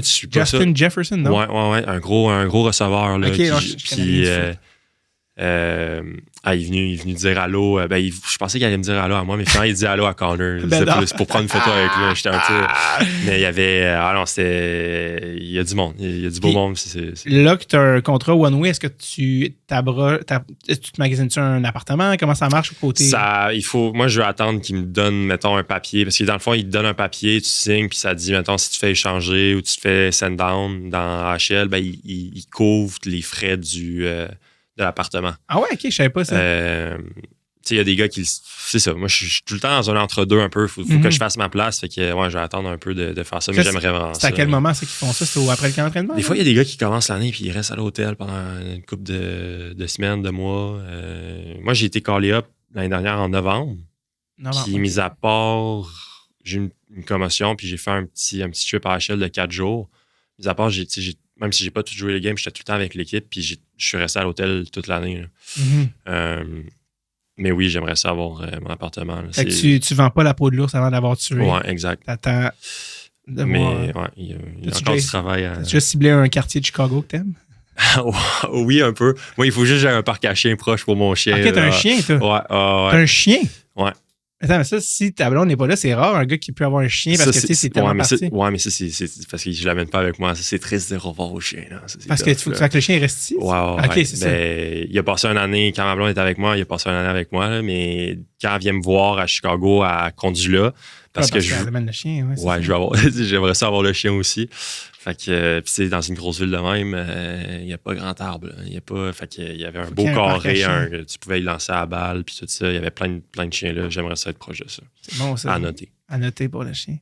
suis pas ça. Justin Jefferson, non? Ouais. Un gros receveur. Là, il est venu dire allô. Je pensais qu'il allait me dire allô à moi, mais finalement, il dit allô à Connor. C'est pour prendre une photo avec lui. J'étais un peu... Mais il y avait... il y a du monde. Il y a du beau monde. Là que tu as un contrat one-way, est-ce que tu te magasines-tu un appartement? Comment ça marche au côté? Moi, je veux attendre qu'il me donne, mettons, un papier. Parce que dans le fond, il te donne un papier, tu signes, puis ça dit, mettons, si tu fais échanger ou tu te fais send down dans HL, il couvre les frais de l'appartement. Ah ouais, ok, je savais pas ça. Il y a des gars qui... C'est ça. Moi, je suis tout le temps dans un entre-deux un peu. Faut que je fasse ma place. Fait que, je vais attendre un peu de faire ça, mais j'aimerais vraiment ça. C'est à quel moment c'est qu'ils font ça? C'est après le camp d'entraînement? Des fois, il y a des gars qui commencent l'année puis ils restent à l'hôtel pendant une couple de semaines, de mois. Moi, j'ai été callé up l'année dernière en novembre. Puis, mis à part, j'ai eu une commotion puis j'ai fait un petit trip à HL de 4 jours. Mis à part, même si j'ai pas tout joué les games, j'étais tout le temps avec l'équipe puis je suis resté à l'hôtel toute l'année. Mais oui, j'aimerais ça avoir mon appartement. Là. Fait que tu vends pas la peau de l'ours avant d'avoir tué. Ouais, exact. T'attends de mais voir. il y a encore du travail. T'as-tu déjà ciblé un quartier de Chicago que t'aimes? Oui, un peu. Moi, il faut juste que j'ai un parc à chiens proche pour mon chien. Ok, t'as un chien, toi. Ouais. T'as un chien? Ouais. Attends, mais ça, si ta blonde n'est pas là, c'est rare un gars qui peut avoir un chien parce que, tu sais, c'est tellement parti. Mais ça, c'est parce que je l'amène pas avec moi. Ça, c'est triste de dire au revoir au chien. Là. Ça, parce que tu faut que le chien reste ici? Ouais. Ok, c'est ça. Il a passé une année, quand ma blonde était avec moi, il a passé une année avec moi, là, mais quand elle vient me voir à Chicago, elle conduit là. Parce que je amène le chien, ouais, j'aimerais ça avoir le chien aussi. Fait que, puis c'est dans une grosse ville de même, il n'y a pas grand arbre. Il y avait un beau carré, tu pouvais y lancer à la balle, puis tout ça. Il y avait plein de chiens là. J'aimerais ça être proche de ça. C'est bon, ça. À noter. À noter pour le chien.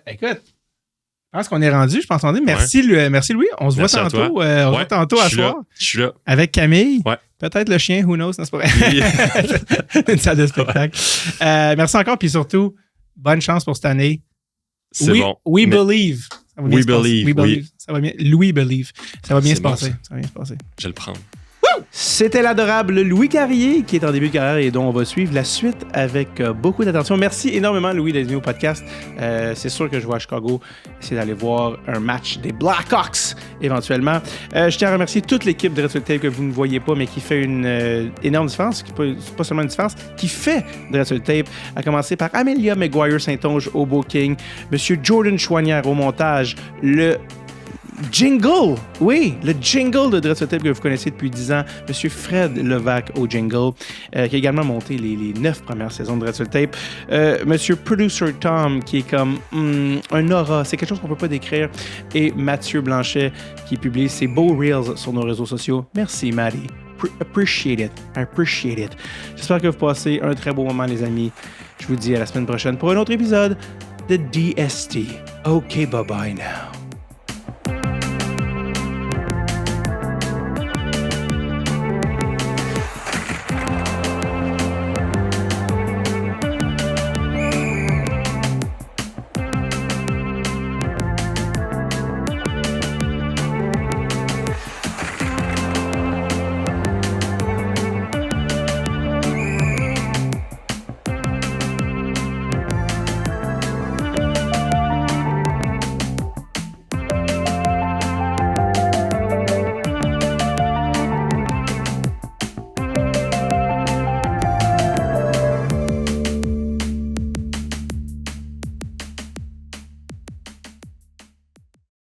Écoute, je pense qu'on est rendu. Je pense qu'on est. Merci Louis. On se voit tantôt. On se voit tantôt à soir. Je suis là. Avec Camille. Ouais. Peut-être le chien, who knows, n'est-ce pas vrai? Une salle de spectacle. Merci encore, puis surtout, bonne chance pour cette année. C'est bon. We believe. We believe. Ça va bien. Louis believe. Ça va bien se passer. Ça va bien se passer. Je vais le prendre. C'était l'adorable Louis Carrier qui est en début de carrière et dont on va suivre la suite avec beaucoup d'attention. Merci énormément, Louis, d'être venu au podcast. C'est sûr que je vais à Chicago essayer d'aller voir un match des Blackhawks éventuellement. Je tiens à remercier toute l'équipe de Red Sox Tape que vous ne voyez pas, mais qui fait une énorme différence. C'est pas seulement une différence, qui fait de Red Sox Tape, à commencer par Amélia Maguire-Saint-Onge au booking, Monsieur Jordan Chouanière au montage, le jingle, oui, le jingle de Dreadful Tape que vous connaissez depuis 10 ans, Monsieur Fred Levac au jingle, qui a également monté les 9 premières saisons de Dreadful Tape, Monsieur Producer Tom, qui est comme un aura, c'est quelque chose qu'on peut pas décrire, et Mathieu Blanchet, qui publie ses beaux reels sur nos réseaux sociaux. Merci, Maddie. Appreciate it. I appreciate it. J'espère que vous passez un très beau moment, les amis. Je vous dis à la semaine prochaine pour un autre épisode de DST. OK, bye-bye now.